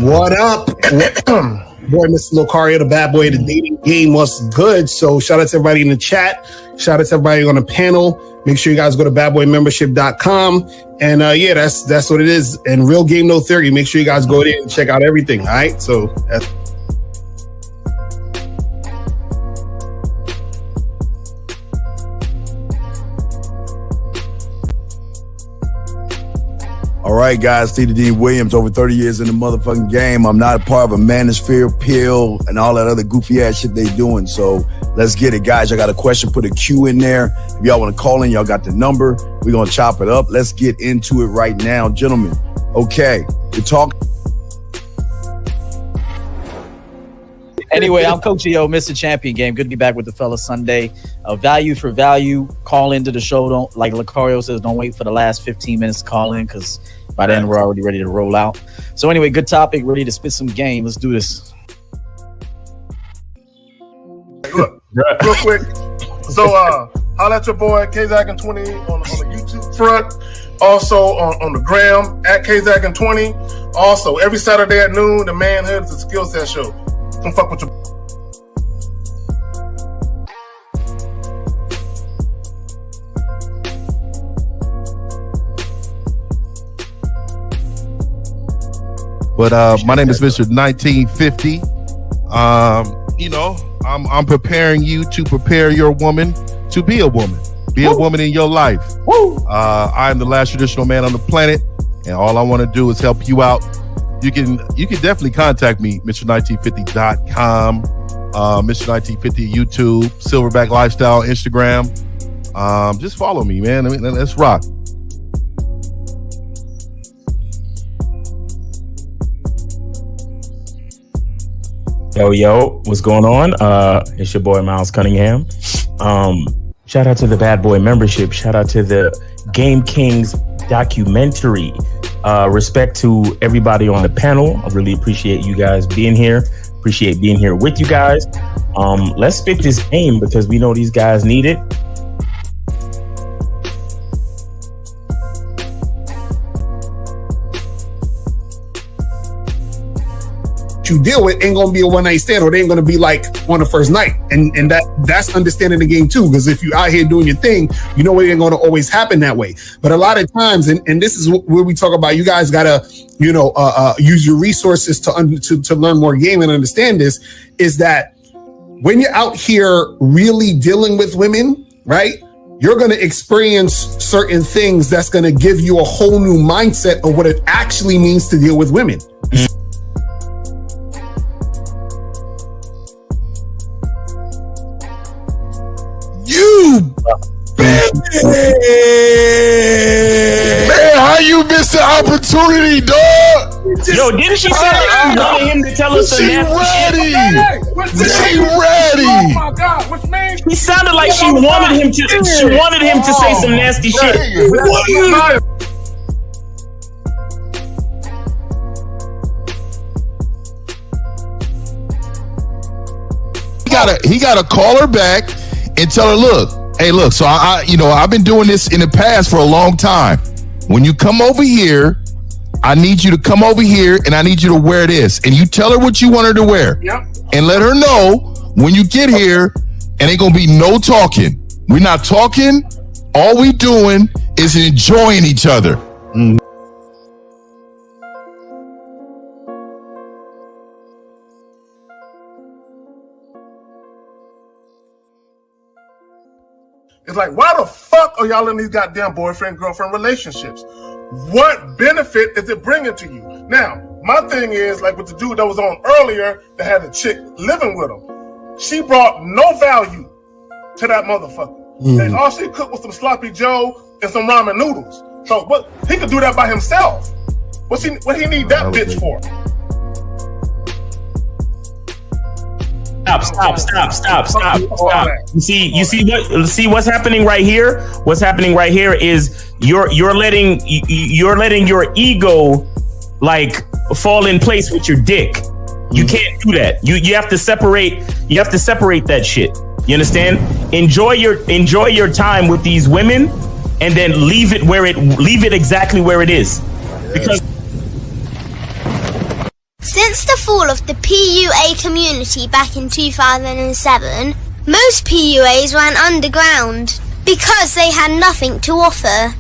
What up? Boy, Mr. Locario, the bad boy of the dating game. What's good? So shout out to everybody in the chat. Shout out to everybody on the panel. Make sure you guys go to badboymembership.com. And yeah, that's what it is. And Real Game No Theory. Make sure you guys go there and check out everything. All right. So that's all right, guys, Steve D. Williams, over 30 years in the motherfucking game. I'm not a part of a manosphere, pill, and all that other goofy ass shit they doing. So let's get it, guys. I got a question. Put a Q in there. If y'all want to call in, y'all got the number. We're going to chop it up. Let's get into it right now, gentlemen. Okay, we're talking. Anyway, I'm Coach EO, Mr. Champion Game. Good to be back with the fellas Sunday. Value for value. Call into the show. Don't, like Lucario says, don't wait for the last 15 minutes to call in, because by then we're already ready to roll out. So anyway, good topic. Ready to spit some game. Let's do this. Look, real quick. So holla at your boy KZaggin20 on the YouTube front. Also on the gram at KZaggin20. Also, every Saturday at noon, the Manhood is a skill set show. Don't fuck with your... But my name is Mr. 1950. You know, I'm preparing you to prepare your woman to be a woman. Be a woman in your life. I'm the last traditional man on the planet, and all I want to do is help you out. You can definitely contact me, Mr1950.com, Mr1950 YouTube, Silverback Lifestyle, Instagram. Just follow me, man. I mean, let's rock. Yo, what's going on? It's your boy Miles Cunningham. Shout out to the Bad Boy Membership. Shout out to the Game Kings documentary. Respect to everybody on the panel. I really appreciate you guys being here. Appreciate being here with you guys. Let's spit this game because we know these guys need it. you deal with ain't gonna be a one night stand, or they ain't gonna be like on the first night. And that's understanding the game too. Because if you out here doing your thing, you know it ain't gonna always happen that way. But a lot of times, and this is where we talk about, you guys gotta, use your resources to learn more game and understand this, is that when you're out here really dealing with women, right? You're going to experience certain things that's going to give you a whole new mindset of what it actually means to deal with women. You bitch! Man, how you missed the opportunity, dog? Yo, didn't she say that she wanted him to tell us the nasty shit? She ready. Oh my God, what's name? He sounded like she wanted him to. She wanted him to say some nasty shit. He gotta call her back and tell her, look, so I've been doing this in the past for a long time. When you come over here, I need you to come over here and I need you to wear this. And you tell her what you want her to wear. Yep. And let her know when you get here, and ain't gonna be no talking. We're not talking. All we doing is enjoying each other. Mm. It's like, why the fuck are y'all in these goddamn boyfriend-girlfriend relationships? What benefit is it bringing to you? Now, my thing is, like with the dude that was on earlier that had a chick living with him, she brought no value to that motherfucker. And all she cooked was some sloppy joe and some ramen noodles. So what, he could do that by himself. What he need that bitch for? Stop. You see what's happening right here? What's happening right here is you're letting your ego like fall in place with your dick. You can't do that. You have to separate that shit. You understand? Enjoy your time with these women and then leave it exactly where it is. Because Since the fall of the PUA community back in 2007, most PUAs ran underground because they had nothing to offer.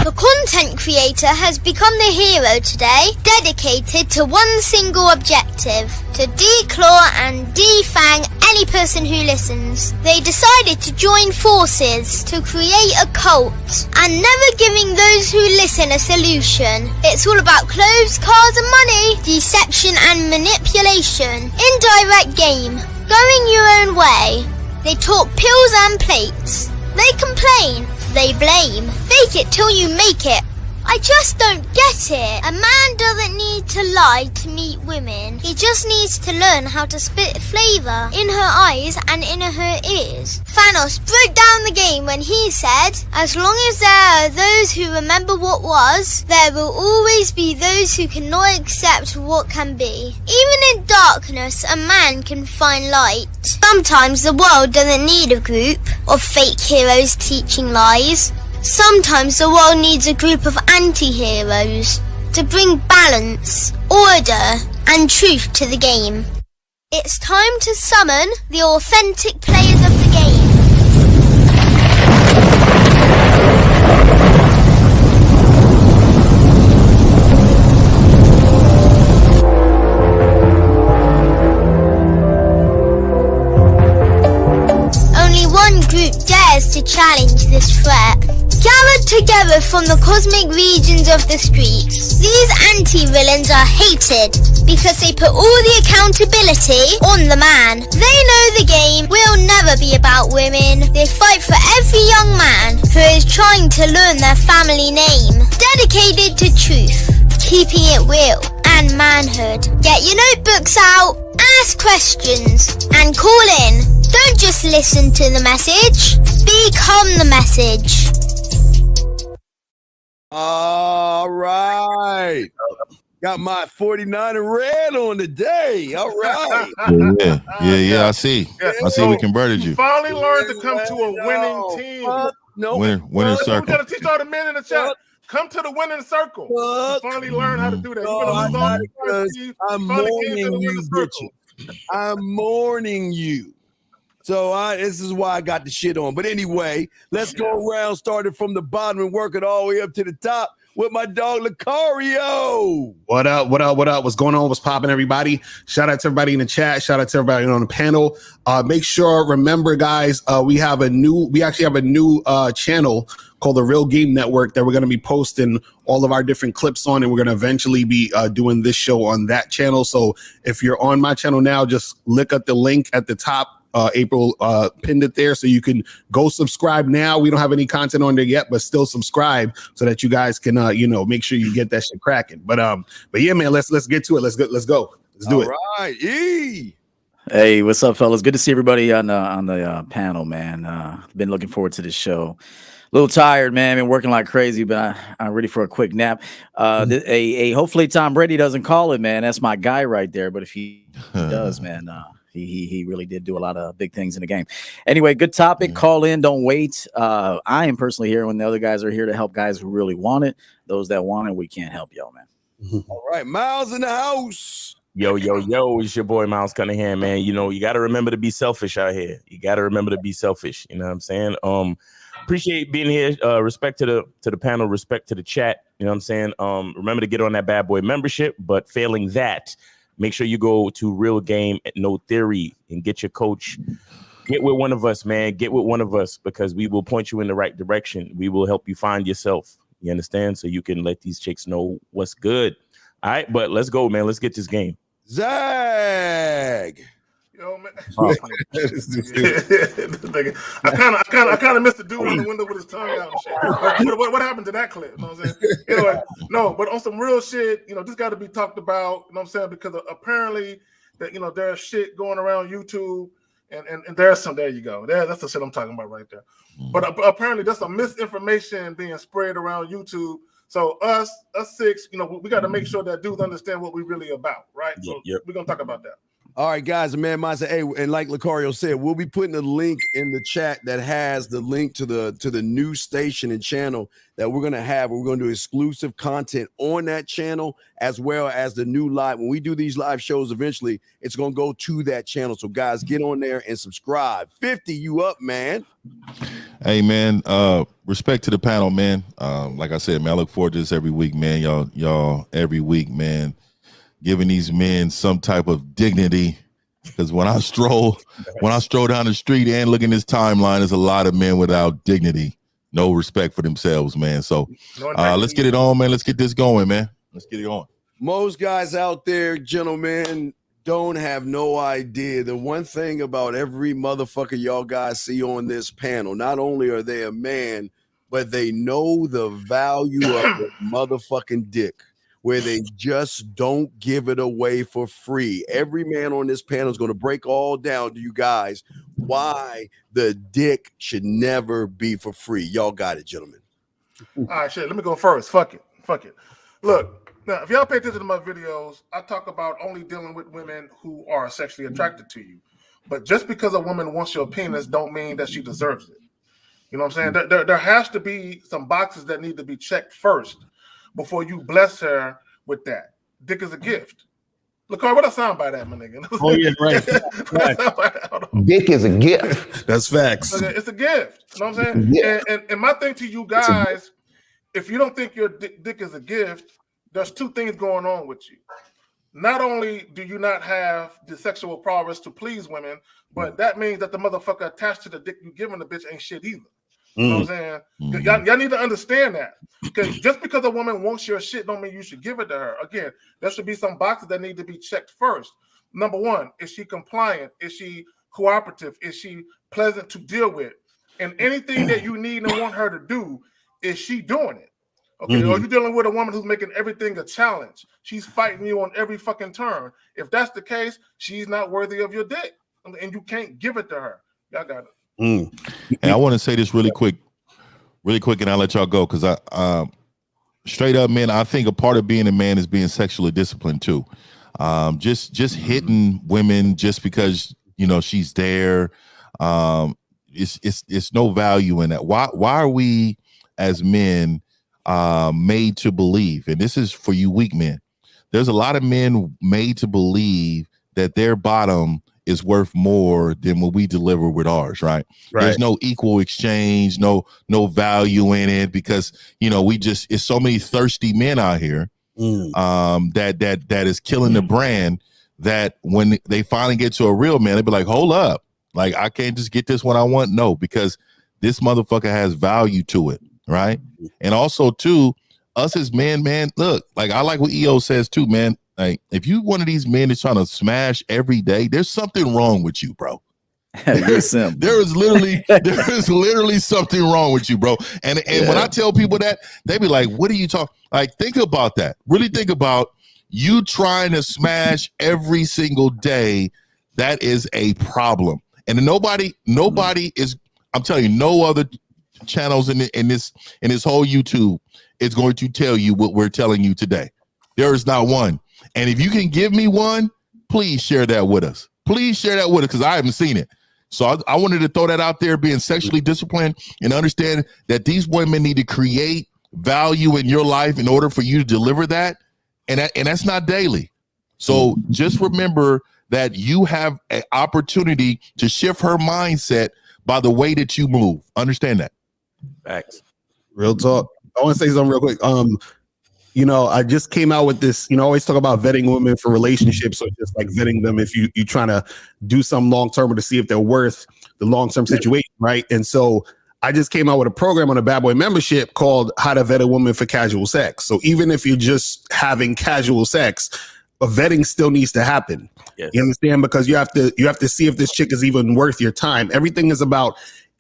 The content creator has become the hero today, dedicated to one single objective: to declaw and defang any person who listens. They decided to join forces to create a cult, and never giving those who listen a solution. It's all about clothes, cars and money, deception and manipulation, indirect game, going your own way. They talk pills and plates. They complain. They blame. Fake it till you make it. I just don't get it. A man doesn't need to lie to meet women. He just needs to learn how to spit flavour in her eyes and in her ears. Thanos broke down the game when he said, as long as there are those who remember what was, there will always be those who cannot accept what can be. Even in darkness, a man can find light. Sometimes the world doesn't need a group of fake heroes teaching lies. Sometimes the world needs a group of anti-heroes to bring balance, order, and truth to the game. It's time to summon the authentic players of the game. Only one group dares to challenge this threat. Gathered together from the cosmic regions of the streets, these anti-villains are hated because they put all the accountability on the man. They know the game will never be about women. They fight for every young man who is trying to learn their family name. Dedicated to truth, keeping it real, and manhood. Get your notebooks out, ask questions, and call in. Don't just listen to the message, become the message. All right. Got my 49 and red on the day. All right. Yeah. I see. We converted you. You finally learned to come to a winning team. Winning circle. We got to teach all the men in the chat. Come to the winning circle. You finally learn how to do that. I'm mourning you, bitches. I'm mourning you. So this is why I got the shit on. But anyway, let's go around, starting from the bottom and working all the way up to the top with my dog Lucario. What up? What's going on? What's popping, everybody? Shout out to everybody in the chat. Shout out to everybody on the panel. Remember, guys, we actually have a new channel called the Real Game Network that we're going to be posting all of our different clips on, and we're going to eventually be doing this show on that channel. So if you're on my channel now, just look at the link at the top. April pinned it there, so you can go subscribe now. We don't have any content on there yet, but still subscribe so that you guys can make sure you get that shit cracking. But yeah, man, let's get to it. Let's go. Let's do it. All right. E. Hey, what's up, fellas? Good to see everybody on the panel, man. Been looking forward to this show. A little tired, man. Been working like crazy, but I'm ready for a quick nap. Hopefully Tom Brady doesn't call it, man. That's my guy right there. But if he does, man, he really did do a lot of big things in the game. Anyway, good topic. Call in, don't wait. I am personally here when the other guys are here to help guys who really want it. Those that want it, we can't help y'all, man. All right, Miles in the house. Yo, it's your boy Miles Cunningham, man. You know, you got to remember to be selfish out here. You got to remember to be selfish. You know what I'm saying? Appreciate being here. Respect to the panel, respect to the chat. You know what I'm saying? Remember to get on that bad boy membership, but failing that, make sure you go to Real Game at No Theory and get your coach. Get with one of us, man. Get with one of us, because we will point you in the right direction. We will help you find yourself. You understand? So you can let these chicks know what's good. All right, but let's go, man. Let's get this game. Zag. Yo, man. I kind of missed the dude in the window with his tongue out and shit. What happened to that clip? You know what I'm saying? Anyway, no, but on some real shit, this got to be talked about. You know what I'm saying? Because apparently, that there's shit going around YouTube, and there's some. There you go. That's the shit I'm talking about right there. But apparently, there's some misinformation being spread around YouTube. So us six, we got to make sure that dudes understand what we really about, right? So we're gonna talk about that. All right, guys, man, hey, and like Lucario said, we'll be putting a link in the chat that has the link to the new station and channel that we're gonna have. We're gonna do exclusive content on that channel as well as the new live. When we do these live shows, eventually it's gonna go to that channel. So, guys, get on there and subscribe. 50, you up, man? Hey, man. Respect to the panel, man. Like I said, man, I look forward to this every week, man. Y'all every week, man, giving these men some type of dignity. Because when I stroll down the street and look in this timeline, there's a lot of men without dignity, no respect for themselves, man. So let's get it on, man. Let's get this going, man. Let's get it on. Most guys out there, gentlemen, don't have no idea. The one thing about every motherfucker y'all guys see on this panel, not only are they a man, but they know the value of the motherfucking dick, where they just don't give it away for free. Every man on this panel is going to break all down to you guys why the dick should never be for free. Y'all got it, gentlemen. All right, shit. Let me go first. Fuck it. Look, now, if y'all pay attention to my videos, I talk about only dealing with women who are sexually attracted to you. But just because a woman wants your penis don't mean that she deserves it. You know what I'm saying? There has to be some boxes that need to be checked first before you bless her with that. Dick is a gift. Look, what I sound by that, my nigga? Oh, yeah, right. Dick is a gift. That's facts. It's a gift. You know what I'm saying? Yeah. And my thing to you guys, if you don't think your dick is a gift, there's two things going on with you. Not only do you not have the sexual prowess to please women, but that means that the motherfucker attached to the dick you giving the bitch ain't shit either. You know what I'm saying? Y'all need to understand that. Because just because a woman wants your shit don't mean you should give it to her. Again, there should be some boxes that need to be checked first. Number one, is she compliant? Is she cooperative? Is she pleasant to deal with? And anything that you need and want her to do, is she doing it? Okay, or you dealing with a woman who's making everything a challenge. She's fighting you on every fucking turn. If that's the case, she's not worthy of your dick. And you can't give it to her. Y'all got it. And I want to say this really quick, and I'll let y'all go because I straight up, man, I think a part of being a man is being sexually disciplined too. Just hitting women just because she's there. It's no value in that. Why are we as men made to believe? And this is for you weak men. There's a lot of men made to believe that their bottom is worth more than what we deliver with ours, right? There's no equal exchange, no value in it because it's so many thirsty men out here that is killing the brand, that when they finally get to a real man, they be like, hold up, like I can't just get this one I want. No, because this motherfucker has value to it, right? And also too, us as men, man, look, like I like what EO says too, man. Like, if you one of these men that's trying to smash every day, there's something wrong with you, bro. there is literally something wrong with you, bro. And when I tell people that, they be like, what are you talking? Like, think about that. Really think about you trying to smash every single day. That is a problem. And nobody is, I'm telling you, no other channels in this whole YouTube is going to tell you what we're telling you today. There is not one. And if you can give me one, please share that with us. Please share that with us because I haven't seen it. So I wanted to throw that out there, being sexually disciplined and understand that these women need to create value in your life in order for you to deliver that. And that's not daily. So just remember that you have an opportunity to shift her mindset by the way that you move. Understand that. Facts. Real talk. I want to say something real quick. I just came out with this, I always talk about vetting women for relationships, or just like vetting them if you're trying to do some long-term or to see if they're worth the long-term situation, right? And so I just came out with a program on a Bad Boy membership called How to Vet a Woman for Casual Sex. So even if you're just having casual sex, a vetting still needs to happen. Yes. You understand? Because you have to see if this chick is even worth your time. Everything is about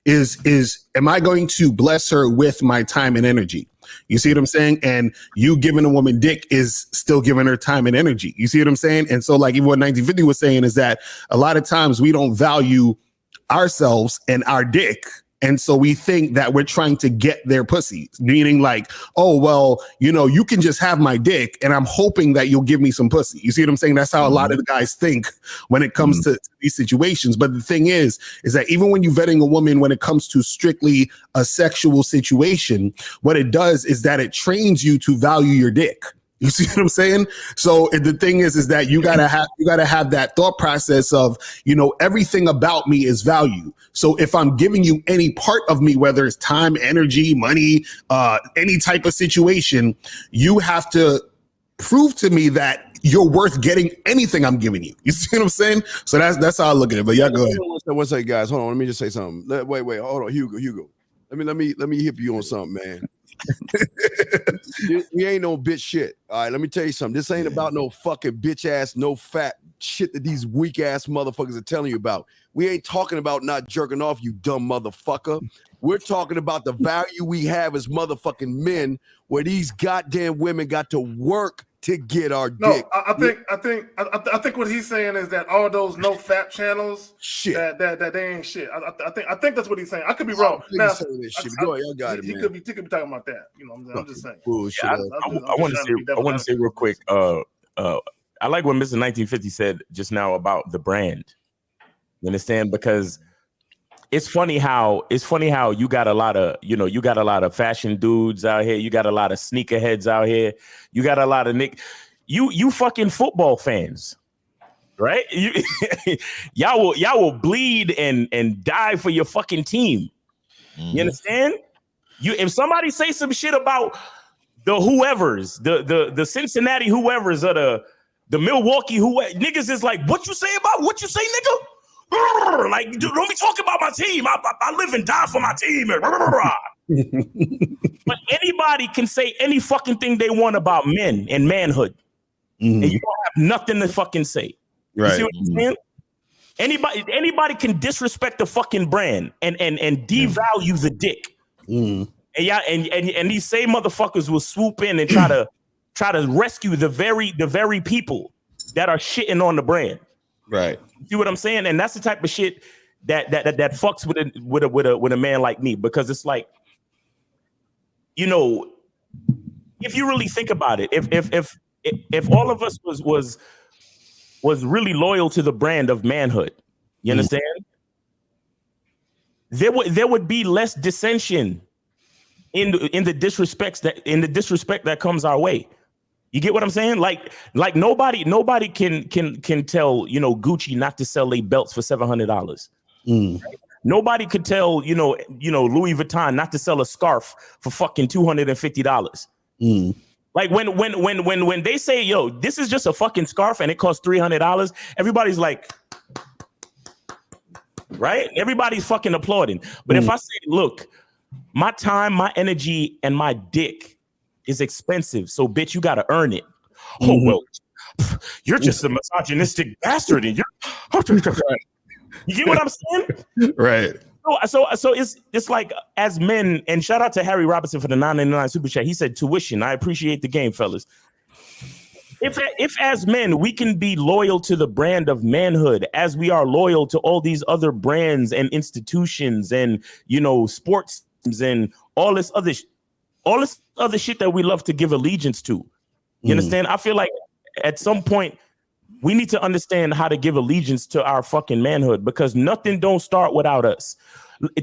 am I going to bless her with my time and energy? You see what I'm saying? And you giving a woman dick is still giving her time and energy. You see what I'm saying? And so like even what 1950 was saying is that a lot of times we don't value ourselves and our dick And so we think that we're trying to get their pussies, meaning like, oh, well, you know, you can just have my dick and I'm hoping that you'll give me some pussy. You see what I'm saying? That's how a lot of the guys think when it comes to these situations. But the thing is that even when you're vetting a woman, when it comes to strictly a sexual situation, what it does is that it trains you to value your dick. You see what I'm saying? So the thing is that you gotta have that thought process of, you know, everything about me is value. So if I'm giving you any part of me, whether it's time, energy, money, any type of situation, you have to prove to me that you're worth getting anything I'm giving you. You see what I'm saying? So that's how I look at it. But yeah, go ahead. One second, guys. Hold on. Let me just say something. Wait. Hold on, Hugo. Let me hit you on something, man. We ain't no bitch shit. All right, let me tell you something. This ain't about no fucking bitch ass, no fat shit that these weak ass motherfuckers are telling you about. We ain't talking about not jerking off, you dumb motherfucker. We're talking about the value we have as motherfucking men, where these goddamn women got to work to get our dick. I think what he's saying is that all those no fap channels, shit, that they ain't shit. I think that's what he's saying. I could be wrong. Now, go ahead, y'all got it, man. He could be talking about that. You know what I'm saying? I'm just saying. Yeah, I want to say real quick. I like what Mr. 1950 said just now about the brand. You understand? Because it's funny how you got a lot of fashion dudes out here. You got a lot of sneakerheads out here. You got a lot of you fucking football fans, right? Y'all will bleed and die for your fucking team. You understand? If somebody say some shit about the whoever's, the Cincinnati whoever's or the Milwaukee niggas is like, what you say, nigga? Like, don't be talking about my team. I live and die for my team. But anybody can say any fucking thing they want about men and manhood, and you don't have nothing to fucking say. Right. You see what I'm saying? Anybody can disrespect the fucking brand and devalue the dick. And these same motherfuckers will swoop in and try to rescue the very people that are shitting on the brand. Right. See what I'm saying? And that's the type of shit that fucks with a man like me, because it's like, you know, if you really think about it, if all of us was really loyal to the brand of manhood, you understand? There would be less dissension in the disrespect that comes our way. You get what I'm saying? Like nobody can tell, you know, Gucci not to sell their belts for $700. Right? Nobody could tell, you know, Louis Vuitton not to sell a scarf for fucking $250. Like when they say, yo, this is just a fucking scarf and it costs $300, everybody's like, right? Everybody's fucking applauding. But if I say, look, my time, my energy, and my dick is expensive, so bitch, you gotta earn it. Oh well, you're just a misogynistic bastard, and you get what I'm saying? Right. So it's like, as men, and shout out to Harry Robinson for the $9.99 super chat. He said tuition. I appreciate the game, fellas. If as men we can be loyal to the brand of manhood as we are loyal to all these other brands and institutions and, you know, sports teams and all this other shit that we love to give allegiance to. You understand? I feel like at some point we need to understand how to give allegiance to our fucking manhood, because nothing don't start without us.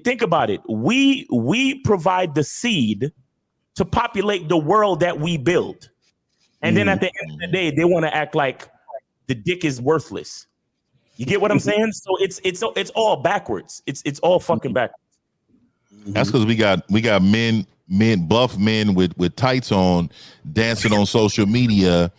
Think about it. We provide the seed to populate the world that we build. And then at the end of the day, they want to act like the dick is worthless. You get what I'm saying? So it's all backwards. It's all fucking backwards. That's because we got men, buff men with tights on, dancing on social media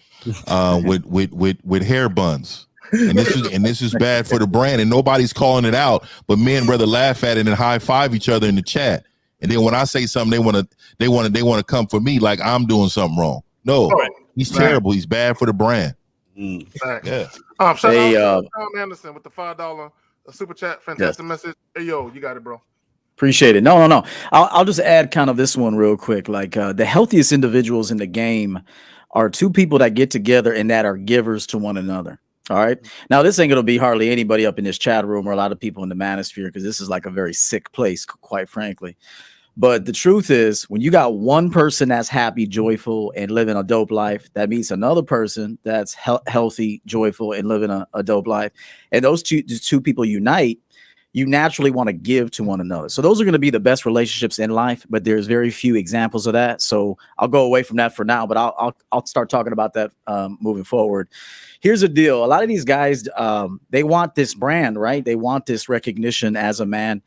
with hair buns. And this is bad for the brand, and nobody's calling it out, but men rather laugh at it and high five each other in the chat. And then when I say something, they want to come for me like I'm doing something wrong. No, he's terrible. He's bad for the brand. Yeah. Shout out to Tom Anderson with the $5 super chat. Fantastic message. Hey yo, you got it, bro. Appreciate it. No. I'll just add kind of this one real quick. Like the healthiest individuals in the game are two people that get together and that are givers to one another. All right. Now, this ain't going to be hardly anybody up in this chat room or a lot of people in the manosphere because this is like a very sick place, quite frankly. But the truth is, when you got one person that's happy, joyful, and living a dope life, that meets another person that's healthy, joyful, and living a dope life, and those two people unite, you naturally want to give to one another. So those are going to be the best relationships in life, but there's very few examples of that. So I'll go away from that for now, but I'll start talking about that moving forward. Here's the deal. A lot of these guys, they want this brand, right? They want this recognition as a man,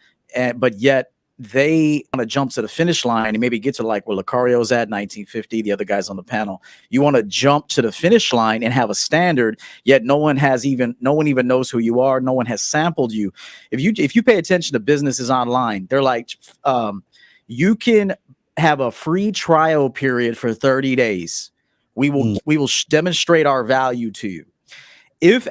but yet they want to jump to the finish line and maybe get to like where Lucario's at, 1950, the other guys on the panel. You want to jump to the finish line and have a standard, yet no one even knows who you are. No one has sampled you. If you pay attention to businesses online, they're like, you can have a free trial period for 30 days. We will demonstrate our value to you. If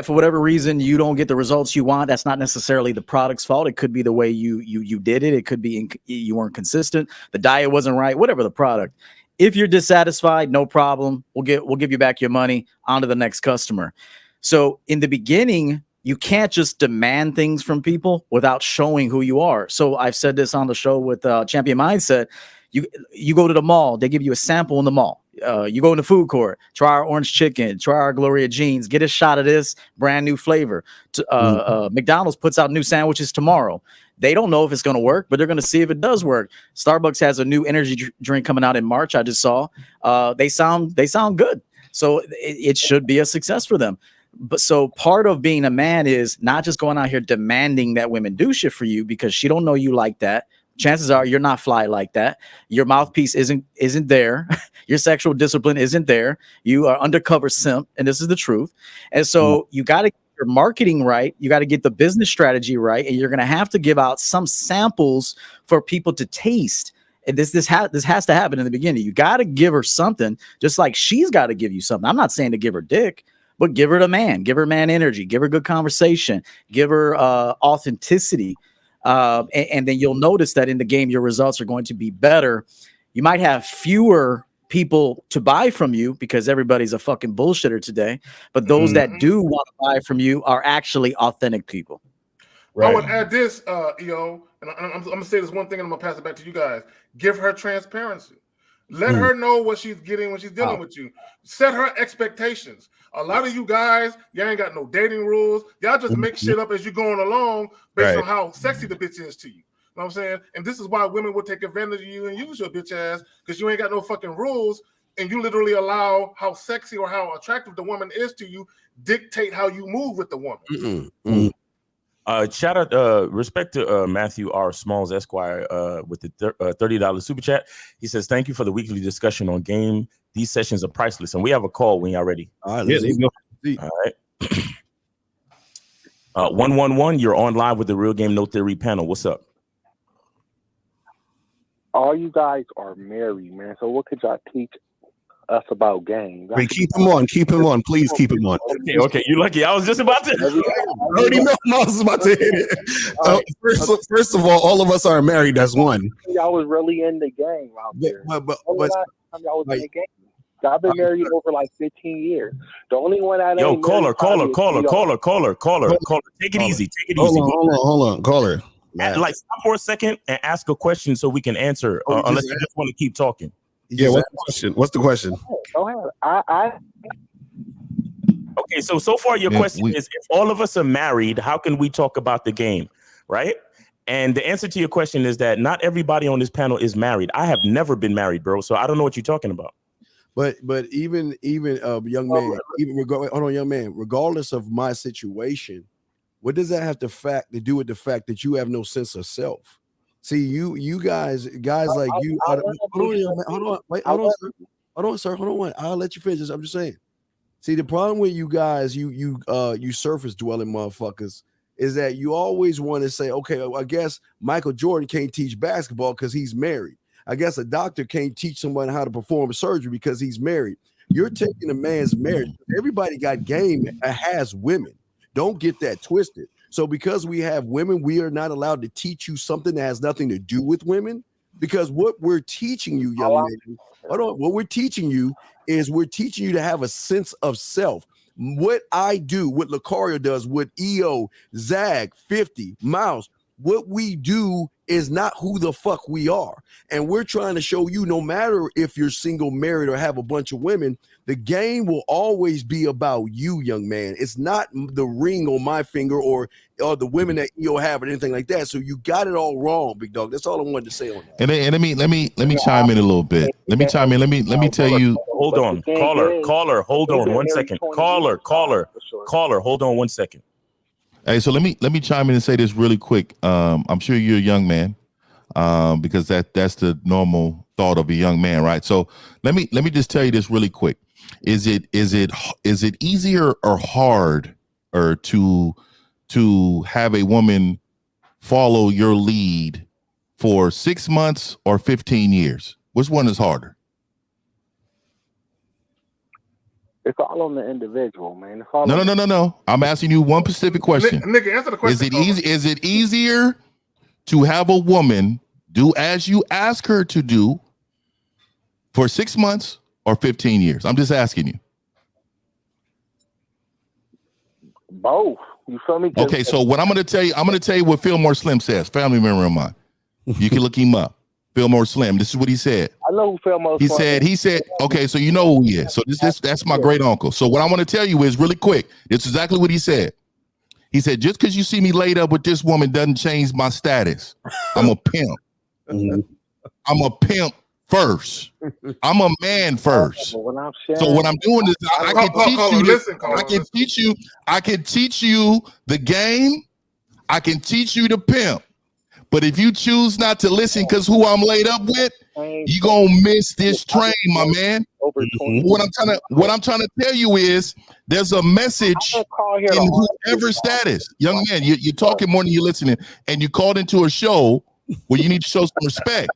for whatever reason you don't get the results you want, that's not necessarily the product's fault. It could be the way you did it. It could be you weren't consistent. The diet wasn't right. Whatever the product. If you're dissatisfied, no problem. We'll give you back your money. On to the next customer. So in the beginning, you can't just demand things from people without showing who you are. So I've said this on the show with Champion Mindset. You go to the mall, they give you a sample in the mall. You go in the food court, try our orange chicken, try our Gloria jeans, get a shot of this brand new flavor. McDonald's puts out new sandwiches tomorrow. They don't know if it's going to work, but they're going to see if it does work. Starbucks has a new energy drink coming out in March. I just saw. They sound good, so it should be a success for them. But so part of being a man is not just going out here demanding that women do shit for you because she don't know you like that. Chances are you're not fly like that. Your mouthpiece isn't there. Your sexual discipline isn't there. You are undercover simp, and this is the truth. And so you got to get your marketing right. You got to get the business strategy right, and you're going to have to give out some samples for people to taste. And this has to happen in the beginning. You got to give her something, just like she's got to give you something. I'm not saying to give her dick, but give her the man. Give her man energy. Give her good conversation. Give her authenticity. And then you'll notice that in the game, your results are going to be better. You might have fewer people to buy from you because everybody's a fucking bullshitter today. But those that do want to buy from you are actually authentic people. Right. I would add this, EO, and I'm going to say this one thing and I'm going to pass it back to you guys. Give her transparency. Let her know what she's getting when she's dealing with you. Set her expectations. A lot of you guys, y'all ain't got no dating rules. Y'all just make shit up as you're going along based on how sexy the bitch is to you. You know what I'm saying? And this is why women will take advantage of you and use your bitch ass because you ain't got no fucking rules and you literally allow how sexy or how attractive the woman is to you dictate how you move with the woman. Shout out, respect to Matthew R. Smalls Esquire with the $30 super chat. He says, "Thank you for the weekly discussion on game. These sessions are priceless." And we have a call when y'all ready. All right, let's go. All right. 111, you're on live with the Real Game No Theory panel. What's up? All you guys are married, man. So what could y'all teach us about game? Wait, keep him on. Keep him on. Please keep him on. Okay. You're lucky. I was just about to. I already know I was about to hit it. First of all of us are married. That's one. Y'all was really in the game out there. But y'all was in the game. I've been married over like 15 years. The only one I Yo, caller. Take it easy. Hold on, caller. Like stop for a second and ask a question so we can answer. Unless you just want to keep talking. Yeah, what's the question? What's the question? Go ahead. Okay, so far your question is, if all of us are married, how can we talk about the game, right? And the answer to your question is that not everybody on this panel is married. I have never been married, bro, so I don't know what you're talking about. But even young man, young man, regardless of my situation, what does that have to do with the fact that you have no sense of self? See, you guys like you. Hold on, sir. I'll let you finish. I'm just saying. See, the problem with you guys, you surface dwelling motherfuckers, is that you always want to say, okay, I guess Michael Jordan can't teach basketball because he's married. I guess a doctor can't teach someone how to perform surgery because he's married. You're taking a man's marriage. Everybody got game has women. Don't get that twisted. So because we have women, we are not allowed to teach you something that has nothing to do with women. Because what we're teaching you, young lady, what we're teaching you is we're teaching you to have a sense of self. what I do, what Lucario does, what EO, Zag, 50, Mouse, what we do is not who the fuck we are. And we're trying to show you, no matter if you're single, married, or have a bunch of women, the game will always be about you, young man. It's not the ring on my finger or the women that EO have or anything like that. So you got it all wrong, big dog. That's all I wanted to say on that. And let me chime in a little bit. Let me chime in. Let me tell you. Hold on, caller. Hold on 1 second. Caller. Hold on 1 second. Hey, so let me chime in and say this really quick. I'm sure you're a young man, because that's the normal thought of a young man, right? So let me just tell you this really quick. Is it easier or hard to have a woman follow your lead for 6 months or 15 years? Which one is harder? It's all on the individual, man. It's all No. I'm asking you one specific question. Nigga, answer the question. Is it easier to have a woman do as you ask her to do for 6 months or 15 years? I'm just asking you. Both. You feel me? Okay, so what I'm going to tell you what Fillmore Slim says, family member of mine. You can look him up. Fillmore Slim. This is what he said. I know who Fillmore Slim is. He said, okay, so you know who he is. So that's my great uncle. So what I want to tell you is really quick. It's exactly what he said. He said, just because you see me laid up with this woman doesn't change my status. I'm a pimp. I'm a pimp first. I'm a man first. So what I'm doing is I can teach you the game. I can teach you the pimp. But if you choose not to listen because who I'm laid up with, you're gonna miss this train, my man. What I'm trying to tell you is there's a message in whoever status. Young man, you're talking more than you're listening, and you called into a show where you need to show some respect.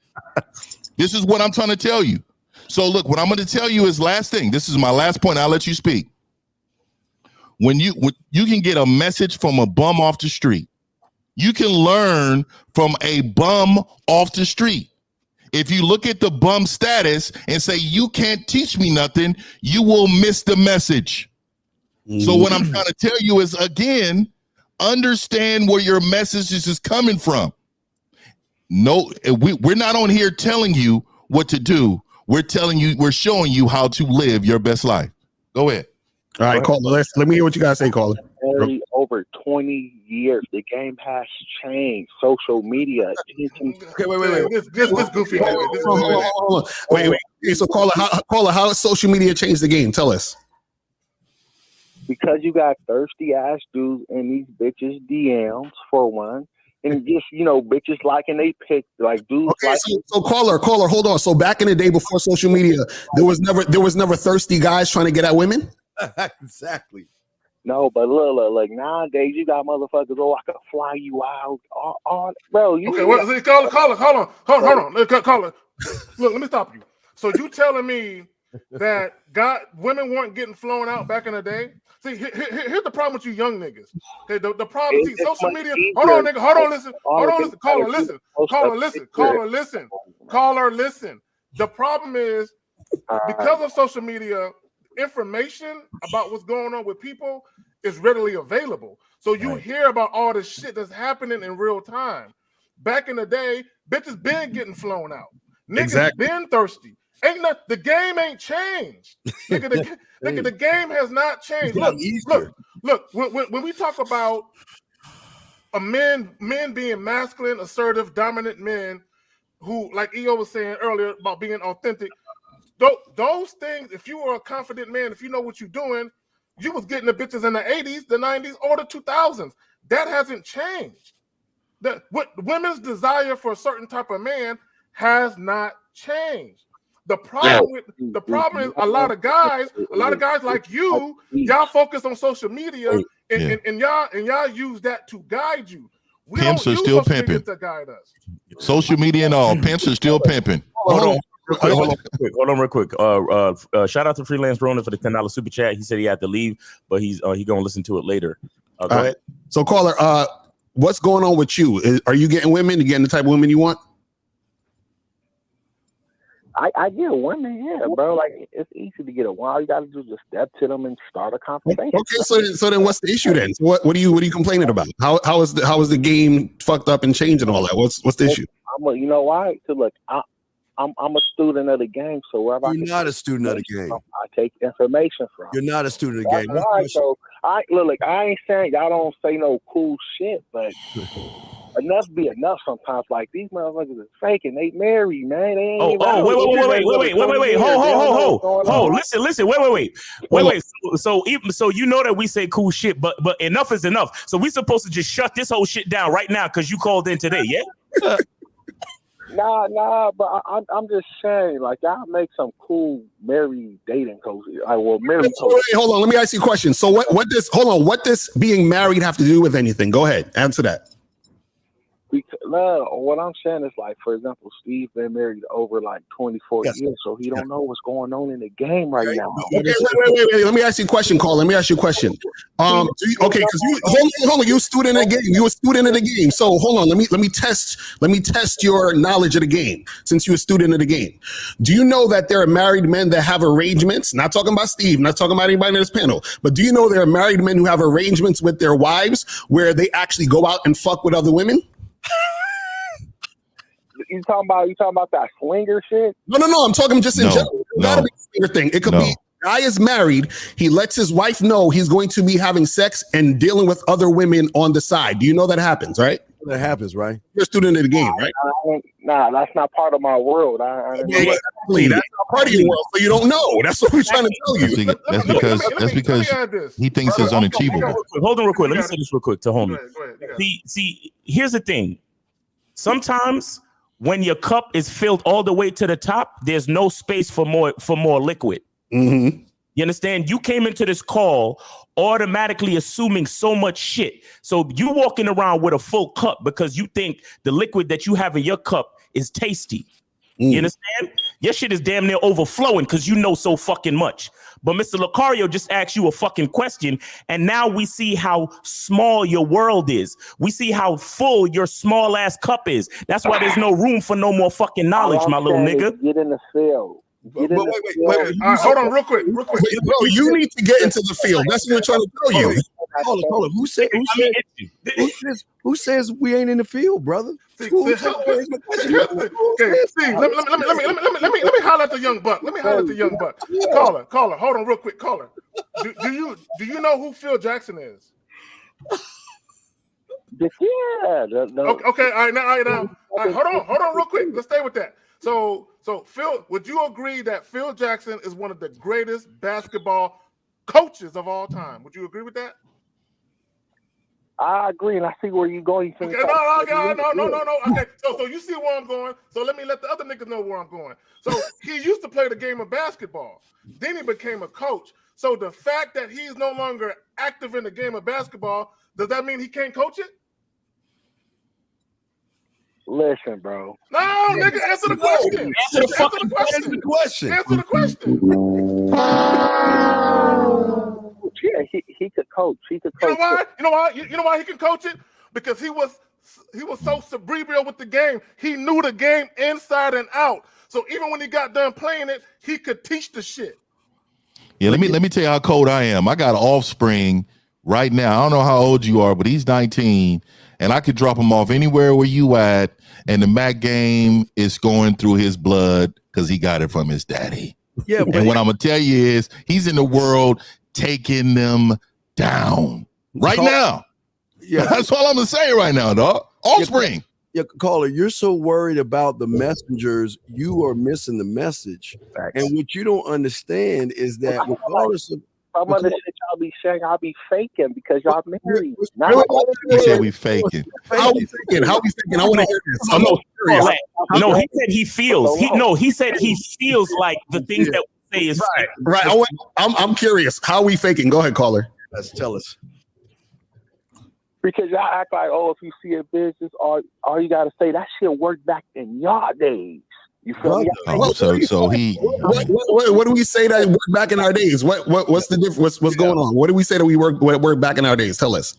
This is what I'm trying to tell you. So look, what I'm going to tell you is last thing. This is my last point. I'll let you speak. When you can get a message from a bum off the street. You can learn from a bum off the street. If you look at the bum status and say, you can't teach me nothing, you will miss the message. So what I'm trying to tell you is, again, understand where your message is coming from. No, we're not on here telling you what to do. We're showing you how to live your best life. Go ahead. All right, caller. Let me hear what you guys say, caller. Over 20 years, the game has changed. Social media. Okay, wait. This goofy. Hold on. Wait. So, caller, how has social media changed the game? Tell us. Because you got thirsty ass dudes in these bitches' DMs for one. And just, bitches liking they pick, like dudes. Okay, so caller, hold on. So back in the day before social media, there was never thirsty guys trying to get at women. Exactly. No, but look, like nowadays you got motherfuckers. Oh, I could fly you out, bro. Caller. Caller. Look, let me stop you. So you telling me that women weren't getting flown out back in the day? See, here's the problem with you young niggas. Okay, the problem. See, social media. Hold on, nigga. Hold on, listen. Caller, listen. The problem is because of social media, information about what's going on with people is readily available. So you hear about all the shit that's happening in real time. Back in the day, bitches been getting flown out. Niggas been thirsty. The game ain't changed. Nigga, the game has not changed. Look. When we talk about men being masculine, assertive, dominant men who, like EO was saying earlier about being authentic, those things, if you are a confident man, if you know what you're doing, you was getting the bitches in the 80s, the 90s, or the 2000s. That hasn't changed. What women's desire for a certain type of man has not changed. The problem is a lot of guys like y'all focus on social media and y'all use that to guide you. Pimps are still pimping to guide us. Social media and all, pimps are still pimping. Hold on real quick. Shout out to Freelance Ronan for the $10 super chat. He said he had to leave, but he's gonna listen to it later. Go ahead. So caller, what's going on with you? Are you getting women? You getting the type of women you want? I get women, yeah, bro. Like it's easy to get a woman. All you gotta do is just step to them and start a conversation. Okay, so then what's the issue then? So what are you complaining about? How is the game fucked up and changed and all that? What's the issue? You know why? So look, I'm a student of the game, so wherever you're not a student of the game. I take information from. You're not a student of the game. All right, so I ain't saying y'all don't say no cool shit, but enough be enough sometimes. Like these motherfuckers are faking. They married, man. They ain't Wait. Hold. Listen. Wait. So you know that we say cool shit, but enough is enough. So we supposed to just shut this whole shit down right now because you called in today, yeah? Nah, but I'm just saying, like, y'all make some cool married dating coaches. Married coaches. Hold on, let me ask you a question. So what does being married have to do with anything? Go ahead, answer that. Because, what I'm saying is, like, for example, Steve been married over like 24 years, so he don't know what's going on in the game right now. Okay, wait. Let me ask you a question, Carl. Let me ask you a question. Because hold on, you a student of the game. You a student of the game. So hold on, let me test your knowledge of the game. Since you're a student of the game, do you know that there are married men that have arrangements? Not talking about Steve, not talking about anybody in this panel, but do you know there are married men who have arrangements with their wives where they actually go out and fuck with other women? You talking about that swinger shit? No. I'm talking just in general. It's not a swinger thing. It could be guy is married. He lets his wife know he's going to be having sex and dealing with other women on the side. Do you know that happens, right? That happens, right? You're a student of the game, right? Nah, that's not part of my world. That's not part of your world, so you don't know. That's what we're trying to tell you. That's because he thinks it's unachievable. Hold on real quick. Let me say this real quick to homie. See, here's the thing. Sometimes when your cup is filled all the way to the top, there's no space for more liquid. Mm-hmm. You understand? You came into this call automatically assuming so much shit. So you walking around with a full cup because you think the liquid that you have in your cup is tasty. You understand? Your shit is damn near overflowing because you know so fucking much. But Mr. Lucario just asked you a fucking question, and now we see how small your world is. We see how full your small ass cup is. That's why there's no room for no more fucking knowledge, my little nigga. Get in the field. Wait. All right, hold on real quick. Bro, you need to get into the field. That's what we're trying to tell you. Hold on. Who says we ain't in the field, brother? Okay, Steve, let me holler at the young buck. Caller, hold on real quick. Caller, do you know who Phil Jackson is? Yeah. Okay. All right. Now. Hold on real quick. Let's stay with that. So Phil, would you agree that Phil Jackson is one of the greatest basketball coaches of all time? Would you agree with that? I agree, and I see where you're going. Okay, no. Okay, so you see where I'm going. So let me let the other niggas know where I'm going. So he used to play the game of basketball. Then he became a coach. So the fact that he's no longer active in the game of basketball, does that mean he can't coach it? Listen, bro. No, nigga, answer the question. Answer the question. Answer the question. Yeah, he could coach. He could coach. You know why he can coach it? Because he was so cerebral with the game. He knew the game inside and out. So even when he got done playing it, he could teach the shit. Yeah, let me tell you how cold I am. I got an offspring right now. I don't know how old you are, but he's 19, and I could drop him off anywhere where you at, and the Mac game is going through his blood because he got it from his daddy. Yeah, and what I'm gonna tell you is he's in the world taking them down right now. Yeah, that's all I'm gonna say right now, dog. Offspring. Yeah, caller, you're so worried about the messengers, you are missing the message. Facts. And what you don't understand is that regardless of some of the shit y'all be saying, I'll be faking because y'all married. He said we faking. How we faking? I want to hear this. I'm not serious. No, he said he feels. He said he feels like the things that we say is right. I'm curious. How we faking? Go ahead, caller. Let's tell us. Because y'all act like, if you see a business, all you gotta say that shit worked back in y'all days. You feel me? So he. What do we say that worked back in our days? What's the difference? What's going on? What do we say that we work back in our days? Tell us.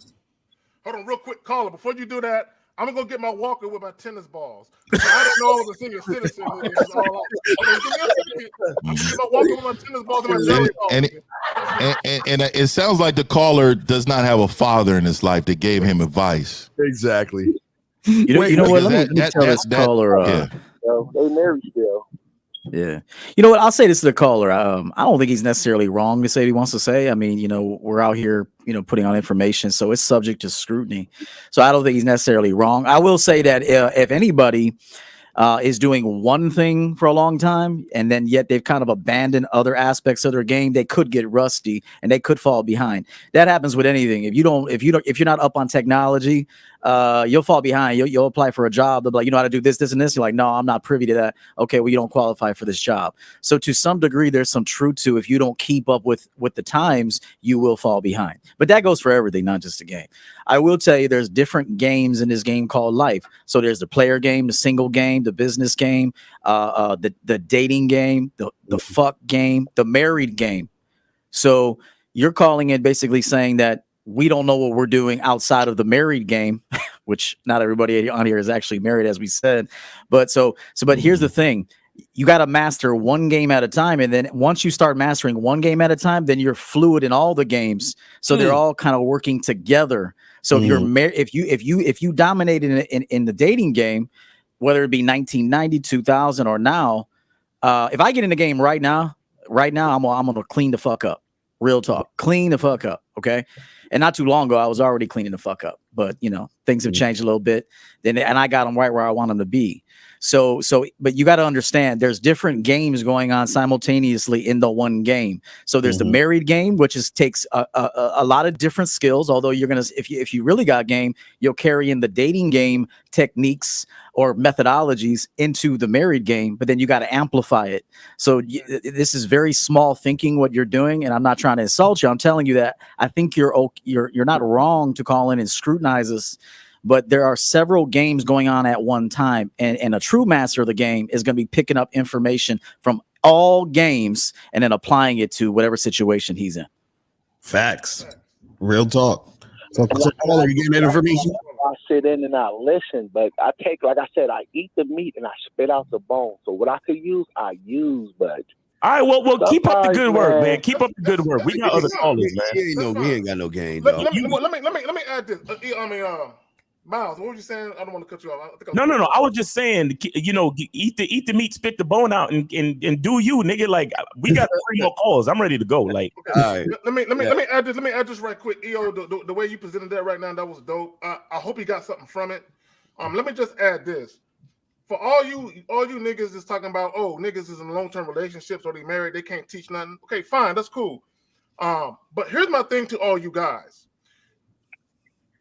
Hold on, real quick, caller. Before you do that, I'm gonna go get my walker with my tennis balls. I didn't know I was a senior citizen. It was all like, I'm gonna get my walker with my tennis balls and my jelly balls. And it sounds like the caller does not have a father in his life that gave him advice. Exactly. You know what? Let me tell this caller. They married still. Yeah. You know what? I'll say this to the caller. I don't think he's necessarily wrong to say what he wants to say. I mean, we're out here, putting on information, so it's subject to scrutiny. So I don't think he's necessarily wrong. I will say that if anybody is doing one thing for a long time and then yet they've kind of abandoned other aspects of their game, they could get rusty and they could fall behind. That happens with anything. If you're not up on technology, you'll fall behind. You'll apply for a job. They'll be like, you know how to do this, this, and this. You're like, no, I'm not privy to that. Okay, well, you don't qualify for this job. So to some degree, there's some truth to if you don't keep up with the times, you will fall behind. But that goes for everything, not just the game. I will tell you, there's different games in this game called life. So there's the player game, the single game, the business game, the dating game, the fuck game, the married game. So you're calling it basically saying that we don't know what we're doing outside of the married game, which not everybody on here is actually married, as we said. But here's the thing. You got to master one game at a time. And then once you start mastering one game at a time, then you're fluid in all the games. So they're all kind of working together. So if you're married, if you dominate in the dating game, whether it be 1990, 2000 or now, if I get in the game right now, I'm going to clean the fuck up. Real talk. Clean the fuck up. Okay. And not too long ago, I was already cleaning the fuck up. But, things have changed a little bit. And I got them right where I want them to be. But you got to understand, there's different games going on simultaneously in the one game. So there's the married game, which takes a lot of different skills. Although you're gonna, if you really got game, you'll carry in the dating game techniques or methodologies into the married game. But then you got to amplify it. So this is very small thinking what you're doing, and I'm not trying to insult you. I'm telling you that I think you're not wrong to call in and scrutinize us. But there are several games going on at one time, and a true master of the game is going to be picking up information from all games and then applying it to whatever situation he's in. Facts. Real talk. So caller, you getting that information? I sit in and I listen, but I take, like I said, I eat the meat and I spit out the bone. So what I could use, I use, but. All right, well, keep up the good work, man. Keep up the good work. We got other callers, man. We ain't got no game, Let dog. me add this. Miles, what were you saying? I don't want to cut you off. No. I was just saying, eat the meat, spit the bone out, and do you, nigga. Like, we got 3 more calls. I'm ready to go. Like, okay. All right. Let me add this. Let me add this right quick. EO, the way you presented that right now, that was dope. I hope you got something from it. Let me just add this. For all you niggas is talking about, niggas is in long-term relationships or they married, they can't teach nothing. Okay, fine, that's cool. But here's my thing to all you guys.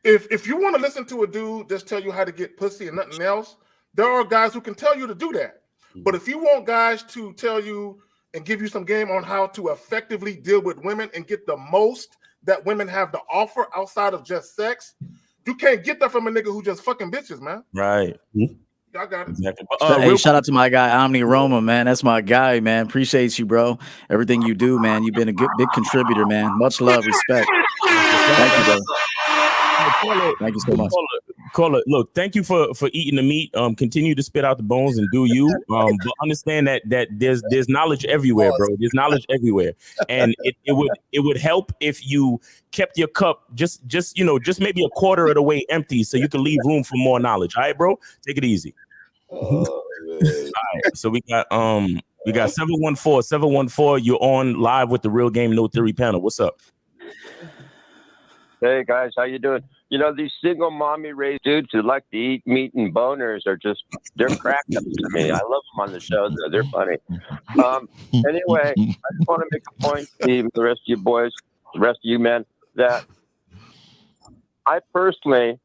If you want to listen to a dude just tell you how to get pussy and nothing else, there are guys who can tell you to do that. But if you want guys to tell you and give you some game on how to effectively deal with women and get the most that women have to offer outside of just sex, you can't get that from a nigga who just fucking bitches, man. Right. Y'all got it. Exactly. Hey, shout out to my guy Omni Roma, man. That's my guy, man. Appreciate you, bro. Everything you do, man. You've been a big contributor, man. Much love, respect. Thank you, bro. Thank you so much. Caller, look, thank you for eating the meat. Continue to spit out the bones and do you. But understand that there's knowledge everywhere, bro. There's knowledge everywhere, and it would help if you kept your cup just maybe a quarter of the way empty, so you can leave room for more knowledge. All right, bro, take it easy. All right, so we got 714. You're on live with the Real Game No Theory panel. What's up? Hey guys, how you doing? These single mommy raised dudes who like to eat meat and boners they're crack ups to me. I love them on the show though. They're funny. Anyway, I just want to make a point to the rest of you boys, the rest of you men, that I personally,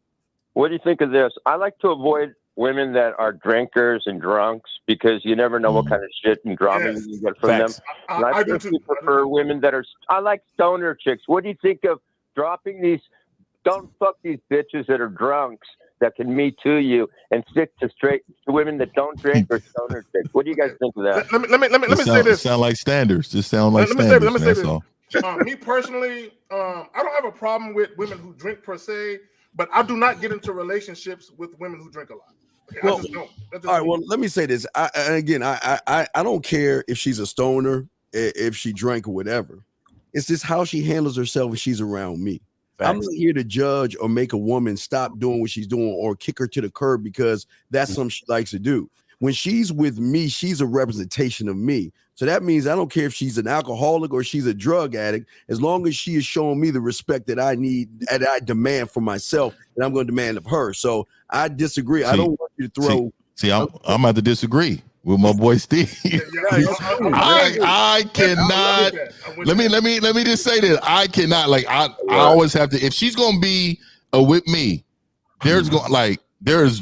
what do you think of this? I like to avoid women that are drinkers and drunks because you never know what kind of shit and drama you get from them. And I personally prefer women that I like stoner chicks. What do you think of dropping these? Don't fuck these bitches that are drunks that can me too you and stick to women that don't drink or stoner chicks. What do you guys think of that? Let me say this. Sound like standards. Just sound like standards. Let me say this. Me personally, I don't have a problem with women who drink per se, but I do not get into relationships with women who drink a lot. Okay, Well, I just don't. That's just all right. me. Well, let me say this. I don't care if she's a stoner, if she drank or whatever. It's just how she handles herself when she's around me. I'm not here to judge or make a woman stop doing what she's doing or kick her to the curb because that's something she likes to do. When she's with me, she's a representation of me. So that means I don't care if she's an alcoholic or she's a drug addict, as long as she is showing me the respect that I need and I demand for myself, and I'm going to demand of her. So I disagree. I don't want you to throw. I'm about to disagree with my boy Steve. I cannot. Let me just say this. I cannot. Like I always have to. If she's gonna be with me, there's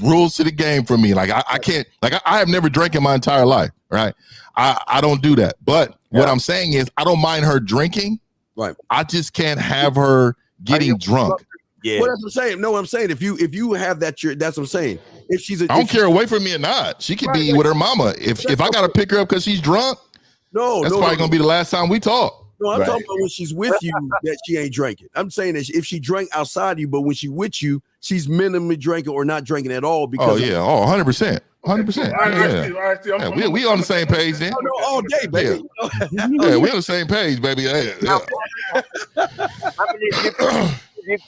rules to the game for me. Like I can't. Like I have never drank in my entire life. Right. I don't do that. But what I'm saying is, I don't mind her drinking. Right. I just can't have her getting drunk. Yeah. Well, that's what I'm saying. No, I'm saying if you have that, that's what I'm saying. If she's I don't care away from me or not. She could be with her mama. If I gotta pick her up because she's drunk, that's probably gonna be the last time we talk. No, I'm talking about when she's with you that she ain't drinking. I'm saying that if she drank outside of you, but when she with you, she's minimally drinking or not drinking at all. Because 100%. 100%. We on the same page then. All day, baby. Yeah, we on the same page, baby.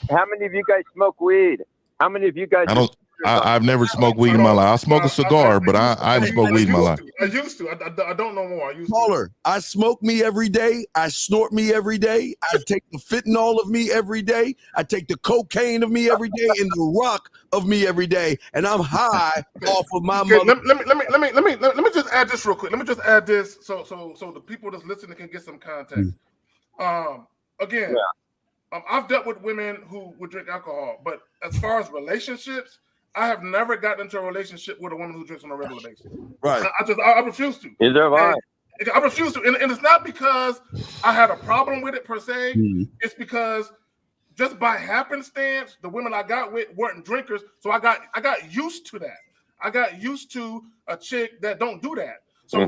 How many of you guys smoke weed? How many of you guys? I've never smoked weed in my life. I smoke a cigar, but I haven't smoked weed in my life. I used to. I don't know more. I smoke me every day. I snort me every day. I take the fentanyl of me every day. I take the cocaine of me every day and the rock of me every day. And I'm high off of my mother. Let me just add this real quick. Let me just add this so the people that's listening can get some context. Again. Yeah. I've dealt with women who would drink alcohol, but as far as relationships, I have never gotten into a relationship with a woman who drinks on a regular basis. Right. I refuse to. Neither have I. I refuse to, and it's not because I had a problem with it per se. It's because just by happenstance, the women I got with weren't drinkers, so I got used to that. I got used to a chick that don't do that. So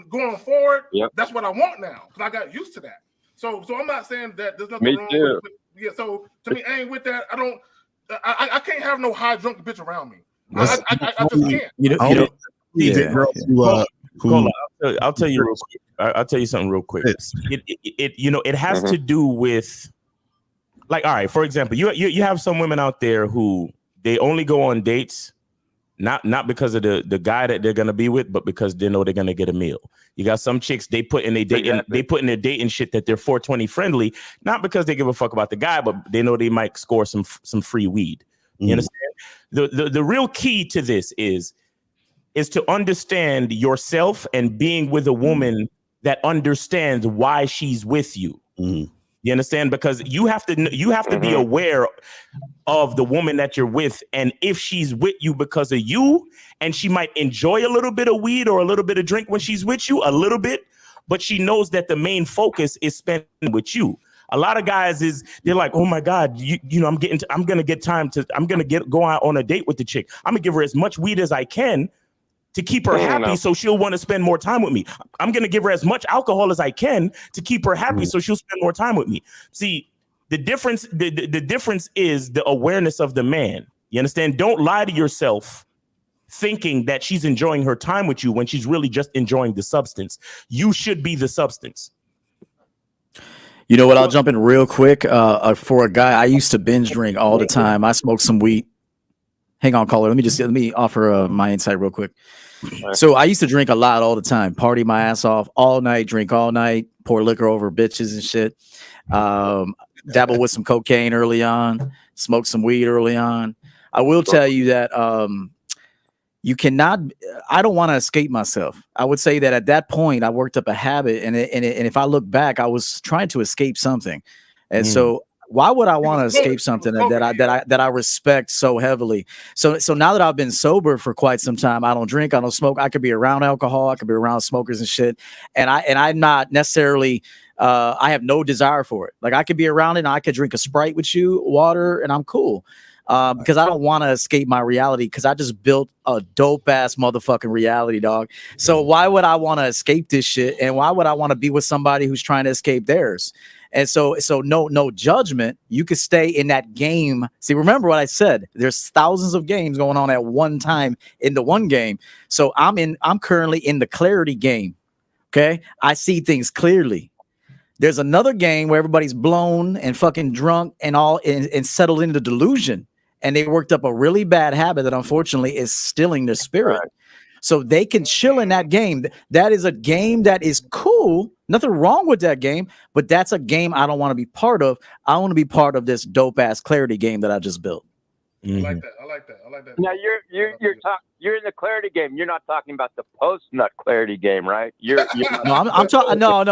going forward, that's what I want now because I got used to that. So I'm not saying that there's nothing wrong with it. Yeah, so to me, I ain't with that. I can't have no high drunk bitch around me. I just can't. I'll tell you real quick. I'll tell you something real quick. It has to do with, like, all right, for example, you have some women out there who they only go on dates not because of the guy that they're gonna be with, but because they know they're gonna get a meal. You got some chicks they put in their dating shit that they're 420 friendly, not because they give a fuck about the guy, but they know they might score some free weed. You understand? The real key to this is to understand yourself and being with a woman that understands why she's with you. You understand? Because you have to be aware of the woman that you're with, and if she's with you because of you, and she might enjoy a little bit of weed or a little bit of drink when she's with you, a little bit, but she knows that the main focus is spent with you. A lot of guys they're like, oh my God, I'm gonna go out on a date with the chick. I'm gonna give her as much weed as I can to keep her happy, so she'll want to spend more time with me. I'm going to give her as much alcohol as I can to keep her happy, so she'll spend more time with me. See, the difference is the awareness of the man. You understand? Don't lie to yourself thinking that she's enjoying her time with you when she's really just enjoying the substance. You should be the substance. You know what? I'll jump in real quick. For a guy, I used to binge drink all the time. I smoked some weed. Hang on, caller. Let me offer my insight real quick. So I used to drink a lot all the time, party my ass off all night, drink all night, pour liquor over bitches and shit. Dabble with some cocaine early on, smoke some weed early on. I will tell you that you cannot. I don't want to escape myself. I would say that at that point, I worked up a habit, and if I look back, I was trying to escape something, and so. Why would I want to escape something that I respect so heavily? So now that I've been sober for quite some time, I don't drink, I don't smoke. I could be around alcohol, I could be around smokers and shit, and I'm not necessarily. I have no desire for it. Like I could be around it, and I could drink a Sprite with you, water, and I'm cool. Because I don't want to escape my reality. Because I just built a dope ass motherfucking reality, dog. So why would I want to escape this shit? And why would I want to be with somebody who's trying to escape theirs? And so no judgment. You could stay in that game. See, remember what I said. There's thousands of games going on at one time in the one game. So I'm currently in the clarity game. Okay. I see things clearly. There's another game where everybody's blown and fucking drunk and all and settled into delusion. And they worked up a really bad habit that unfortunately is stilling their spirit. Right. So they can chill in that game. That is a game that is cool. Nothing wrong with that game, but that's a game I don't want to be part of. I want to be part of this dope ass clarity game that I just built. I like that. Now you're in the clarity game. You're not talking about the post nut clarity game, right? You're no, I'm talking. No.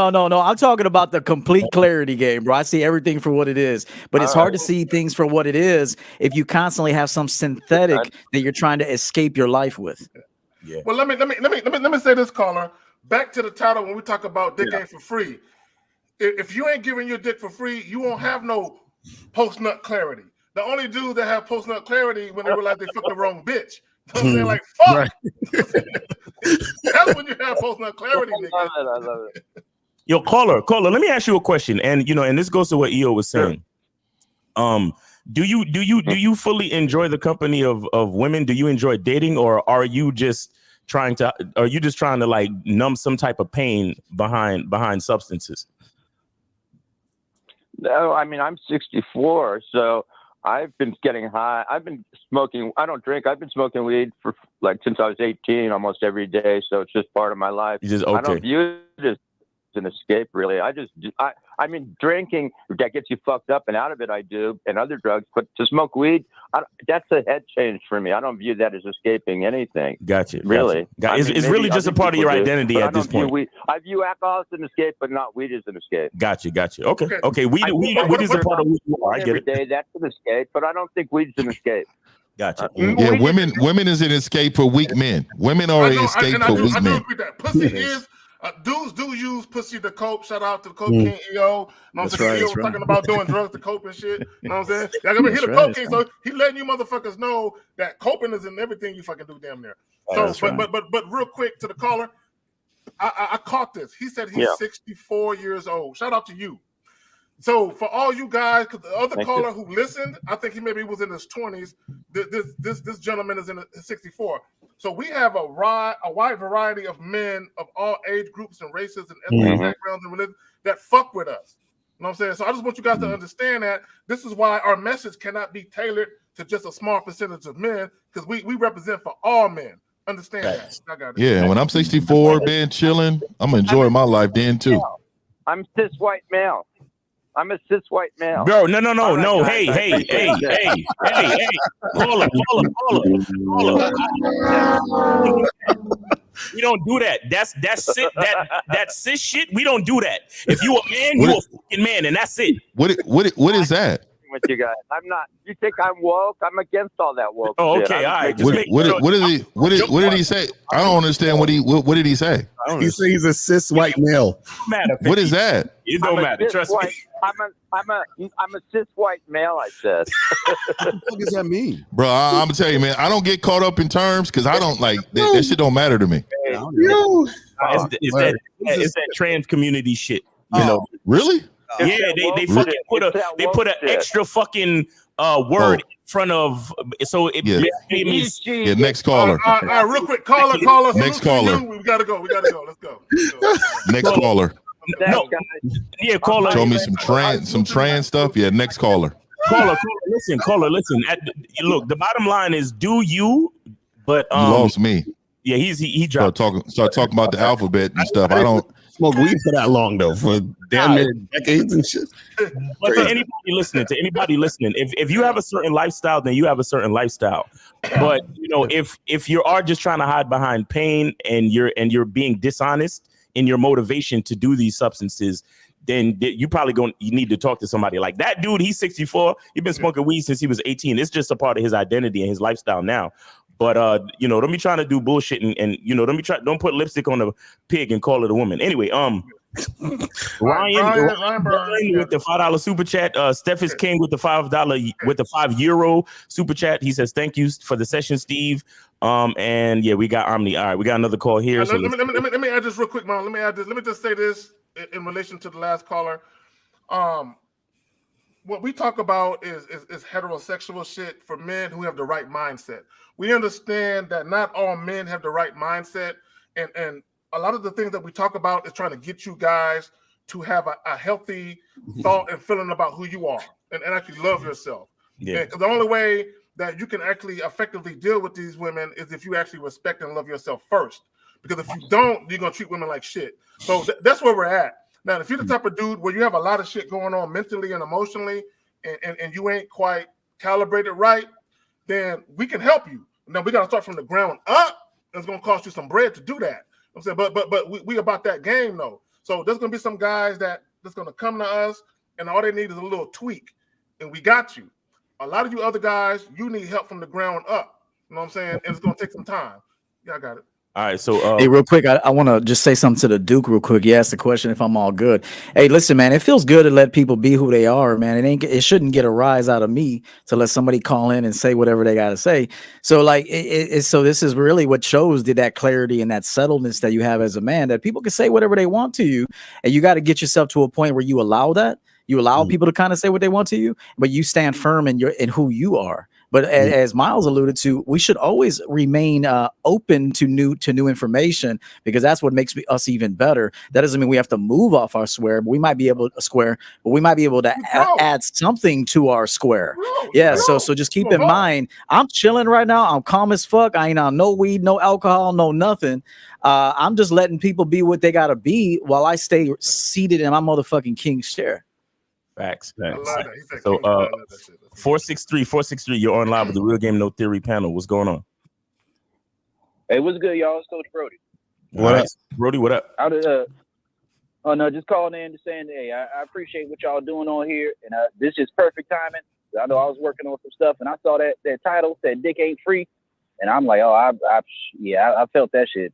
I'm talking about the complete clarity game, bro. I see everything for what it is, but it's hard to see things for what it is if you constantly have some synthetic that you're trying to escape your life with. Yeah. Well, let me say this, caller. Back to the title when we talk about dick ain't for free. If you ain't giving your dick for free, you won't have no post nut clarity. The only dudes that have post nut clarity when they realize they fucked the wrong bitch. You know what I'm saying? Like, fuck. Right. That's when you have post nut clarity, nigga. I love it. Yo, caller, let me ask you a question. And and this goes to what EO was saying. Do you fully enjoy the company of women? Do you enjoy dating, or are you just trying to like numb some type of pain behind substances? No, I mean, I'm 64, so I've been getting high. I've been smoking. I don't drink. I've been smoking weed for like since I was 18, almost every day. So it's just part of my life. I don't view it as an escape, really. I mean, drinking that gets you fucked up and out of it, I do, and other drugs. But to smoke weed, that's a head change for me. I don't view that as escaping anything. Gotcha. Really, it's really just a part of your identity at this point. I view alcohol as an escape, but not weed as an escape. Gotcha. Okay. Weed is a part of who you are. I get it. Every day, that's an escape, but I don't think weed's an escape. Gotcha. Yeah, women is an escape for weak men. Women are an escape for weak men. Pussy is. Dudes do use pussy to cope. Shout out to the Coke King EO. You know what I'm saying? EO was talking about doing drugs to cope and shit. You know what I'm saying? Like, I mean, he the Coke King, so he letting you motherfuckers know that coping is in everything you fucking do damn near. So, but real quick to the caller, I caught this. He said he's 64 years old. Shout out to you. So for all you guys, because the other caller who listened, I think he maybe was in his 20s. This gentleman is in his 64. So we have a wide variety of men of all age groups and races and ethnic backgrounds and religions that fuck with us. You know what I'm saying? So I just want you guys to understand that this is why our message cannot be tailored to just a small percentage of men, because we represent for all men. Understand that? I got it. Yeah, when I'm 64, man, chilling, I'm enjoying my life then too. I'm cis white male. I'm a cis white male. Bro, no. Hey. Hold up. We don't do that. That's it. That cis shit. We don't do that. If you a man, you a fucking man, and that's it. What is that? With you guys, I'm not. You think I'm woke? I'm against all that woke. Oh, okay, all right. What did he say? I don't understand what did he say? He said he's a cis white male. What is that? It don't matter. Trust me. I'm a cis white male. I said. What the fuck does that mean, bro? I'm gonna tell you, man. I don't get caught up in terms because I don't like that shit. Don't matter to me. It's that trans community shit. You know, really? Yeah, they fucking put an extra fucking word in front of, so it means. Yeah, next caller. All right, real quick, caller. Next caller. We gotta go. Let's go. Next caller. No, yeah, caller. Show me some trans stuff. Yeah, next caller. Caller, listen. Look, the bottom line is, do you? But you lost me. Yeah, he dropped. Start talking about the alphabet and stuff. I don't smoke weed for that long though, for damn near decades and shit. But to anybody listening, if you have a certain lifestyle, then you have a certain lifestyle. But if you are just trying to hide behind pain and you're being dishonest in your motivation to do these substances, then you need to talk to somebody. Like that dude. He's 64. He's been smoking weed since he was 18. It's just a part of his identity and his lifestyle now. But don't be trying to do bullshit and don't put lipstick on a pig and call it a woman. Anyway, Ryan with the $5 super chat. Steph is King with the $5 with the €5 super chat. He says thank you for the session, Steve. And yeah, we got Omni. All right, we got another call here. Let me add this real quick, man. Let me just say this in relation to the last caller. what we talk about is heterosexual shit for men who have the right mindset. We understand that not all men have the right mindset, and a lot of the things that we talk about is trying to get you guys to have a healthy thought and feeling about who you are and actually love yourself. Yeah. Because the only way that you can actually effectively deal with these women is if you actually respect and love yourself first. Because if you don't, you're gonna treat women like shit. So that's where we're at. Now, if you're the type of dude where you have a lot of shit going on mentally and emotionally, and you ain't quite calibrated right, then we can help you. Now we gotta start from the ground up. It's gonna cost you some bread to do that. I'm saying, but we about that game though. So there's gonna be some guys that's gonna come to us, and all they need is a little tweak, and we got you. A lot of you other guys, you need help from the ground up. You know what I'm saying? And it's gonna take some time. Yeah, I got it. All right, so hey, real quick, I want to just say something to the Duke real quick. He asked the question if I'm all good. Hey, listen, man, it feels good to let people be who they are, man. It shouldn't get a rise out of me to let somebody call in and say whatever they got to say. So like, so this is really what shows that clarity and that settledness that you have as a man, that people can say whatever they want to you, and you got to get yourself to a point where you allow that. You allow people to kind of say what they want to you, but you stand firm in who you are. But as Miles alluded to, we should always remain open to new information, because that's what makes us even better. That doesn't mean we have to move off our square, but we might be able to add something to our square. So just keep in mind, I'm chilling right now. I'm calm as fuck. I ain't on no weed, no alcohol, no nothing. I'm just letting people be what they gotta be while I stay seated in my motherfucking king's chair. Facts. So 463, you're on live with the Real Game No Theory panel. What's going on? Hey, what's good, y'all? It's Coach Brody. What up, Brody? What up? Oh no, just calling in to saying, hey, I appreciate what y'all doing on here, and this is perfect timing. I know I was working on some stuff, and I saw that title said "Dick Ain't Free," and I'm like, oh, I felt that shit.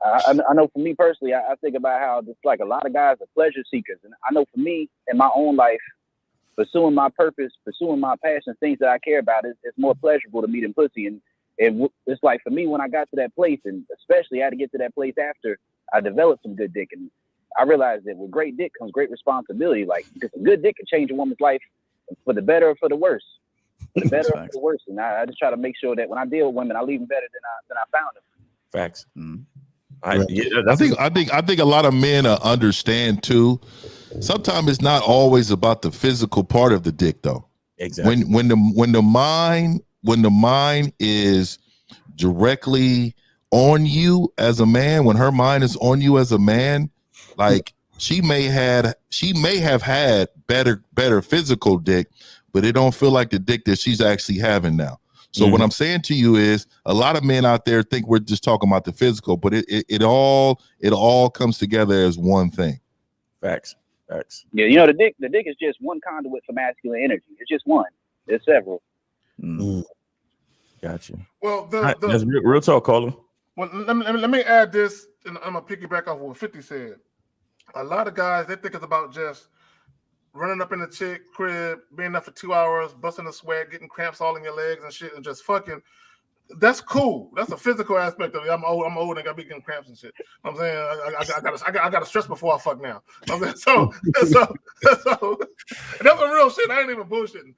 I know for me personally, I think about how just like a lot of guys are pleasure seekers. And I know for me in my own life, pursuing my purpose, pursuing my passion, things that I care about, it's more pleasurable to me than pussy. And it's like for me, when I got to that place, and especially I had to get to that place after I developed some good dick. And I realized that with great dick comes great responsibility. Like, because a good dick can change a woman's life for the better or for the worse. For the better or for the worse. And I just try to make sure that when I deal with women, I leave them better than I found them. Facts. I think a lot of men understand too. Sometimes it's not always about the physical part of the dick, though. Exactly. When the mind is directly on you as a man, when her mind is on you as a man, like she may have had better physical dick, but it don't feel like the dick that she's actually having now. So what I'm saying to you is, a lot of men out there think we're just talking about the physical, but it all comes together as one thing. Facts. Yeah, you know, the dick is just one conduit for masculine energy. It's just one. There's several. Got you. Well, that's real talk, caller. Well, let me add this, and I'm gonna piggyback off what 50 said. A lot of guys, they think it's about just running up in the chick crib, being there for 2 hours, busting a sweat, getting cramps all in your legs and shit, and just fucking. That's cool. That's a physical aspect of it. I'm old and got be getting cramps and shit. I'm saying I got to stress before I fuck now. I'm saying, so that's some real shit. I ain't even bullshitting.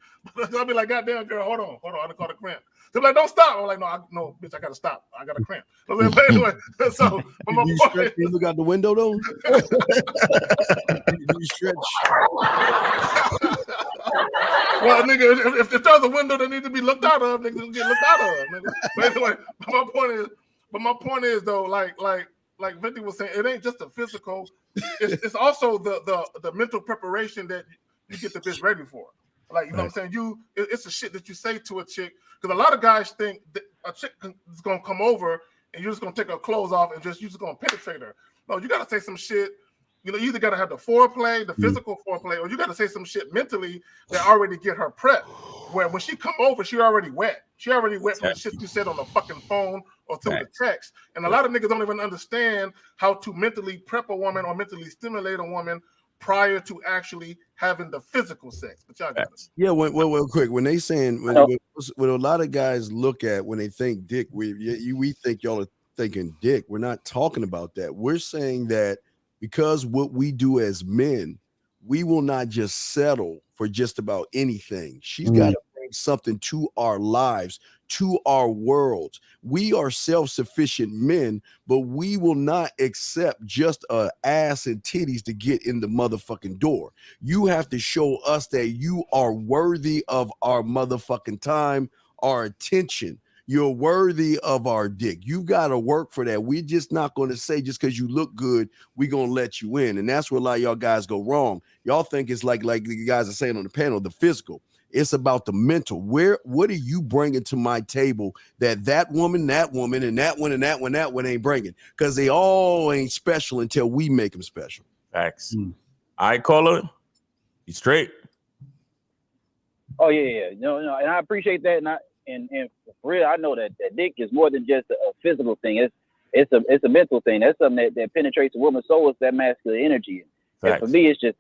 I'll be like, goddamn girl, hold on, I done caught a cramp. They're like, don't stop. I'm like, no, bitch, I gotta stop. I got a cramp. I'm saying, but anyway, so my point. You look out the window though. You stretch. Well, nigga, if there's a window that needs to be looked out of, niggas get looked out of. Nigga. But anyway, my point is though, like Vinty was saying, it ain't just the physical. It's also the mental preparation that you get the bitch ready for. Like, you know what I'm saying? It's the shit that you say to a chick, because a lot of guys think that a chick is gonna come over and you're just gonna take her clothes off and you're just gonna penetrate her. No, you gotta say some shit. You know, you either gotta have the foreplay, the physical foreplay, or you gotta say some shit mentally that already get her prepped. Where when she come over, she already wet. She already wet from the shit you said on the fucking phone or through the text. And a lot of niggas don't even understand how to mentally prep a woman or mentally stimulate a woman prior to actually having the physical sex. But y'all got it. Yeah, well, quick. When they saying when a lot of guys look at when they think dick, we think y'all are thinking dick. We're not talking about that. We're saying that because what we do as men, we will not just settle for just about anything. She's got to bring something to our lives, to our worlds. We are self-sufficient men, but we will not accept just a ass and titties to get in the motherfucking door. You have to show us that you are worthy of our motherfucking time, our attention. You're worthy of our dick. You got to work for that. We're just not going to say just because you look good, we're going to let you in. And that's where a lot of y'all guys go wrong. Y'all think it's like the guys are saying on the panel, the physical. It's about the mental. What are you bringing to my table that woman, and that one, and that one, that one ain't bringing? Because they all ain't special until we make them special. Facts. I call it. You straight. Oh yeah. No, and I appreciate that. And for real, I know that dick is more than just a physical thing. It's a mental thing. That's something that penetrates a woman's soul. It's that masculine energy. And for me, it's just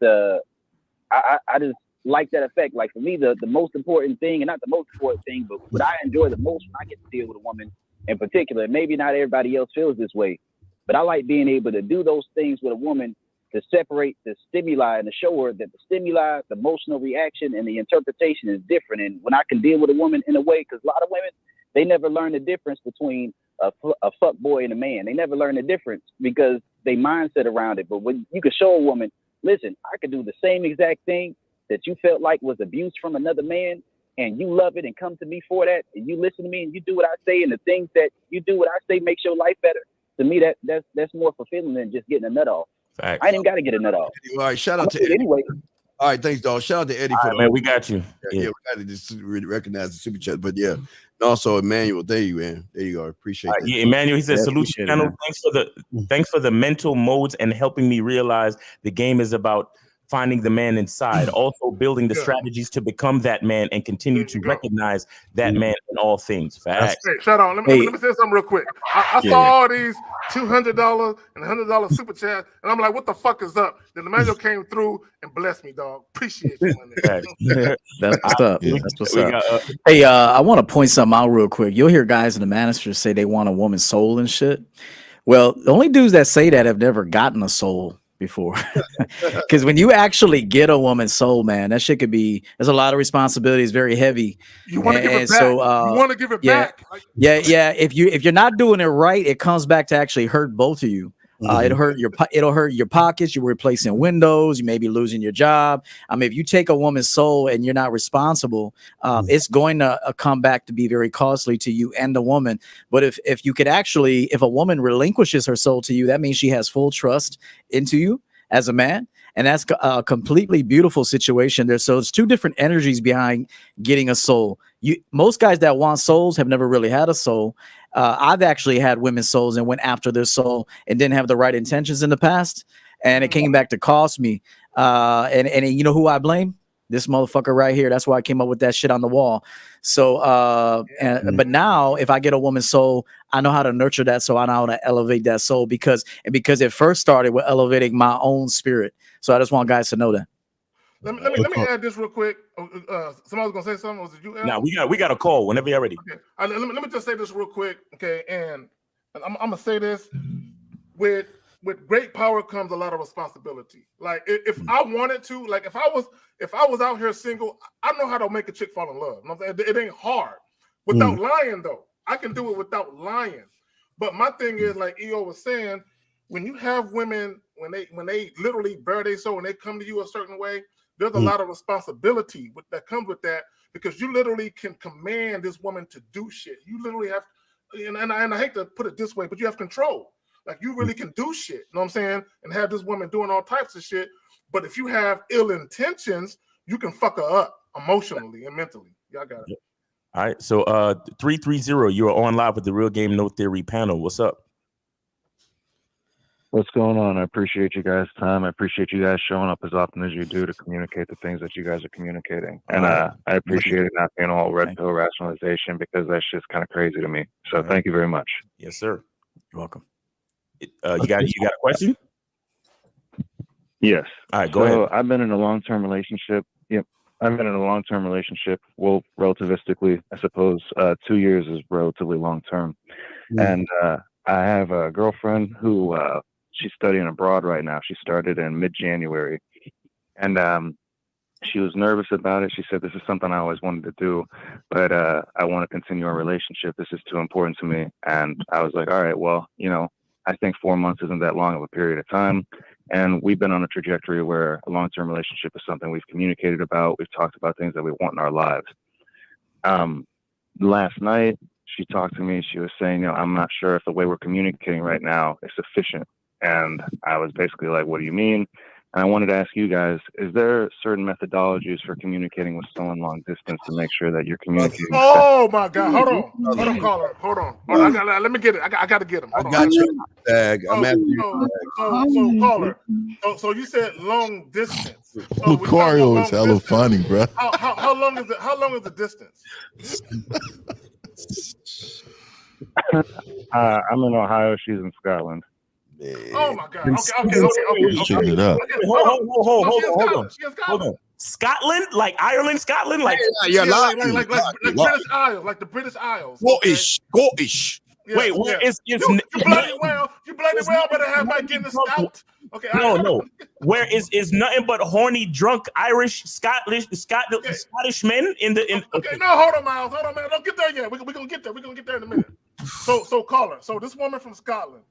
I just like that effect. Like for me, the most important thing, and not the most important thing, but what I enjoy the most when I get to deal with a woman in particular. Maybe not everybody else feels this way, but I like being able to do those things with a woman to separate the stimuli and to show her that the stimuli, the emotional reaction, and the interpretation is different. And when I can deal with a woman in a way, because a lot of women, they never learn the difference between a fuck boy and a man. They never learn the difference because they mindset around it. But when you can show a woman, listen, I could do the same exact thing that you felt like was abuse from another man, and you love it and come to me for that, and you listen to me and you do what I say, and the things that you do what I say makes your life better. To me, that's more fulfilling than just getting a nut off. Facts. I ain't even got to get a nut off. All right, shout out to Eddie. Anyway. All right, thanks, dog. Shout out to Eddie for man. We got you. Yeah, we got to just really recognize the super chat. But yeah, and also Emmanuel, there you, man. There you go. Appreciate that. Yeah, Emmanuel, he says, "Solution channel. Thanks for the mental modes and helping me realize the game is about finding the man inside, also building the strategies to become that man and continue to recognize that man in all things." Facts. Hey, shout out. Let me say something real quick. I saw all these $200 and $100 super chats, and I'm like, what the fuck is up? Then Emmanuel came through and blessed me, dog. Appreciate you. That's what's up. That's what's up. Hey, I want to point something out real quick. You'll hear guys in the manosphere say they want a woman's soul and shit. Well, the only dudes that say that have never gotten a soul before. Because when you actually get a woman's soul, man, that shit could be, there's a lot of responsibilities, very heavy. You want to give it back. You want to give it back. Yeah. If you're not doing it right, it comes back to actually hurt both of you. It'll hurt your pockets. You're replacing windows. You may be losing your job. I mean, if you take a woman's soul and you're not responsible, it's going to come back to be very costly to you and the woman. But if you could actually, if a woman relinquishes her soul to you, that means she has full trust into you as a man. And that's a completely beautiful situation there. So it's two different energies behind getting a soul. Most guys that want souls have never really had a soul. I've actually had women's souls and went after their soul and didn't have the right intentions in the past. And it came back to cost me. And you know who I blame? This motherfucker right here. That's why I came up with that shit on the wall. So, but now if I get a woman's soul, I know how to nurture that. So I know how to elevate that soul because it first started with elevating my own spirit. So I just want guys to know that. Let me add this real quick. Somebody was gonna say something. Was it you? Now we got a call whenever you're ready. Okay. Let me just say this real quick. Okay, and I'm gonna say this with great power comes a lot of responsibility. Like if I wanted to, like if I was out here single, I know how to make a chick fall in love. You know what I'm saying? It ain't hard without lying though. I can do it without lying. But my thing is, like EO was saying, when you have women when they literally bare their soul and they come to you a certain way, there's a lot of responsibility that comes with that because you literally can command this woman to do shit. You literally have, and I hate to put it this way, but you have control. Like you really can do shit, you know what I'm saying? And have this woman doing all types of shit. But if you have ill intentions, you can fuck her up emotionally and mentally. Y'all got it. All right. So 330, you are on live with the Real Game No Theory panel. What's up? What's going on? I appreciate you guys' time. I appreciate you guys showing up as often as you do to communicate the things that you guys are communicating. And I appreciate it not being all red pill rationalization because that's just kind of crazy to me. So thank you very much. Yes, sir. You're welcome. You got a question? Yes. All right, go ahead. I've been in a long-term relationship. Yep. I've been in a long-term relationship. Well, relativistically, I suppose 2 years is relatively long-term. And I have a girlfriend who she's studying abroad right now. She started in mid-January. And she was nervous about it. She said, "This is something I always wanted to do, but I want to continue our relationship. This is too important to me." And I was like, "All right, well, I think 4 months isn't that long of a period of time. And we've been on a trajectory where a long-term relationship is something we've communicated about. We've talked about things that we want in our lives." Last night, she talked to me. She was saying, "I'm not sure if the way we're communicating right now is sufficient." And I was basically like, "What do you mean?" And I wanted to ask you guys, is there certain methodologies for communicating with someone long distance to make sure that you're communicating? Oh my God! Hold on, caller. Hold on. Let me get it. I got to get him. Hold on. Got you, tag. I'm at So caller. So you said long distance. So Lucario is hella funny, bro. How long is it? How long is the distance? I'm in Ohio. She's in Scotland. Oh my God! Okay. Shooting it up. Hold on. Scotland, like Ireland, Scotland, like like British Isles, like the British Isles. Scottish. Yeah, wait, where is you bloody well better have my Guinness stout. Okay. No. Where is nothing but horny, drunk Irish, Scottish men in the. Okay, no, hold on, Miles. Hold on, man. Don't get there yet. We're gonna get there. We're gonna get there in a minute. So caller. So this woman from Scotland.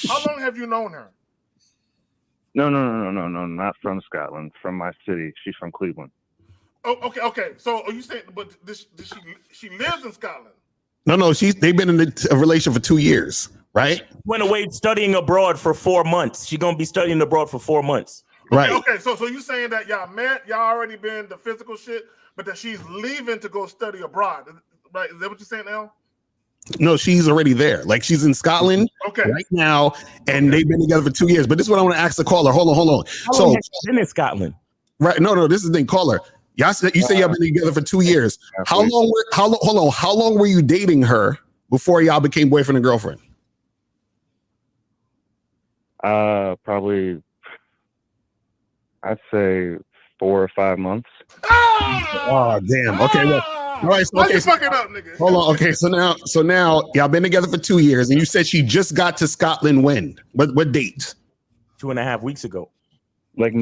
How long have you known her? No, not from Scotland. From my city. She's from Cleveland. Oh, okay. So are you saying, but she lives in Scotland? No. They've been in a relation for 2 years, right? Went away studying abroad for 4 months. She's gonna be studying abroad for 4 months. Right. Okay. So you saying that y'all met, y'all already been the physical shit, but that she's leaving to go study abroad, right? Is that what you're saying, Al? No, she's already there. Like she's in Scotland right now, and they've been together for 2 years. But this is what I want to ask the caller. Hold on. How long has she been in Scotland? Right? No. This is the thing, caller. You say y'all been together for 2 years. How long were you dating her before y'all became boyfriend and girlfriend? Probably, I'd say 4 or 5 months. Oh, damn. Okay. Well, all right. So, okay, fucking up, nigga. Hold on. Okay. So now y'all been together for 2 years, and you said she just got to Scotland when? What date? 2.5 weeks ago. Like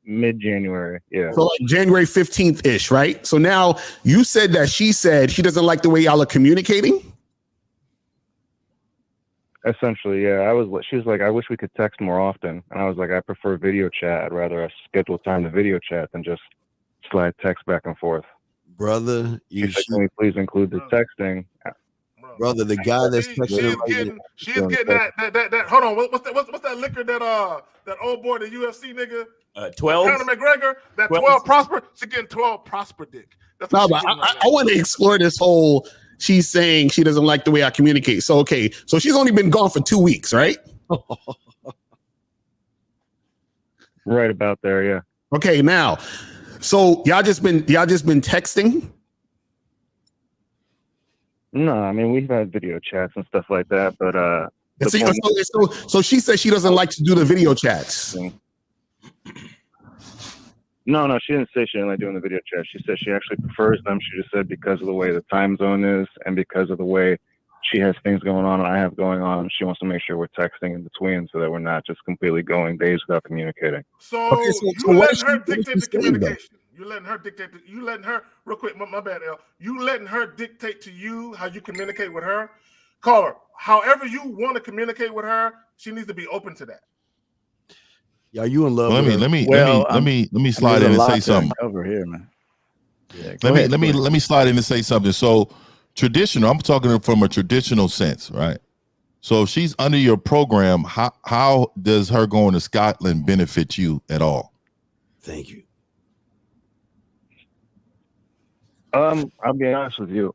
mid-January. Yeah. So like January 15th ish, right? So now you said that she said she doesn't like the way y'all are communicating. Essentially, yeah. She was like, "I wish we could text more often," and I was like, "I prefer video chat. I'd rather us schedule time to video chat than just slide text back and forth." Brother, can we please include the texting? Brother, the guy that's texting. She's getting that. Hold on. What's that liquor that old boy, the UFC nigga? 12. Conor McGregor. That 12 prosper. She's getting 12 prosper dick. That's no, but I want to explore this whole. She's saying she doesn't like the way I communicate. So so she's only been gone for 2 weeks, right? Right about there, yeah. Okay, now. So y'all just been texting? No, I mean we've had video chats and stuff like that, but so she says she doesn't like to do the video chats. No, she didn't say she didn't like doing the video chat. She said she actually prefers them. She just said because of the way the time zone is and because of the way she has things going on and I have going on, she wants to make sure we're texting in between so that we're not just completely going days without communicating. So you letting her dictate the communication. You letting her real quick, my bad, L. You letting her dictate to you how you communicate with her? Caller, however you want to communicate with her, she needs to be open to that. Yeah, you in love? Let me slide in and say something over here, man. Yeah, let me slide in and say something. So traditional, I'm talking from a traditional sense, right? So if she's under your program, how does her going to Scotland benefit you at all? Thank you. I'll be honest with you,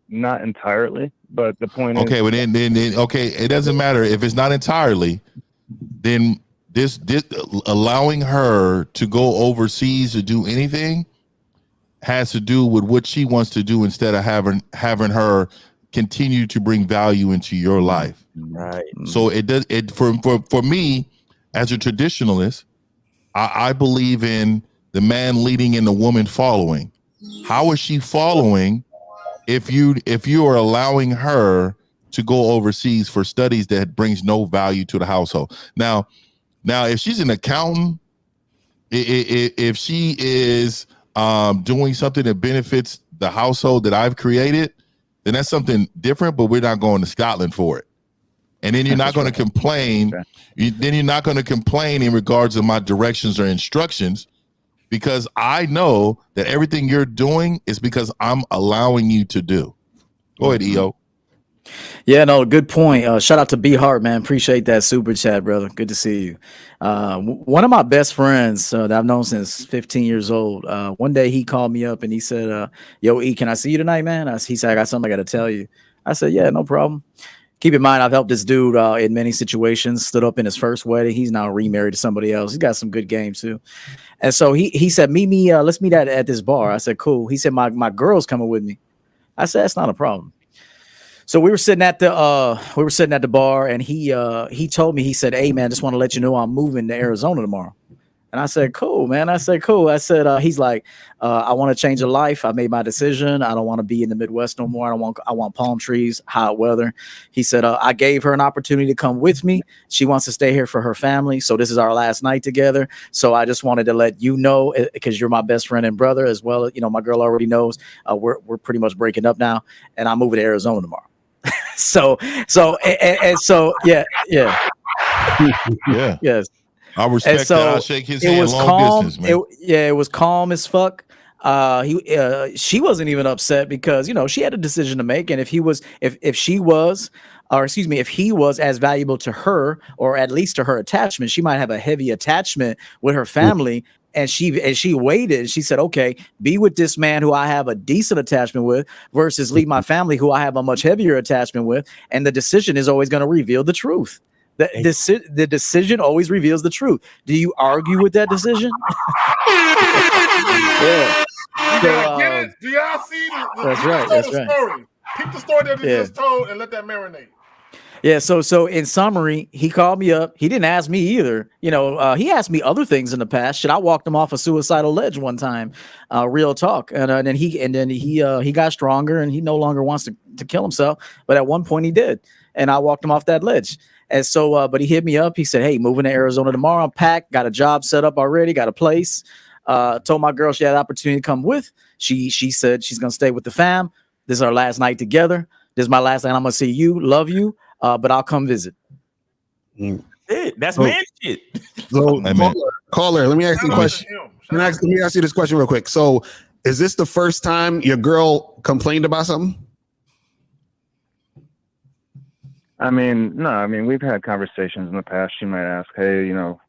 not entirely, but the point is. Okay, well then, okay, it doesn't matter if it's not entirely. Then this allowing her to go overseas to do anything has to do with what she wants to do instead of having her continue to bring value into your life. Right. So for me as a traditionalist, I believe in the man leading and the woman following. How is she following if you are allowing her to go overseas for studies that brings no value to the household? Now if she's an accountant If she is doing something that benefits the household that I've created, then that's something different. But we're not going to Scotland for it. And then you're not going to complain. Then you're not going to complain in regards to my directions or instructions, because I know that everything you're doing is because I'm allowing you to do. Go ahead, EO. Yeah, no, good point. Shout out to B Hart, man. Appreciate that super chat, brother. Good to see you. One of my best friends that I've known since 15 years old. One day he called me up and he said, "Yo, E, can I see you tonight, man?" He said, "I got something I got to tell you." I said, "Yeah, no problem." Keep in mind, I've helped this dude in many situations. Stood up in his first wedding. He's now remarried to somebody else. He's got some good game too. And so he said, "Meet me. Let's meet at this bar." I said, "Cool." He said, "My girl's coming with me." I said, "That's not a problem." So we were sitting at the bar, and he told me, he said, "Hey man, just want to let you know I'm moving to Arizona tomorrow." And I said, "Cool, man." I said, "Cool." I said, he's like, "I want to change your life. I made my decision. I don't want to be in the Midwest no more. I want palm trees, hot weather." He said, "I gave her an opportunity to come with me. She wants to stay here for her family. So this is our last night together. So I just wanted to let you know, because you're my best friend and brother as well. You know, my girl already knows we're pretty much breaking up now, and I'm moving to Arizona tomorrow." So yeah. Yes. I respect that. I'll shake his hand. It was long calm. distance, man. It was calm as fuck. She wasn't even upset because, you know, she had a decision to make, and if he was as valuable to her, or at least to her attachment, she might have a heavy attachment with her family. And she waited. She said, "Okay, be with this man who I have a decent attachment with, versus leave my family who I have a much heavier attachment with." And the decision is always going to reveal the truth. The decision always reveals the truth. Do you argue with that decision? Yeah. Get it? Do y'all see the story? Keep the story that he just told and let that marinate. Yeah, so in summary, he called me up. He didn't ask me either. You know, he asked me other things in the past. Shit, I walked him off a suicidal ledge one time. Real talk. And then he got stronger, and he no longer wants to kill himself. But at one point he did, and I walked him off that ledge. And so, but he hit me up. He said, "Hey, moving to Arizona tomorrow. I'm packed. Got a job set up already. Got a place." Told my girl she had the opportunity to come with. She said she's gonna stay with the fam. This is our last night together. This is my last night. I'm gonna see you. Love you. But I'll come visit. That's man shit. So, caller, let me ask you a question. Let me ask you this question real quick. So, is this the first time your girl complained about something? I mean, no. I mean, we've had conversations in the past. She might ask, "Hey, you know,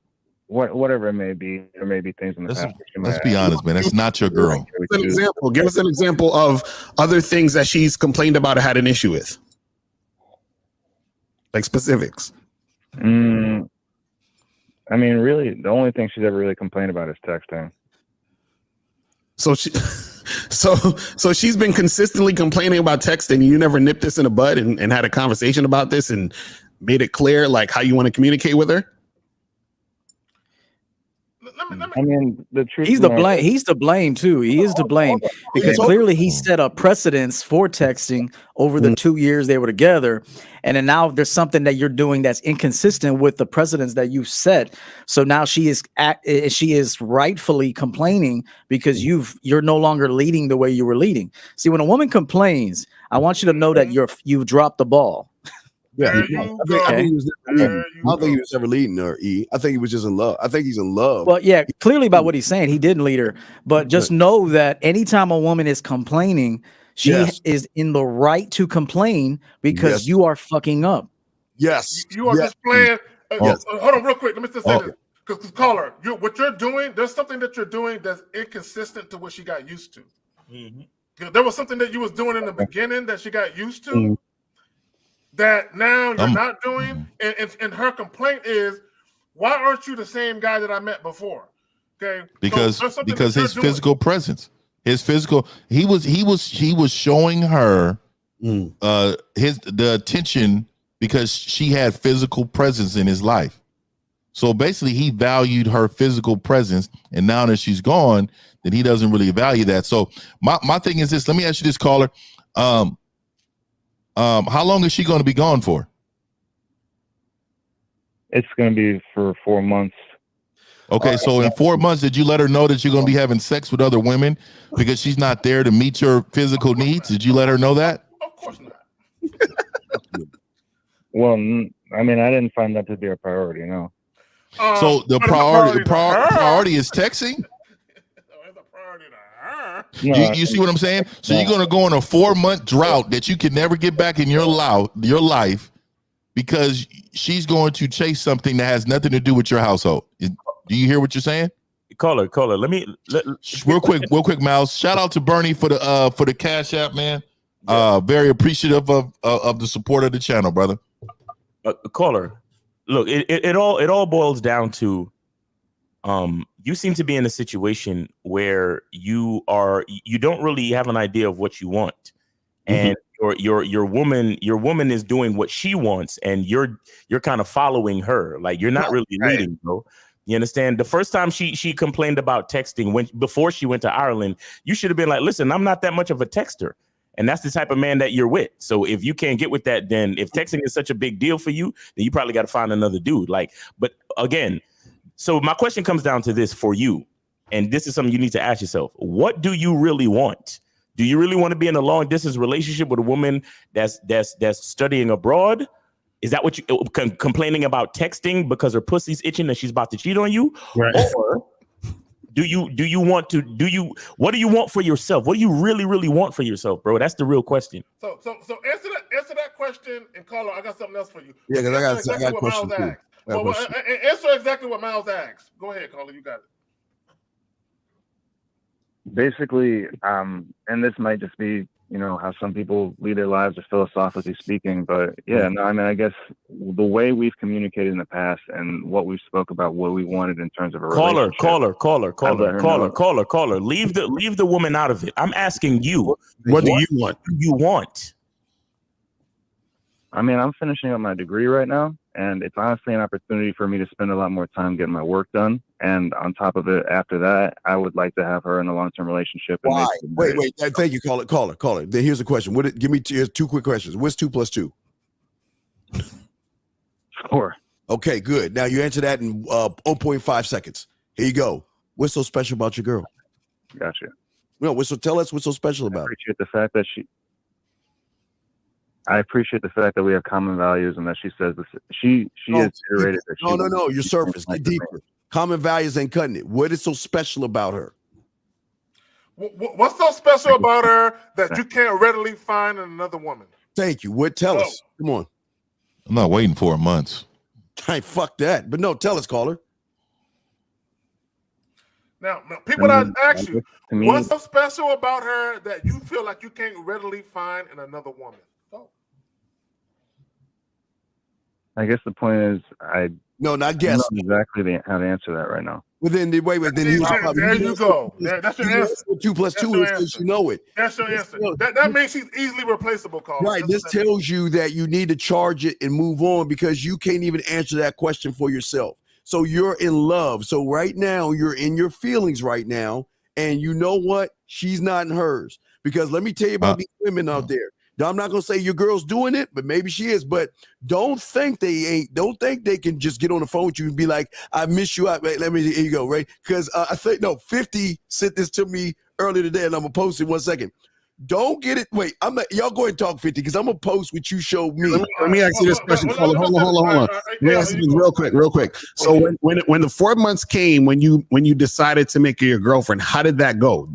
whatever it may be. There may be things in the past." Let's be honest, man. That's not your girl. Give us an example of other things that she's complained about or had an issue with. Like specifics. I mean, really, the only thing she's ever really complained about is texting. So she's been consistently complaining about texting. You never nipped this in the bud and had a conversation about this and made it clear, like, how you want to communicate with her? I mean, the truth. He's the blame. He's to blame too. He is to blame because clearly he set a precedence for texting over the 2 years they were together, and then now there's something that you're doing that's inconsistent with the precedence that you set. So now she is rightfully complaining because you're no longer leading the way you were leading. See, when a woman complains, I want you to know that you've dropped the ball. Yeah, I think he was ever leading her. I think he was just in love. I think he's in love. Well, yeah, clearly by what he's saying, he didn't lead her. But just know that anytime a woman is complaining, she is in the right to complain because you are fucking up. Yes, you are just playing. Hold on, real quick. Let me just say this, because caller, what you're doing, there's something that you're doing that's inconsistent to what she got used to. Mm-hmm. There was something that you was doing in the beginning that she got used to. Mm-hmm. That now you're not doing, and her complaint is, why aren't you the same guy that I met before? Okay, because his physical presence, he was showing her the attention because she had physical presence in his life. So basically, he valued her physical presence, and now that she's gone, then he doesn't really value that. So my thing is this: let me ask you this, caller. How long is she going to be gone for? It's going to be for 4 months. Okay, so in 4 months, did you let her know that you're gonna be having sex with other women because she's not there to meet your physical needs? Did you let her know that? Of course not. Well, I mean, I didn't find that to be a priority. No. So the priority is texting. No, You see what I'm saying? So you're gonna go on a 4-month drought that you can never get back in your life because she's going to chase something that has nothing to do with your household. Do you hear what you're saying? Caller. Real quick, Miles. Shout out to Bernie for the Cash App, man. Very appreciative of the support of the channel, brother. Caller, look, it all boils down to you seem to be in a situation where you don't really have an idea of what you want, and your woman is doing what she wants, and you're kind of following her, like you're not really leading, bro. You understand? The first time she complained about texting before she went to Ireland, you should have been like, listen, I'm not that much of a texter. And that's the type of man that you're with. So if you can't get with that, then if texting is such a big deal for you, then you probably got to find another dude. But again, so my question comes down to this for you. And this is something you need to ask yourself. What do you really want? Do you really want to be in a long distance relationship with a woman that's studying abroad? Is that what you complaining about texting because her pussy's itching that she's about to cheat on you? Right. Or what do you want for yourself? What do you really want for yourself, bro? That's the real question. So answer that question, and Carlo, I got something else for you. Yeah, because I got a question too. Answer exactly what Miles asked. Go ahead, Carlo, you got it. Basically, and this might just be, how some people lead their lives, or philosophically speaking, but yeah, no, I mean, I guess the way we've communicated in the past and what we spoke about, what we wanted in terms of a relationship. Caller. Leave the woman out of it. I'm asking you, what do you want? Do you want? I mean, I'm finishing up my degree right now, and it's honestly an opportunity for me to spend a lot more time getting my work done. And on top of it, after that, I would like to have her in a long-term relationship. And why? Wait. Thank you. Caller. Then here's a question. Give me two quick questions. What's 2 + 2? 4. Okay, good. Now you answer that in 0.5 seconds. Here you go. What's so special about your girl? Gotcha. No, tell us what's so special about her. I appreciate the fact that we have common values and that she says this. She is iterated. No. Your surface. Get deeper. Common values ain't cutting it. What is so special about her? What's so special about her that you can't readily find in another woman? Thank you. Tell us. Come on. I'm not waiting 4 months. Hey, fuck that. But no, tell us, caller. Now people ask you, what's so special about her that you feel like you can't readily find in another woman? I guess the point is, not guess. I don't know exactly how to answer that right now. Well, then there you go. That's your answer. 2 + 2 is because you know it. That's your answer. That means she's easily replaceable, Carl. Right. This tells you that you need to charge it and move on because you can't even answer that question for yourself. So you're in love. So right now you're in your feelings right now, and you know what? She's not in hers. Because let me tell you about these women out there. Now, I'm not gonna say your girl's doing it, but maybe she is. But don't think they ain't. Don't think they can just get on the phone with you and be like, "I miss you." Here you go, right? Because I think 50 sent this to me earlier today, and I'm gonna post it 1 second. Don't get it. Wait, y'all go ahead and talk 50 because I'm gonna post what you showed me. Let me ask you this question. Hold on. Let me ask you this real quick. So when the 4 months came, when you decided to make her your girlfriend, how did that go?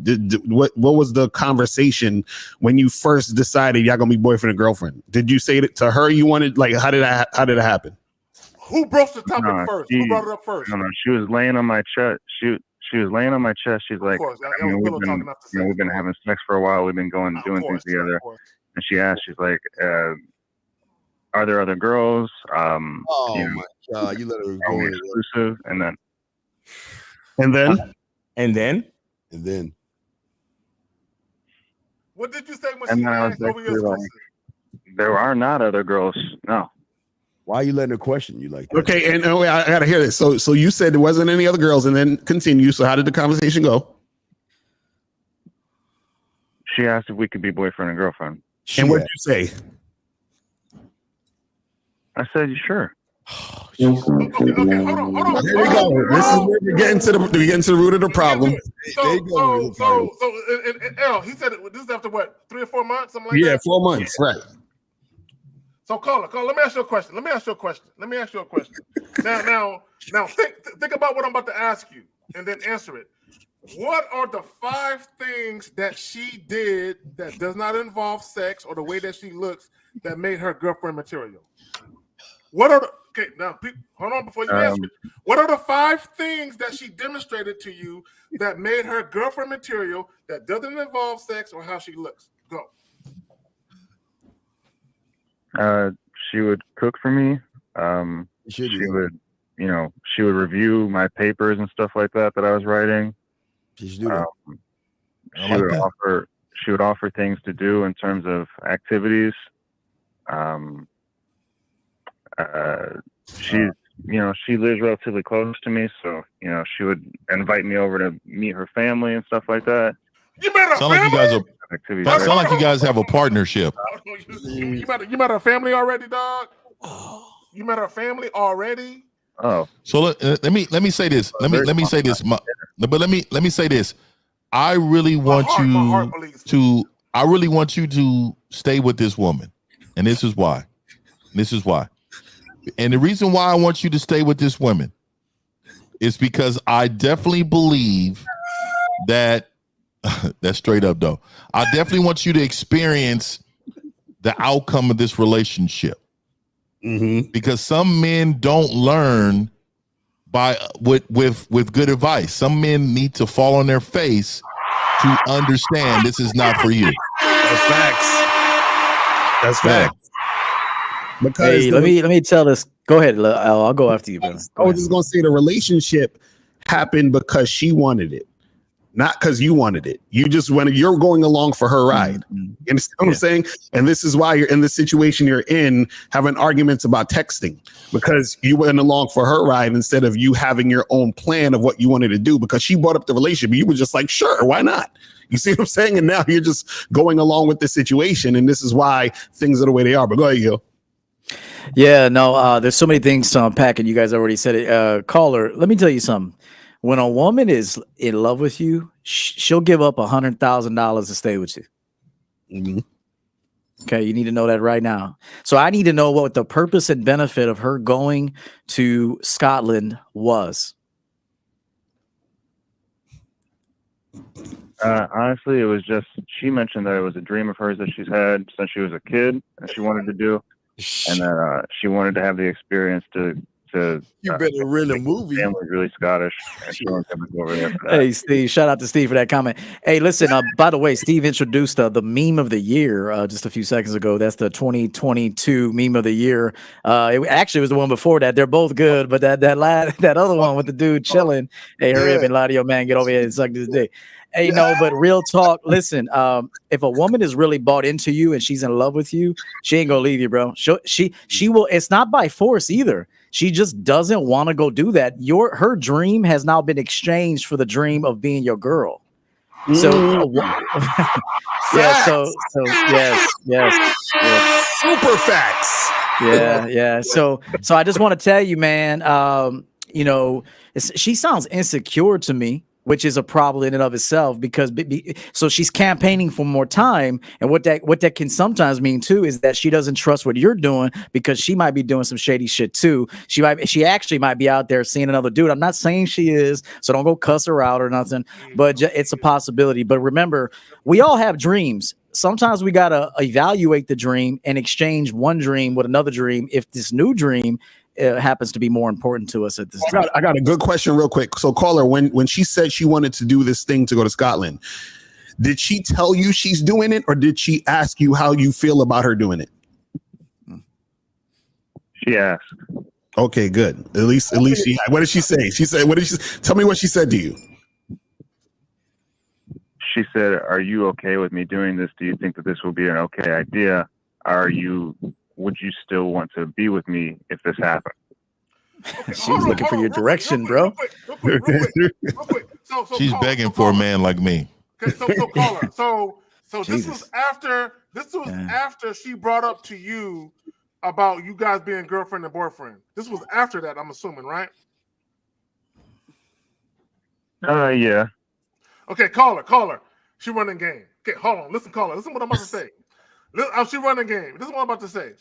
What was the conversation when you first decided y'all gonna be boyfriend and girlfriend? Did you say it to her? You wanted how did it happen? Who broached the topic first? Who brought it up first? No, she was laying on my chest. She was laying on my chest. She's like, we've been having sex for a while. We've been doing things together. And she asked, she's like, are there other girls? My God, you let her go in exclusive. And then. What did you say when she asked over your exclusive? There are not other girls. No. Why are you letting her question you like that? Okay, and I gotta hear this. So you said there wasn't any other girls, and then continue. So how did the conversation go? She asked if we could be boyfriend and girlfriend. And what did you say? I said, sure. Okay, hold on. Here we go. This is where we get into the root of the problem. L, he said this is after what, 3 or 4 months, something like that. Yeah, 4 months, right? So caller, let me ask you a question. Now, think about what I'm about to ask you, and then answer it. What are the 5 things that she did that does not involve sex or the way that she looks that made her girlfriend material? What are okay? Now, hold on before you answer it. What are the 5 things that she demonstrated to you that made her girlfriend material that doesn't involve sex or how she looks? Go. She would cook for me. She would, she would review my papers and stuff like that I was writing. She would offer things to do in terms of activities. She lives relatively close to me, so she would invite me over to meet her family and stuff like that. You met her family? Sound like you guys have a partnership. You met her family already, dog? You met her family already? Oh. So let me say this. Let me say this. Let me say this. I really want you to stay with this woman. And this is why. And the reason why I want you to stay with this woman is because I definitely believe that that's straight up though. I definitely want you to experience the outcome of this relationship. Because some men don't learn with good advice. Some men need to fall on their face to understand this is not for you. That's facts. Because hey, let me tell this. Go ahead, I'll go after you, brother. I was just gonna say the relationship happened because she wanted it, not because you wanted it. You're going along for her ride. You understand what I'm saying? And this is why you're in the situation you're in, having arguments about texting, because you went along for her ride instead of you having your own plan of what you wanted to do, because she brought up the relationship. You were just like, sure, why not? You see what I'm saying? And now you're just going along with the situation. And this is why things are the way they are. But go ahead, Gil. Yeah, no, there's so many things to unpack, and you guys already said it. Caller, let me tell you something. When a woman is in love with you, she'll give up $100,000 to stay with you. Okay, you need to know that right now. So I need to know what the purpose and benefit of her going to Scotland was. Honestly, it was just, she mentioned that it was a dream of hers that she's had since she was a kid and she wanted to do. And that she wanted to have the experience to you better rent a movie. Family's really Scottish. And she wanted to go over there for that. Hey, Steve, shout out to Steve for that comment. Hey, listen, by the way, Steve introduced the meme of the year just a few seconds ago. That's the 2022 meme of the year. It actually was the one before that. They're both good, but that other one with the dude chilling. Hey, hurry up and lie to your man. Get over here and suck this dick. Hey, no, but real talk. Listen, if a woman is really bought into you and she's in love with you, she ain't gonna leave you, bro. She will. It's not by force either. She just doesn't want to go do that. Her dream has now been exchanged for the dream of being your girl. So yeah, so yes. Super facts. Yeah. So I just want to tell you, man. She sounds insecure to me, which is a problem in and of itself, because so she's campaigning for more time. And what that can sometimes mean too is that she doesn't trust what you're doing, because she might be doing some shady shit too. She actually might be out there seeing another dude. I'm not saying she is, so don't go cuss her out or nothing, but it's a possibility. But remember, we all have dreams. Sometimes we got to evaluate the dream and exchange one dream with another dream if this new dream happens to be more important to us at this time. I got a good question real quick. So caller, when she said she wanted to do this thing to go to Scotland, did she tell you she's doing it, or did she ask you how you feel about her doing it? She asked. Okay, good. At least she. What did she say? She said, tell me what she said to you. She said, "Are you okay with me doing this? Do you think that this will be an okay idea? Would you still want to be with me if this happened?" She's looking for your direction, bro. Real quick. So she's begging for a man like me. Okay, so caller. So this was after she brought up to you about you guys being girlfriend and boyfriend. This was after that, I'm assuming, right? Yeah. Okay, caller. She running game. Okay, hold on. Listen, caller. Listen what I'm about to say. She running game. This is what I'm about to say.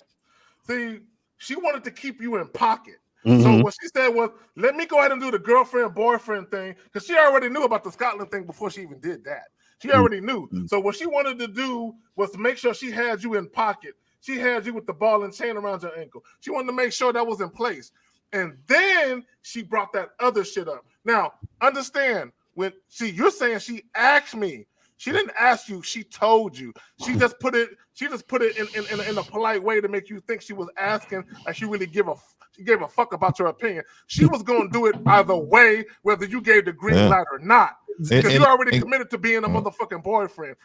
See, she wanted to keep you in pocket. So what she said was, let me go ahead and do the girlfriend-boyfriend thing, because she already knew about the Scotland thing before she even did that. She already knew. So what she wanted to do was to make sure she had you in pocket. She had you with the ball and chain around your ankle. She wanted to make sure that was in place. And then she brought that other shit up. Now, understand, you're saying she asked me. She didn't ask you, she told you. She just put it in a polite way to make you think she was asking, like she really gave a fuck about your opinion. She was gonna do it either way, whether you gave the green light or not. Because you already committed to being a motherfucking boyfriend.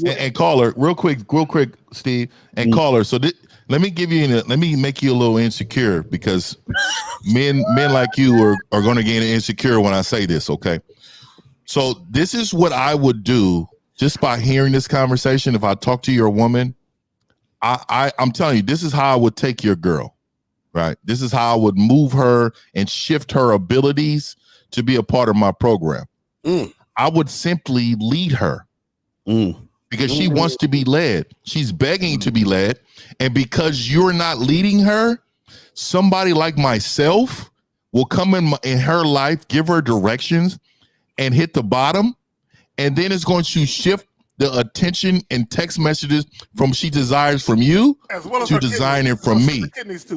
And caller, real quick, Steve, and caller. So let me make you a little insecure, because men like you are going to get insecure when I say this. Okay, so this is what I would do just by hearing this conversation. If I talk to your woman, I'm telling you, this is how I would take your girl. Right, this is how I would move her and shift her abilities to be a part of my program. I would simply lead her because she wants to be led. She's begging to be led. And because you're not leading her, somebody like myself will come in her life, give her directions, and hit the bottom. And then it's going to shift the attention and text messages from she desires from you to designing from me.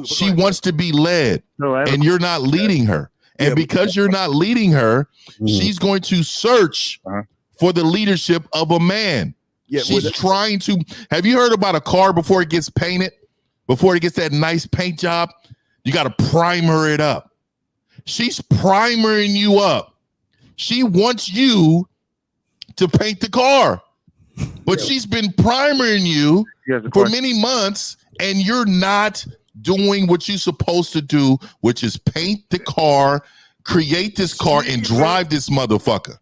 She wants to be led, and you're not leading her. And because you're not leading her, she's going to search for the leadership of a man. She's trying to. Have you heard about a car before it gets painted? Before it gets that nice paint job, you got to primer it up. She's primering you up. She wants you to paint the car, but she's been primering you for many months, and you're not doing what you're supposed to do, which is paint the car, create this car, and drive this motherfucker.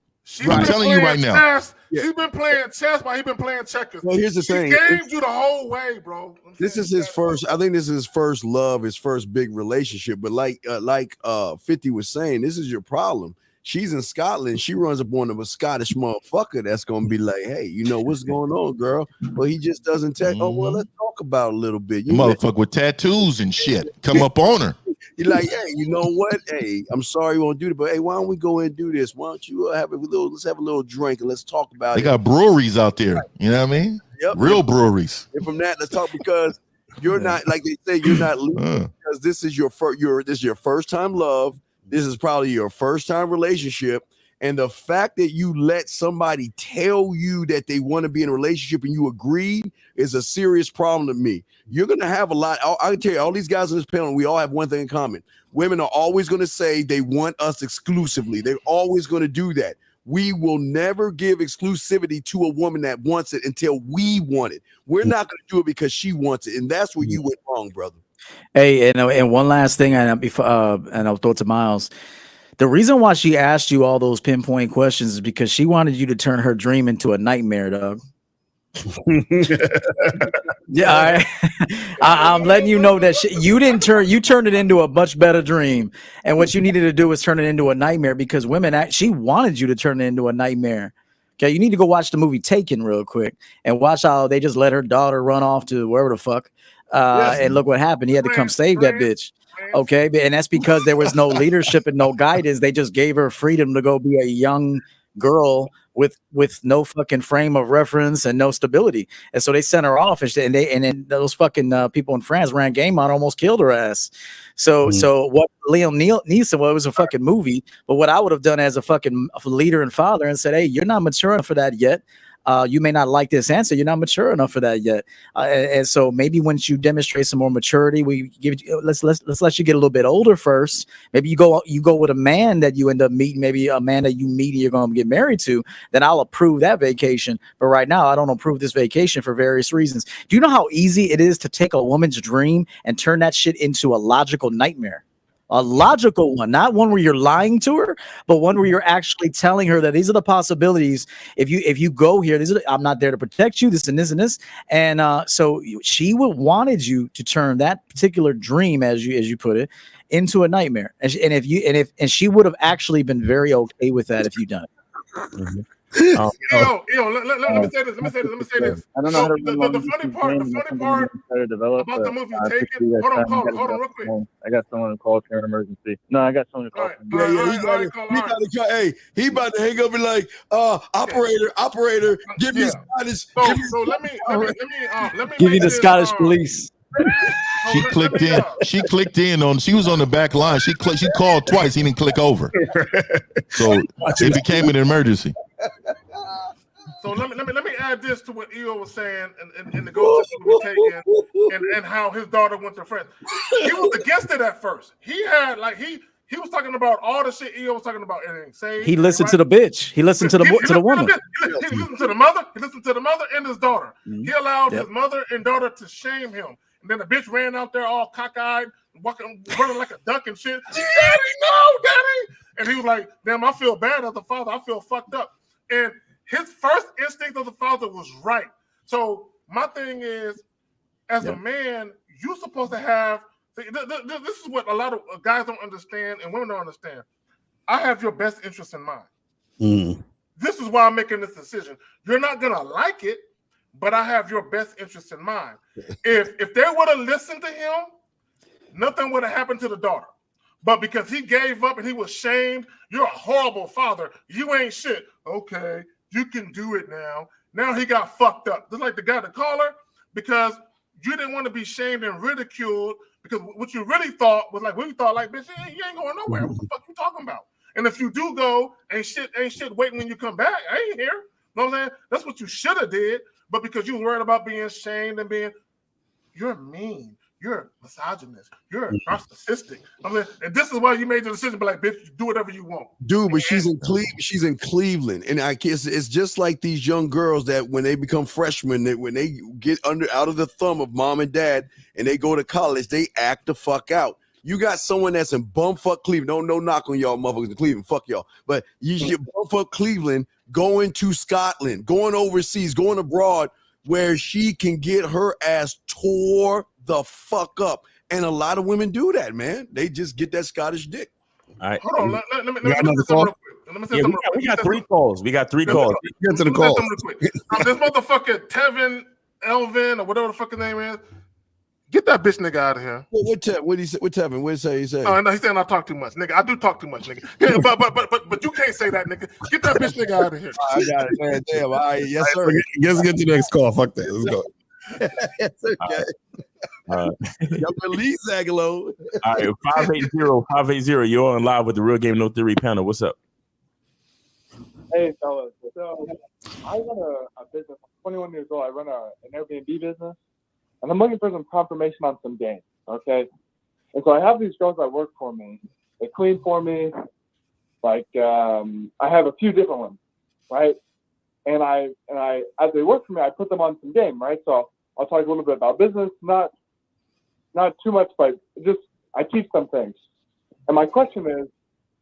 I'm telling you right now. She's been playing chess while he's been playing checkers. Well, here's the thing. She gamed you the whole way, bro. This is his first. I think this is his first love, his first big relationship. But like 50 was saying, this is your problem. She's in Scotland. She runs up on a Scottish motherfucker that's gonna be like, "Hey, you know what's going on, girl?" Well, he just doesn't text. Oh, well, let's talk about it a little bit. You motherfucker with tattoos and shit come up on her. You're like, "Hey, you know what? Hey, I'm sorry you won't do it, but hey, why don't we go and do this? Why don't you let's have a little drink and let's talk about it." They got breweries out there. You know what I mean? Yep. Real breweries. And from that, let's talk, because you're not, like they say, you're not leaving because this is your first time love. This is probably your first time relationship. And the fact that you let somebody tell you that they want to be in a relationship and you agreed is a serious problem to me. You're going to have a lot. I can tell you, all these guys on this panel, we all have one thing in common. Women are always going to say they want us exclusively. They're always going to do that. We will never give exclusivity to a woman that wants it until we want it. We're not going to do it because she wants it. And that's where you went wrong, brother. Hey, and one last thing, and I'll throw it to Miles. The reason why she asked you all those pinpoint questions is because she wanted you to turn her dream into a nightmare, dog. Yeah, I'm letting you know that you turned it into a much better dream, and what you needed to do was turn it into a nightmare, because she wanted you to turn it into a nightmare. Okay, you need to go watch the movie Taken real quick and watch how they just let her daughter run off to wherever the fuck. And look what happened. He had to come save that bitch. Okay, and that's because there was no leadership and no guidance. They just gave her freedom to go be a young girl with no fucking frame of reference and no stability. And so they sent her off, and then those fucking people in France ran game on, almost killed her ass. So what Liam Neeson, well, it was a fucking movie, but what I would have done as a fucking leader and father and said, hey, you're not mature enough for that yet. You may not like this answer. You're not mature enough for that yet. And so maybe once you demonstrate some more maturity, we give you, let's let you get a little bit older first. Maybe you go with a man that you end up meeting, maybe a man that you meet and you're going to get married to. Then I'll approve that vacation. But right now, I don't approve this vacation for various reasons. Do you know how easy it is to take a woman's dream and turn that shit into a logical nightmare? a logical one, not one where you're lying to her, but one where you're actually telling her that these are the possibilities. If you go here, I'm not there to protect you. This and this and this, and so she wanted you to turn that particular dream, as you put it, into a nightmare. And she would have actually been very okay with that if you done it. Let me say this. I don't know how to the funny part about the movie Taken. Hold on, real quick. I got someone to call for an emergency. No, I got someone to call. Hey, he about to hang up and like, operator, give me Scottish. So let me give you the Scottish police. She clicked in. She clicked in on. She was on the back line. She called twice. He didn't click over. So it became an emergency. So let me add this to what EO was saying and the goal system we taken and how his daughter went to friends. He was against it at first. He had he was talking about all the shit EO was talking about. He listened to the bitch. He listened to the woman. He listened to the mother. He listened to the mother and his daughter. Mm-hmm. He allowed his mother and daughter to shame him. And then the bitch ran out there all cockeyed, running like a duck and shit. Daddy, no, Daddy. And he was like, damn, I feel bad as a father. I feel fucked up. And his first instinct of the father was right. So my thing is, as a man, you're supposed to have, this is what a lot of guys don't understand and women don't understand. I have your best interest in mind. Mm. This is why I'm making this decision. You're not going to like it, but I have your best interest in mind. If they would have listened to him, nothing would have happened to the daughter. But because he gave up and he was shamed, you're a horrible father. You ain't shit. Okay, you can do it now. Now he got fucked up. Just like the guy, the caller, because you didn't want to be shamed and ridiculed because what you really thought was like, we thought like, bitch, you ain't going nowhere. What the fuck you talking about? And if you do go, ain't shit waiting when you come back. I ain't here. You know what I'm saying? That's what you should have did. But because you were worried about being shamed and you're mean, you're misogynist, you're narcissistic. I mean, and this is why you made the decision, but like, bitch, do whatever you want. Dude, but she's in Cleveland. And I guess it's just like these young girls that when they become freshmen, when they get out of the thumb of mom and dad and they go to college, they act the fuck out. You got someone that's in bumfuck Cleveland. No knock on y'all motherfuckers in Cleveland. Fuck y'all. But you get bumfuck Cleveland going to Scotland, going overseas, going abroad, where she can get her ass tore the fuck up. And a lot of women do that, man. They just get that Scottish dick. All right. Hold on. Let me say something real quick. We got 3 calls. We got 3 calls. Get to the call. This motherfucker Tevin Elvin or whatever the fuck his name is. Get that bitch nigga out of here. What did he say? What Tevin? What did he say? Oh, no, he's saying I talk too much, nigga. I do talk too much, nigga. Yeah, but you can't say that, nigga. Get that bitch nigga out of here. I got it, man. Damn. All right, yes, sir. Let's get to the next call. Fuck that. Let's go. It's okay. Y'all believe Zagalo. All right, 580. You're on live with the Real Game No Theory panel. What's up? Hey, fellas. So I run a business. I'm 21 years old. I run an Airbnb business. And I'm looking for some confirmation on some games, okay? And so I have these girls that work for me. They clean for me. Like, I have a few different ones, right? And I, as they work for me, I put them on some game, right? So I'll talk a little bit about business, not too much, but just I teach them things. And my question is,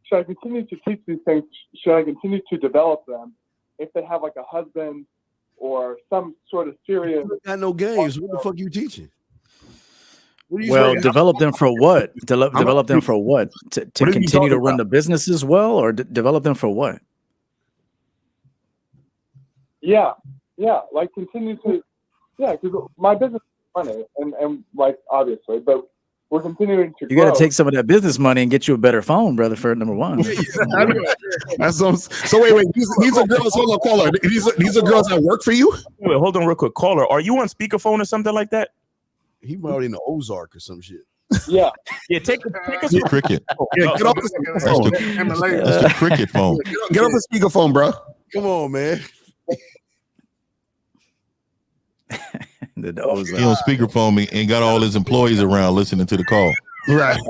should I continue to teach these things? Should I continue to develop them if they have like a husband or some sort of serious? Got no games. What the fuck you teaching? Well, develop them for what? Develop them for what? To continue to run the business as well, or develop them for what? Yeah, like continue to, because my business is funny and like obviously, but we're continuing to. You got to take some of that business money and get you a better phone, brother. For number one. That's so wait. These are girls. Hold on, caller. These are girls that work for you. Wait, hold on, real quick, caller. Are you on speakerphone or something like that? He probably in the Ozark or some shit. Yeah. Take us. Cricket. Yeah, get off the phone. That's the cricket phone. Get off the speakerphone, bro. Come on, man. He on speakerphone and got all his employees around listening to the call. Right.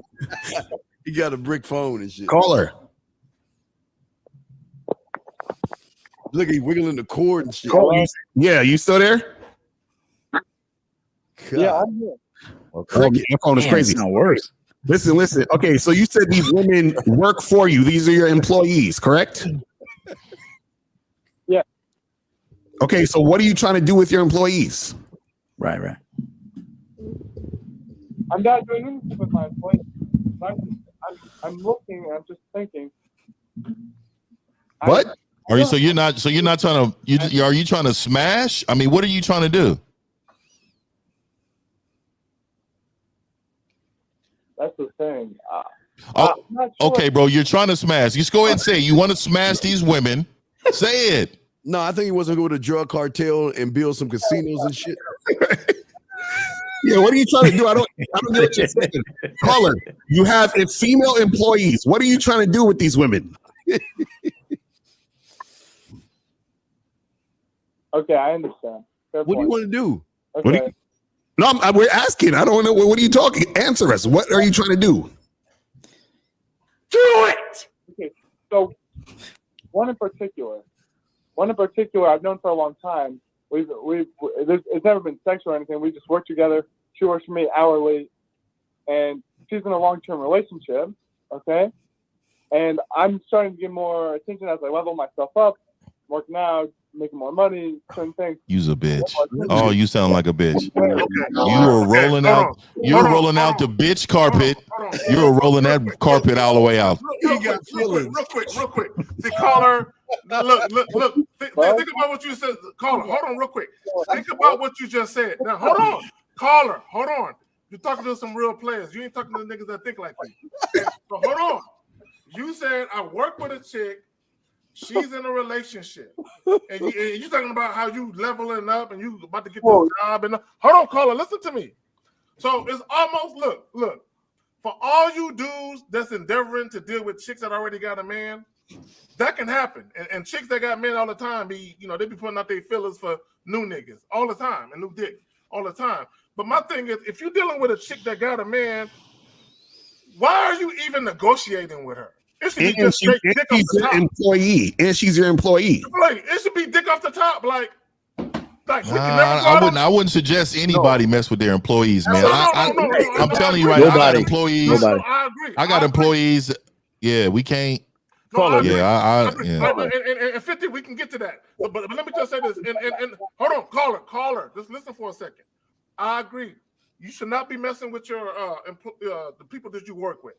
He got a brick phone and shit. Caller. Look, he wiggling the cord and shit. Yeah, you still there? God. Yeah, I'm here. Well, your phone is crazy. It's not worse. Listen. Okay, so you said these women work for you. These are your employees, correct? Yeah. Okay, so what are you trying to do with your employees? Right. I'm not doing anything with my employees. I'm looking. I'm just thinking. What? Are you? So you're not trying to. Are you trying to smash? I mean, what are you trying to do? That's the thing. Okay, bro. You're trying to smash. Just go ahead and say it. You want to smash these women. Say it. No, I think he wants to go to drug cartel and build some casinos and shit. Yeah, what are you trying to do? I don't get what you're saying. Caller, you have female employees. What are you trying to do with these women? Okay, I understand. Fair What do you point. want to do? Okay. We're asking. I don't know. What are you talking? Answer us. What are you trying to do? Do it. Okay, so one in particular I've known for a long time. It's never been sexual or anything. We just work together. She works for me hourly, and she's in a long-term relationship. Okay, and I'm starting to get more attention as I level myself up, working out, making more money, certain things. You's a bitch. Oh, you sound like a bitch. You were rolling out. You're rolling out the bitch carpet. You were rolling that carpet all the way out. Real quick. See, caller. Now look. Think about what you said, caller. Hold on, real quick. Think about what you just said. Now, hold on, caller. Hold on. You're talking to some real players. You ain't talking to the niggas that think like you. So hold on. You said I work with a chick. She's in a relationship, and you talking about how you leveling up and you about to get this job. And hold on, caller, listen to me. So it's almost look for all you dudes that's endeavoring to deal with chicks that already got a man. That can happen, and chicks that got men all the time they be putting out their fillers for new niggas all the time and new dick all the time. But my thing is, if you're dealing with a chick that got a man, why are you even negotiating with her? It should be just straight dick off the top. Employee, and she's your employee. Like it should be dick off the top. Like I wouldn't suggest anybody mess with their employees, man. I'm telling you right now, I got employees. I got employees. Yeah, we can't. And 50, we can get to that. But let me just say this. And hold on, caller. Just listen for a second. I agree. You should not be messing with your the people that you work with.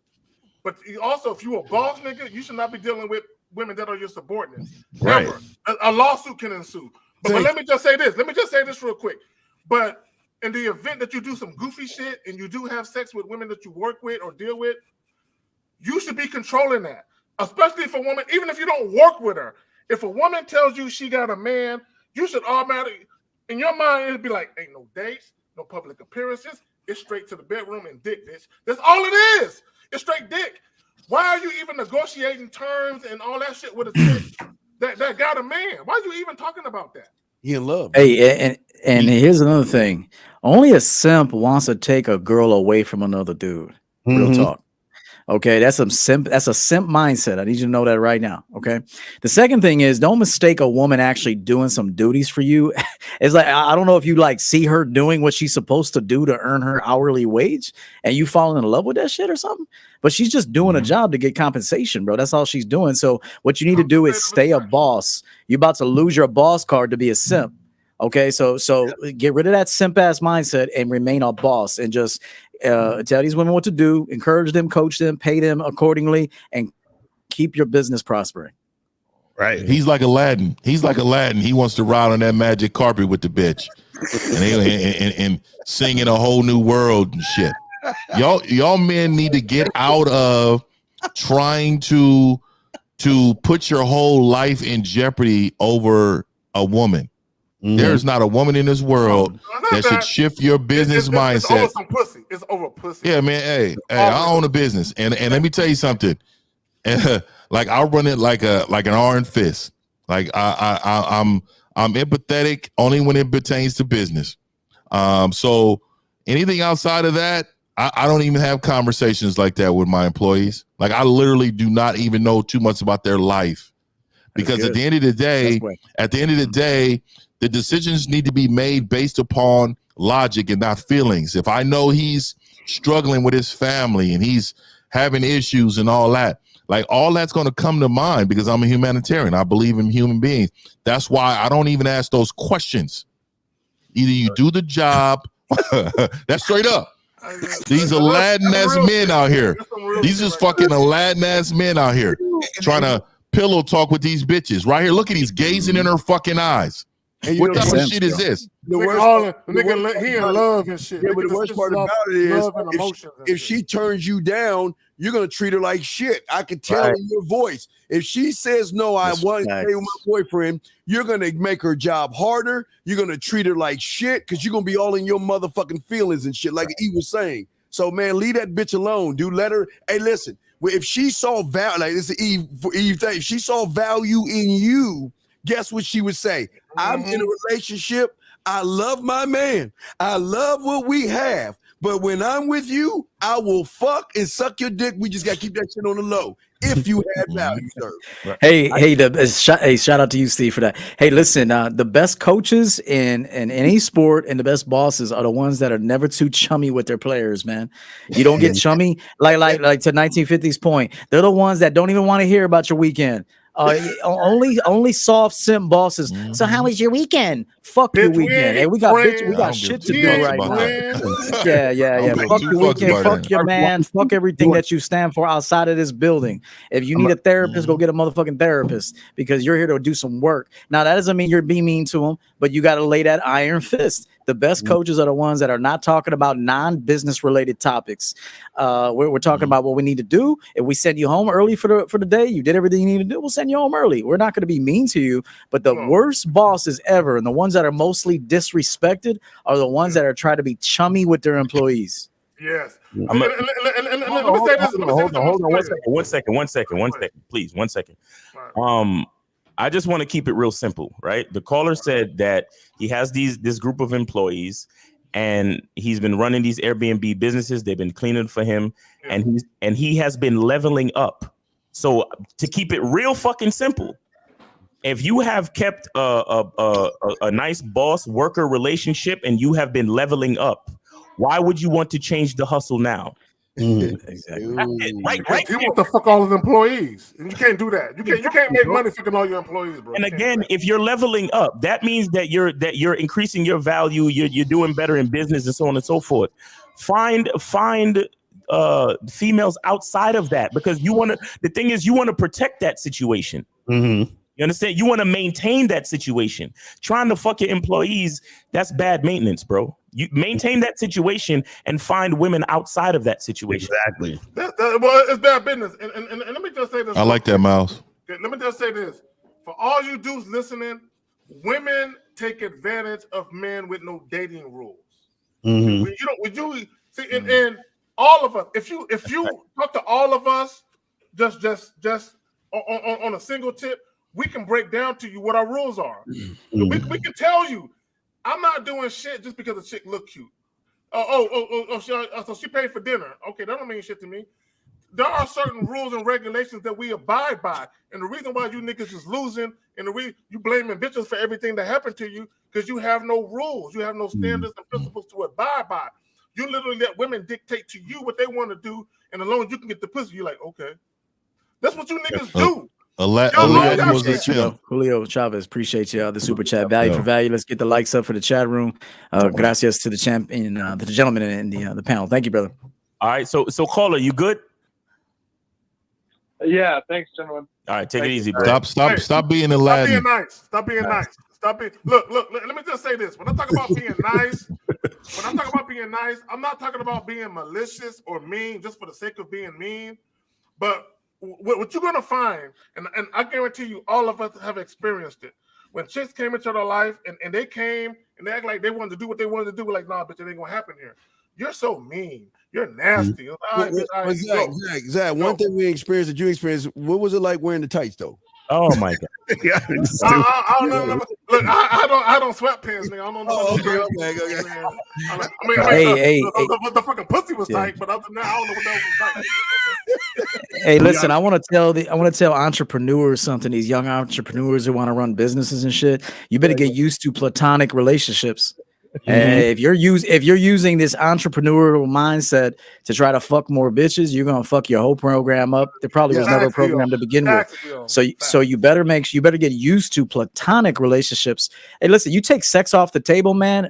But also, if you're a boss nigga, you should not be dealing with women that are your subordinates. Right. Never. A lawsuit can ensue. But let me just say this. Let me just say this real quick. But in the event that you do some goofy shit and you do have sex with women that you work with or deal with, you should be controlling that. Especially if a woman, even if you don't work with her, if a woman tells you she got a man, you should automatically, in your mind, it'd be like, ain't no dates, no public appearances. It's straight to the bedroom and dick, bitch. That's all it is. It's straight dick. Why are you even negotiating terms and all that shit with a chick that got a man? Why are you even talking about that? He in love. Hey, and here's another thing. Only a simp wants to take a girl away from another dude. Real talk. Okay, that's a simp mindset. I need you to know that right now. Okay. The second thing is, don't mistake a woman actually doing some duties for you. It's like, I don't know if you like see her doing what she's supposed to do to earn her hourly wage and you fall in love with that shit or something. But she's just doing a job to get compensation, bro. That's all she's doing. So what you need to do is stay a boss. You're about to lose your boss card to be a simp. Okay, so get rid of that simp ass mindset and remain a boss and just tell these women what to do, encourage them, coach them, pay them accordingly, and keep your business prospering. Right. He's like Aladdin. He wants to ride on that magic carpet with the bitch and sing in a whole new world and shit. Y'all men need to get out of trying to put your whole life in jeopardy over a woman. There's not a woman in this world that should shift your business mindset. It's over some pussy. It's over pussy. Yeah, man. Hey, I own a business, and let me tell you something. Like I run it like an iron fist. Like I'm empathetic only when it pertains to business. So anything outside of that, I don't even have conversations like that with my employees. Like I literally do not even know too much about their life. Because at the end of the day, the decisions need to be made based upon logic and not feelings. If I know he's struggling with his family and he's having issues and all that, like all that's going to come to mind because I'm a humanitarian. I believe in human beings. That's why I don't even ask those questions. Either you do the job. That's straight up. These Aladdin ass men out here. These is fucking Aladdin ass men out here trying to pillow talk with these bitches right here. Look at these gazing in her fucking eyes. What type of shit is this? He in love and shit. Yeah, but the worst part about it is if she turns you down, you're gonna treat her like shit. I can tell in your voice. If she says no, I want to stay with my boyfriend, you're gonna make her job harder. You're gonna treat her like shit because you're gonna be all in your motherfucking feelings and shit, like E was saying. So man, leave that bitch alone, dude. Let her. Hey, listen. If she saw value, like this is Eve for Eve thing. If she saw value in you, guess what she would say? I'm in a relationship. I love my man. I love what we have. But when I'm with you, I will fuck and suck your dick. We just got to keep that shit on the low. If you had value, sir. Hey, shout out to you, Steve, for that. Hey, listen, the best coaches in any sport and the best bosses are the ones that are never too chummy with their players, man. You don't get chummy, like to 1950's point. They're the ones that don't even want to hear about your weekend. Only soft simp bosses. So how was your weekend? Fuck your weekend. Hey, we got shit to do right now. Yeah. Fuck your weekend. Fuck your man. Fuck everything that you stand for outside of this building. If you need a therapist, go get a motherfucking therapist because you're here to do some work. Now that doesn't mean you're being mean to them, but you got to lay that iron fist. The best coaches are the ones that are not talking about non-business related topics. We're talking about what we need to do. If we send you home early for the day, you did everything you need to do, we'll send you home early. We're not going to be mean to you, but the worst bosses ever and the ones that are mostly disrespected are the ones that are trying to be chummy with their employees. Yes. Hold on. One second, please. 1 second. I just want to keep it real simple, right? The caller said that he has this group of employees and he's been running these Airbnb businesses. They've been cleaning for him and he has been leveling up. So to keep it real fucking simple, if you have kept a nice boss worker relationship and you have been leveling up, why would you want to change the hustle now? Exactly. Right. He wants to fuck all his employees, and you can't do that. You can't make money fucking all your employees, bro. And again, if you're leveling up, that means that you're increasing your value. You're doing better in business and so on and so forth. Find females outside of that because you want to. The thing is, you want to protect that situation. Mm-hmm. You understand? You want to maintain that situation. Trying to fuck your employees, that's bad maintenance, bro. You maintain that situation and find women outside of that situation. Exactly. Well, it's bad business. And let me just say this. I like that, Miles. Let me just say this. For all you dudes listening, women take advantage of men with no dating rules. Mm-hmm. And all of us, if you talk to all of us, just on a single tip, we can break down to you what our rules are. We can tell you, I'm not doing shit just because the chick look cute. So she paid for dinner. Okay, that don't mean shit to me. There are certain rules and regulations that we abide by, and the reason why you niggas is losing, and the reason you blaming bitches for everything that happened to you, because you have no rules, you have no standards and principles to abide by. You literally let women dictate to you what they want to do, and as long as you can get the pussy, you're like, okay, that's what you niggas do. Julio Chavez, appreciate you. The super chat, value for value. Let's get the likes up for the chat room. Gracias to the champion, the gentleman in the panel. Thank you, brother. All right, so caller, you good? Yeah, thanks, gentlemen. All right, take it easy, bro. Stop being Aladdin. Stop being nice. Look. Let me just say this. When I talk about being nice, I'm not talking about being malicious or mean just for the sake of being mean, but what you're gonna find, and I guarantee you, all of us have experienced it. When chicks came into their life and they came and they act like they wanted to do what they wanted to do, we're like, nah, bitch, it ain't gonna happen here. You're so mean. You're nasty. Zach, one thing we experienced that you experienced, what was it like wearing the tights though? Oh my god. I don't know. Look, I don't sweatpants, nigga. I don't know. Oh, okay. The fucking pussy was tight, but other than that, I don't know what else was tight. Hey, listen, I want to tell entrepreneurs something. These young entrepreneurs who want to run businesses and shit, you better get used to platonic relationships. If you're using this entrepreneurial mindset to try to fuck more bitches, you're gonna fuck your whole program up. There probably was never a program to begin with. So you better get used to platonic relationships. Hey, listen, you take sex off the table, man.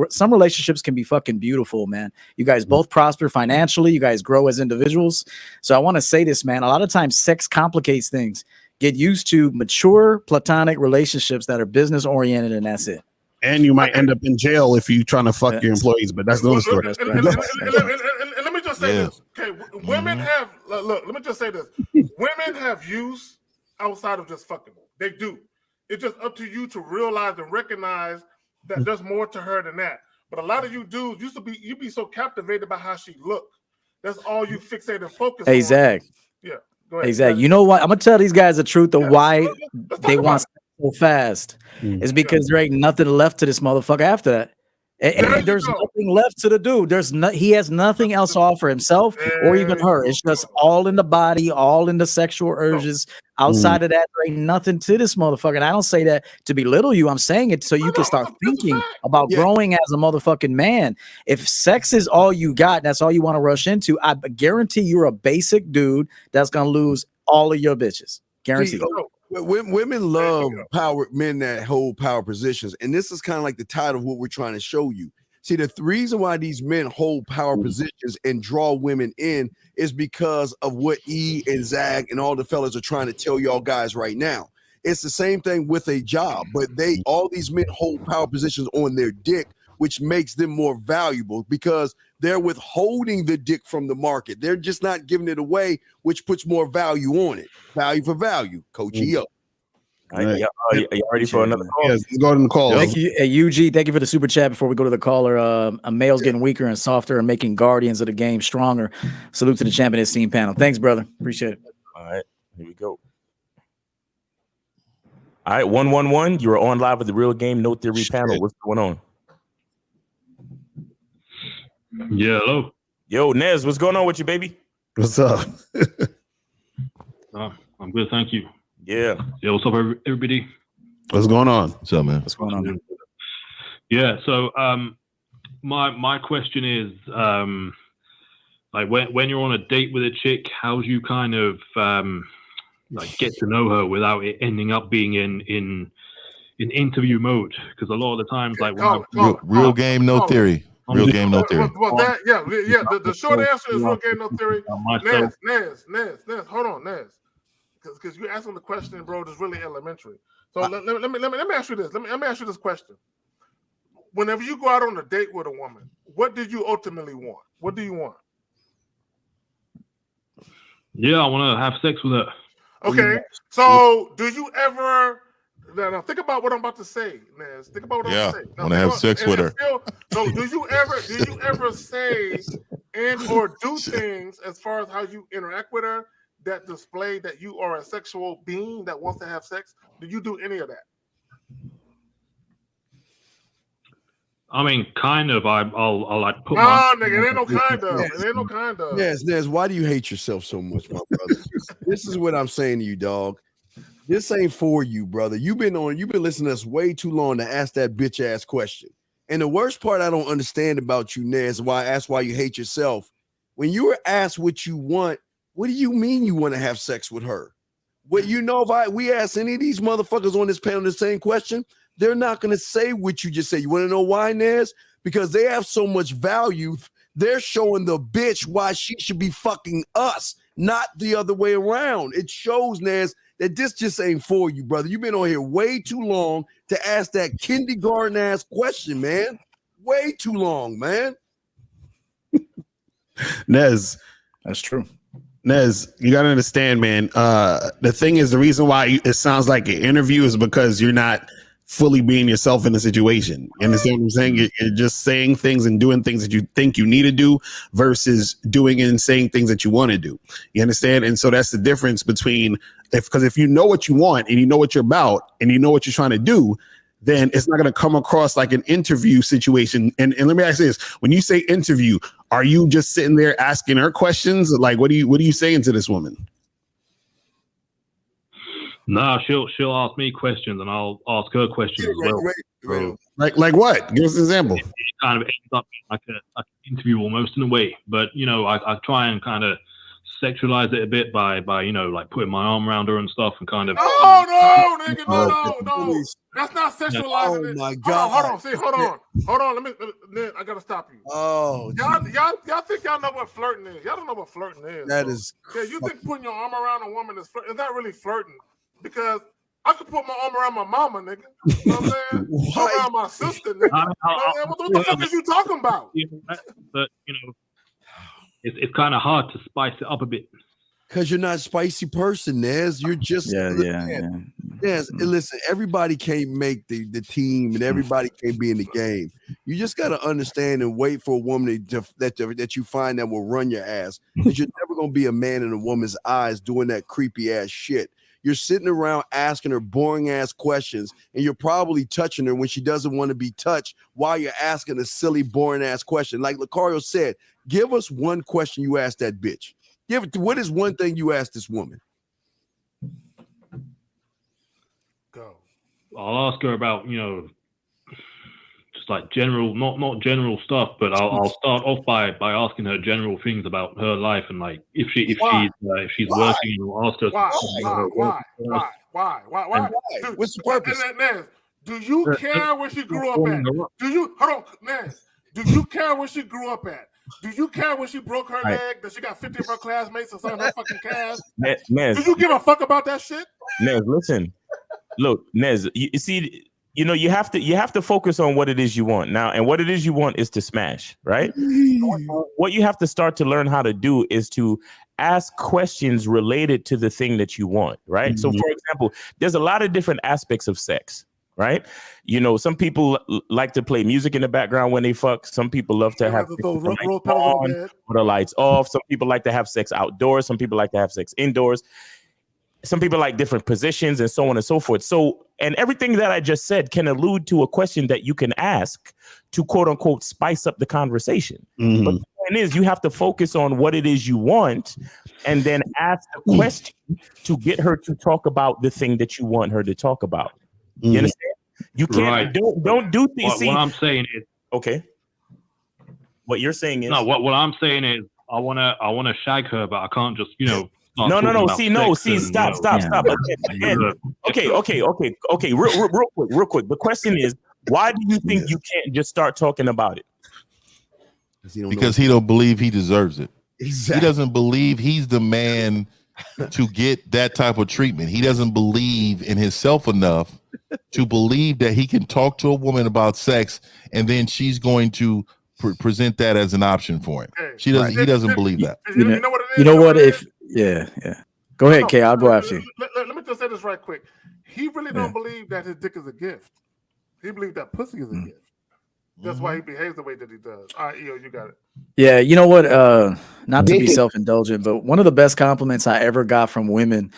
Some relationships can be fucking beautiful, man. You guys both prosper financially. You guys grow as individuals. So I want to say this, man. A lot of times, sex complicates things. Get used to mature platonic relationships that are business oriented, and that's it. And you might end up in jail if you're trying to fuck your employees, but that's another story. And let me just say this. Okay, women have look. Let me just say this. Women have use outside of just fucking. They do. It's just up to you to realize and recognize that there's more to her than that. But a lot of you dudes you'd be so captivated by how she looked. That's all you fixate and focus on. Zach. Yeah. Go ahead. Zach. You know what? I'm gonna tell these guys the truth of why they want so fast. It's because there ain't nothing left to this motherfucker after that. And there's nothing left to the dude. He has nothing else to offer himself or even her. It's just all in the body, all in the sexual urges. Outside of that, there ain't nothing to this motherfucker. And I don't say that to belittle you. I'm saying it so you can start thinking about growing as a motherfucking man. If sex is all you got, that's all you want to rush into, I guarantee you're a basic dude that's gonna lose all of your bitches. Guaranteed. Women love power men that hold power positions, and this is kind of like the title of what we're trying to show you. See, the reason why these men hold power positions and draw women in is because of what E and Zag and all the fellas are trying to tell y'all guys right now. It's the same thing with a job, but all these men hold power positions on their dick, which makes them more valuable because they're withholding the dick from the market. They're just not giving it away, which puts more value on it. Value for value. Coach E up. Are you ready for another call? Yes, let's go to the call. Thank you, UG. Thank you for the super chat. Before we go to the caller, a male's getting weaker and softer and making guardians of the game stronger. Salute to the champion team panel. Thanks, brother. Appreciate it. All right, here we go. All right, 111. You are on live with the Real Game No Theory panel. What's going on? Yeah, hello. Yo, Nez, what's going on with you, baby? What's up? I'm good, thank you. Yeah. What's up, everybody? What's going on? What's up, man? What's going on, man? Yeah, so my question is, like when you're on a date with a chick, how do you kind of like get to know her without it ending up being in interview mode? Because a lot of the times, like real game, no theory. Real game, no theory. Well, the short answer is real game, no theory. Nez, hold on, Nez, because you're asking the question, bro. That's really elementary. So let me ask you this. Let me ask you this question. Whenever you go out on a date with a woman, what do you ultimately want? What do you want? Yeah, I want to have sex with her. Okay, so do you ever? Now think about what I'm about to say, Nez. Think about what I'm about to say. I want to have sex with her. So do you ever say and or do things as far as how you interact with her that display that you are a sexual being that wants to have sex? Do you do any of that? I mean, kind of. I'll like put nigga, it ain't no kind of. It ain't no kind of. Nez, why do you hate yourself so much, my brother? This is what I'm saying to you, dog. This ain't for you, brother. You've been listening to us way too long to ask that bitch ass question. And the worst part I don't understand about you, Nez, why you hate yourself. When you were asked what you want, what do you mean you want to have sex with her? What if we ask any of these motherfuckers on this panel the same question, they're not gonna say what you just said. You want to know why, Nez? Because they have so much value. They're showing the bitch why she should be fucking us, not the other way around. It shows, Nez, that this just ain't for you, brother. You've been on here way too long to ask that kindergarten ass question, man. Way too long, man. Nez, that's true. Nez, you gotta understand, man. The thing is, the reason why it sounds like an interview is because you're not fully being yourself in the situation. You understand what I'm saying? You're just saying things and doing things that you think you need to do versus doing and saying things that you want to do. You understand? And so that's the difference between if you know what you want and you know what you're about and you know what you're trying to do, then it's not going to come across like an interview situation. And let me ask you this: when you say interview, are you just sitting there asking her questions? Like, what are you saying to this woman? Nah, she'll ask me questions, and I'll ask her questions as well. So like what? Give us an example. It kind of ends up like an interview almost in a way, but I try and kind of sexualize it a bit by like putting my arm around her and stuff, and kind of. No, nigga, no. That's not sexualizing it. My God. Hold on. Let me. I gotta stop you. Oh, y'all think y'all know what flirting is? Y'all don't know what flirting is. That is. Yeah, you think putting your arm around a woman is flirting? It's not really flirting, because I could put my arm around my mama, nigga. You know what I'm saying? Around my sister, nigga. What the fuck is you talking about? But it's kind of hard to spice it up a bit. Because you're not a spicy person, Nez. You're just Nez. Listen, everybody can't make the team, and everybody can't be in the game. You just got to understand and wait for a woman that you find that will run your ass. Because you're never gonna be a man in a woman's eyes doing that creepy ass shit. You're sitting around asking her boring ass questions, and you're probably touching her when she doesn't want to be touched while you're asking a silly, boring ass question. Like Lucario said, give us one question you asked that bitch. What is one thing you asked this woman? Go. I'll ask her about, just like general, not general stuff, but I'll start off by asking her general things about her life, and like if she's working, I'll ask her. Why? What's the purpose? Nez, do you care where she grew up at? Nez, do you care where she grew up at? Do you care when she broke her leg, that she got 50 of her classmates on her fucking calves? Nez, do you give a fuck about that shit? Nez, listen. Look, Nez, you see, you have to focus on what it is you want now, and what it is you want is to smash, right? What you have to start to learn how to do is to ask questions related to the thing that you want, right? So, for example, there's a lot of different aspects of sex. Right? Some people like to play music in the background when they fuck. Some people love to have the lights on or the lights off. Some people like to have sex outdoors. Some people like to have sex indoors. Some people like different positions and so on and so forth. So, and everything that I just said can allude to a question that you can ask to quote unquote spice up the conversation. But the point is, you have to focus on what it is you want and then ask the question to get her to talk about the thing that you want her to talk about. You understand? You can't don't do things. What I'm saying is okay. What you're saying is what I'm saying is I wanna shag her, but I can't just No. Stop. Okay. Real quick. The question is, why do you think you can't just start talking about it? Because he don't believe he deserves it. Exactly. He doesn't believe he's the man to get that type of treatment. He doesn't believe in himself enough to believe that he can talk to a woman about sex and then she's going to present that as an option for him. She doesn't. He doesn't believe that. You know what it is? You know what? Yeah. Go ahead, Kay. I'll go after you. Let me just say this right quick. He really don't believe that his dick is a gift. He believes that pussy is a gift. That's why he behaves the way that he does. All right, EO, you got it. Yeah, you know what? Not to be self-indulgent, but one of the best compliments I ever got from women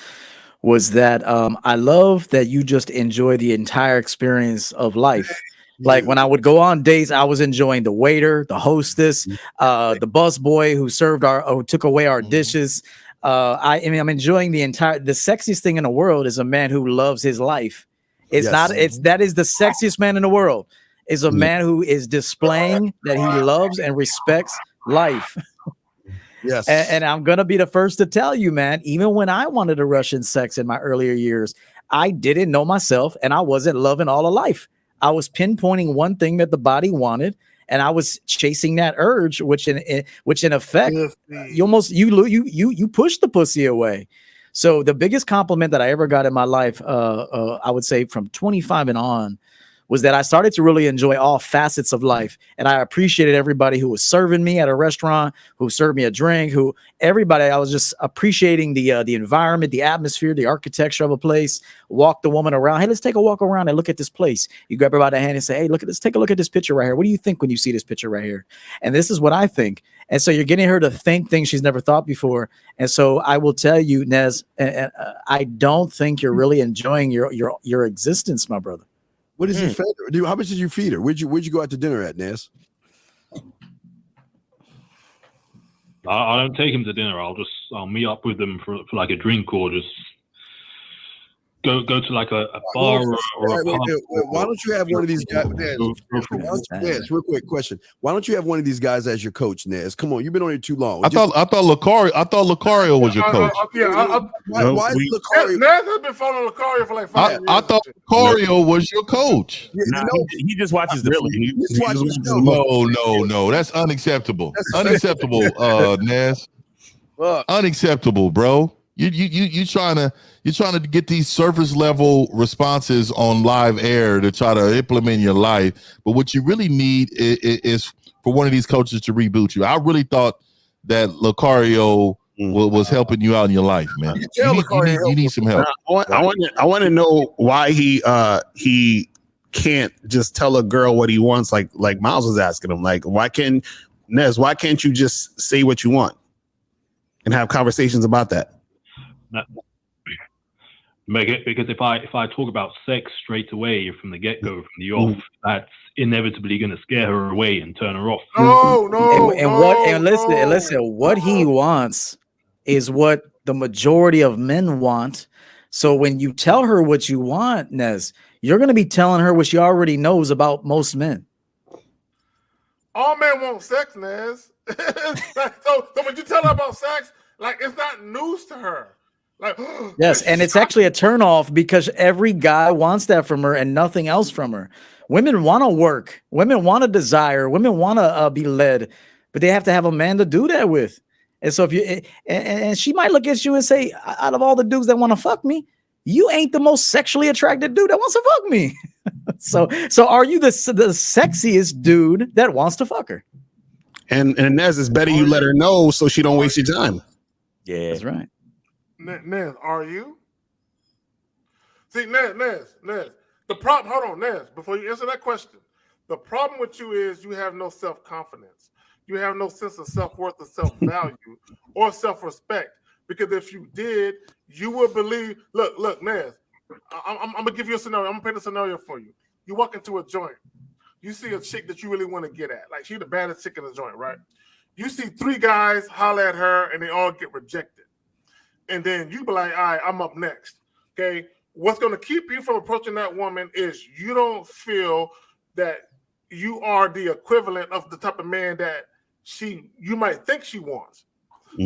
was that I love that you just enjoy the entire experience of life. Like when I would go on dates, I was enjoying the waiter, the hostess, the bus boy who took away our dishes. I'm enjoying the sexiest thing in the world is a man who loves his life. That is the sexiest man in the world. Is a man who is displaying that he loves and respects life. Yes. And I'm going to be the first to tell you, man, even when I wanted to rush in sex in my earlier years, I didn't know myself and I wasn't loving all of life. I was pinpointing one thing that the body wanted, and I was chasing that urge, which in effect, you push the pussy away. So the biggest compliment that I ever got in my life, I would say from 25 and on, was that I started to really enjoy all facets of life. And I appreciated everybody who was serving me at a restaurant, who served me a drink, I was just appreciating the environment, the atmosphere, the architecture of a place, walk the woman around. Hey, let's take a walk around and look at this place. You grab her by the hand and say, hey, let's take a look at this picture right here. What do you think when you see this picture right here? And this is what I think. And so you're getting her to think things she's never thought before. And so I will tell you, Nez, I don't think you're really enjoying your existence, my brother. What is he fed her? Dude, how much did you feed her? Where'd you go out to dinner at, Ness? I don't take him to dinner. I'll meet up with them for like a drink or just go to like a bar or a pub. Why don't you have one of these guys? Nez, real quick question. Why don't you have one of these guys as your coach, Nez? Come on, you've been on here too long. I thought Lucario was your coach. Why is Lucario? Nez has been following Lucario for like 5 years. I thought Lucario was your coach. He just watches the No. That's unacceptable. Unacceptable, Nez. Unacceptable, bro. You trying to get these surface level responses on live air to try to implement your life, but what you really need is for one of these coaches to reboot you. I really thought that Lucario was helping you out in your life, man. You need some help. I want to know why he can't just tell a girl what he wants, like Miles was asking him. Like, why can't you just say what you want and have conversations about that? Because if I talk about sex straight away from the get go, from the off, that's inevitably going to scare her away and turn her off. Listen, what he wants is what the majority of men want. So when you tell her what you want, Nez, you're going to be telling her what she already knows about most men. All men want sex, Nez. so when you tell her about sex, like, it's not news to her. Like, yes, and it's actually a turnoff because every guy wants that from her and nothing else from her. Women want to work. Women want to desire. Women want to be led, but they have to have a man to do that with. And so if you and she might look at you and say, out of all the dudes that want to fuck me, you ain't the most sexually attracted dude that wants to fuck me. so are you the sexiest dude that wants to fuck her? And Nez, it's better you let her know so she don't waste your time. Yeah, that's right. Nez, are you? See, Nez. The problem, hold on, Nez, before you answer that question, the problem with you is you have no self-confidence. You have no sense of self-worth or self-value or self-respect. Because if you did, you would believe, look, Nez, I'm going to give you a scenario. I'm going to paint a scenario for you. You walk into a joint. You see a chick that you really want to get at. Like, she's the baddest chick in the joint, right? You see 3 guys holler at her and they all get rejected. And then you be like, all right, I'm up next. Okay. What's going to keep you from approaching that woman is you don't feel that you are the equivalent of the type of man that you might think she wants.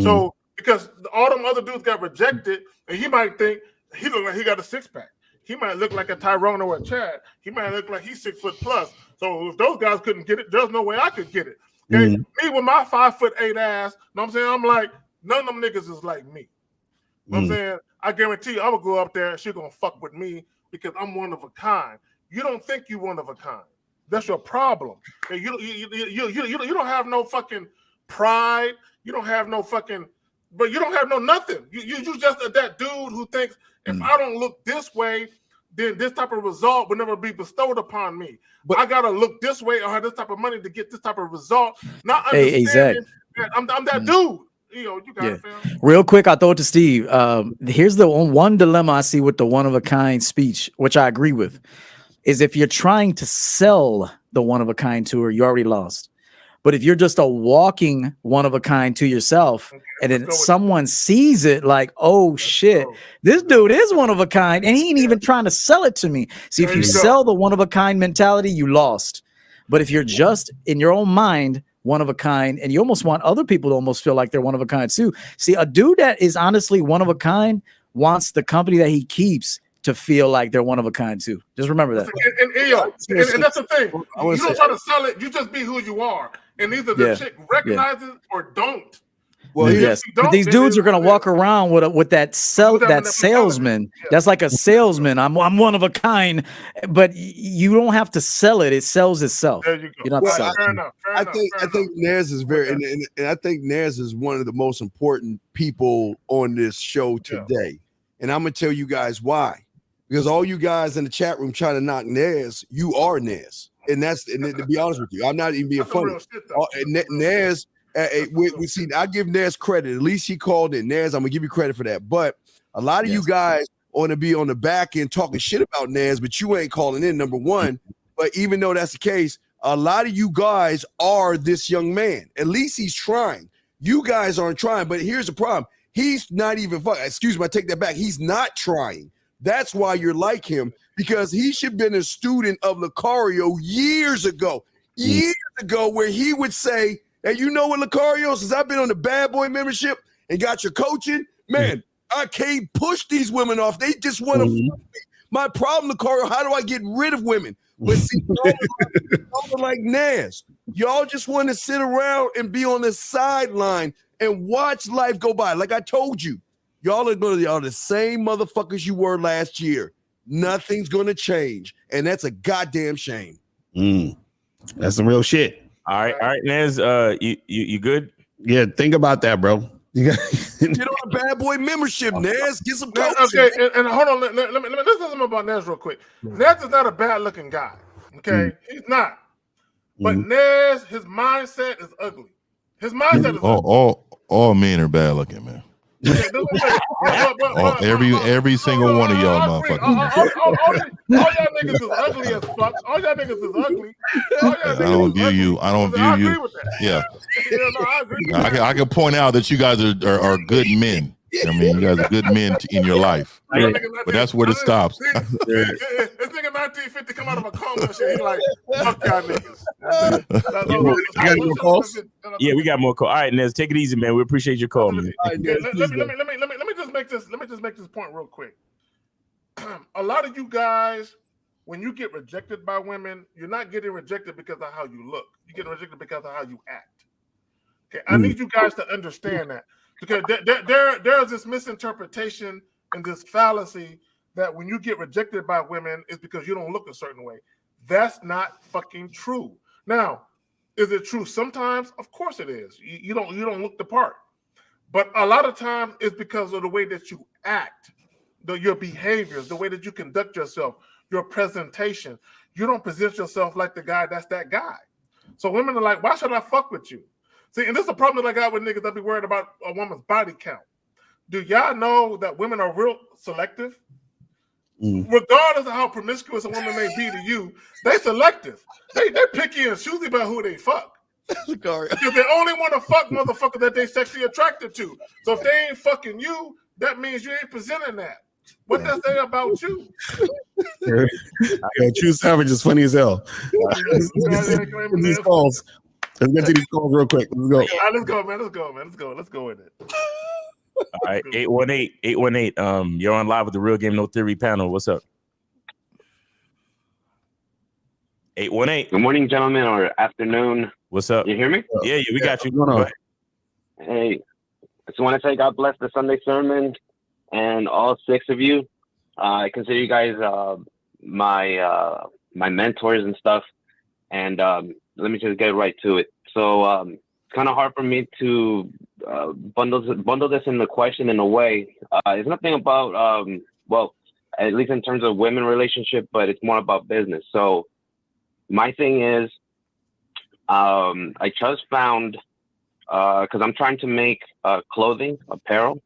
So because all them other dudes got rejected, and you might think he look like he got a 6-pack. He might look like a Tyrone or a Chad. He might look like he's 6 foot plus. So if those guys couldn't get it, there's no way I could get it. Okay. Me with my 5'8" ass, know what I'm saying? I'm like, none of them niggas is like me. You know what I'm saying? I guarantee you I'm gonna go up there and she's gonna fuck with me because I'm one of a kind. You don't think you one of a kind. That's your problem. You don't have no fucking pride. You don't have no fucking, but you don't have no nothing. You just that dude who thinks if I don't look this way, then this type of result will never be bestowed upon me. But I gotta look this way or have this type of money to get this type of result. Not understanding that I'm that dude. You got it, fam. Real quick, I'll throw it to Steve. Here's the one dilemma I see with the one-of-a-kind speech, which I agree with, is if you're trying to sell the one-of-a-kind to her, you already lost. But if you're just a walking one-of-a-kind to yourself, and then someone sees it like, oh, shit, this dude is one-of-a-kind, and he ain't even trying to sell it to me. See, if you sell the one-of-a-kind mentality, you lost. But if you're just, in your own mind, one of a kind, and you almost want other people to almost feel like they're one of a kind too. See, a dude that is honestly one of a kind wants the company that he keeps to feel like they're one of a kind too. Just remember that. And that's the thing. You don't try to sell it. You just be who you are. And either the chick recognizes or don't. Well, yes, but these dudes are gonna walk around with that salesman. That's like a salesman. I'm one of a kind, but you don't have to sell it. It sells itself. There you go. You're not selling. Fair enough. I think Nez is very, and I think Nez is one of the most important people on this show today. And I'm gonna tell you guys why. Because all you guys in the chat room trying to knock Nez, you are Nez, and to be honest with you, I'm not even being funny. Nez. We see. I give Nez credit. At least he called it. Nez, I'm gonna give you credit for that. But a lot of you guys to be on the back end talking shit about Naz, but you ain't calling in, number one. But even though that's the case, a lot of you guys are this young man. At least he's trying. You guys aren't trying, but here's the problem. He's not even, excuse me, I take that back. He's not trying. That's why you're like him, because he should have been a student of Lucario years ago, where he would say, hey, you know what, Lucario, since I've been on the bad boy membership and got your coaching, man, I can't push these women off. They just want to fuck me. My problem, Lucario, how do I get rid of women? But see, y'all are like Naz. Y'all just want to sit around and be on the sideline and watch life go by. Like I told you, y'all are the same motherfuckers you were last year. Nothing's going to change, and that's a goddamn shame. That's some real shit. All right, Naz, you good? Yeah, think about that, bro. You got get on a bad boy membership, Naz. Get some coaching. Okay, and hold on. Let me let's say something about Naz real quick. Naz is not a bad looking guy. Okay, he's not. But Naz, his mindset is ugly. His mindset is ugly. All men are bad looking, man. Every single one of y'all motherfuckers. All y'all niggas is ugly as fuck. All y'all niggas is ugly. I don't view you. Yeah. I agree. I can point out that you guys are good men. I mean, you guys are good men in your life. But that's where it stops. This nigga 1950 come out of a coma and shit. He like, fuck y'all niggas. Yeah, we got more calls. All right, Nez, take it easy, man. We appreciate your call, man. Let me just make this point real quick. A lot of you guys, when you get rejected by women, you're not getting rejected because of how you look. You're getting rejected because of how you act. Okay, I need you guys to understand that. Because there's this misinterpretation and this fallacy that when you get rejected by women, it's because you don't look a certain way. That's not fucking true. Now, is it true sometimes? Of course it is. You don't look the part. But a lot of times it's because of the way that you act, your behaviors, the way that you conduct yourself, your presentation. You don't present yourself like the guy that's that guy. So women are like, why should I fuck with you? See, and this is a problem that I got with niggas that be worried about a woman's body count. Do y'all know that women are real selective? Regardless of how promiscuous a woman may be to you, they selective. They picky and choosy about who they fuck. Because they only want to fuck motherfuckers that they sexually attracted to. So if they ain't fucking you, that means you ain't presenting that. What does that say about you? True Savage is funny as hell. These calls. Let's get to these calls real quick. Let's go. Let's go, man. Let's go with it. All right, 818. You're on live with the Real Game No Theory panel. What's up? 818. Good morning, gentlemen, or afternoon. What's up? You hear me? Yeah, we got you. Go ahead. Hey, I just want to say God bless the Sunday sermon and all 6 of you. I consider you guys my mentors and stuff. And let me just get right to it. So it's kind of hard for me to bundle this in the question in a way. It's nothing about, well, at least in terms of women relationship, but it's more about business. So my thing is, I just found, because I'm trying to make clothing, apparel,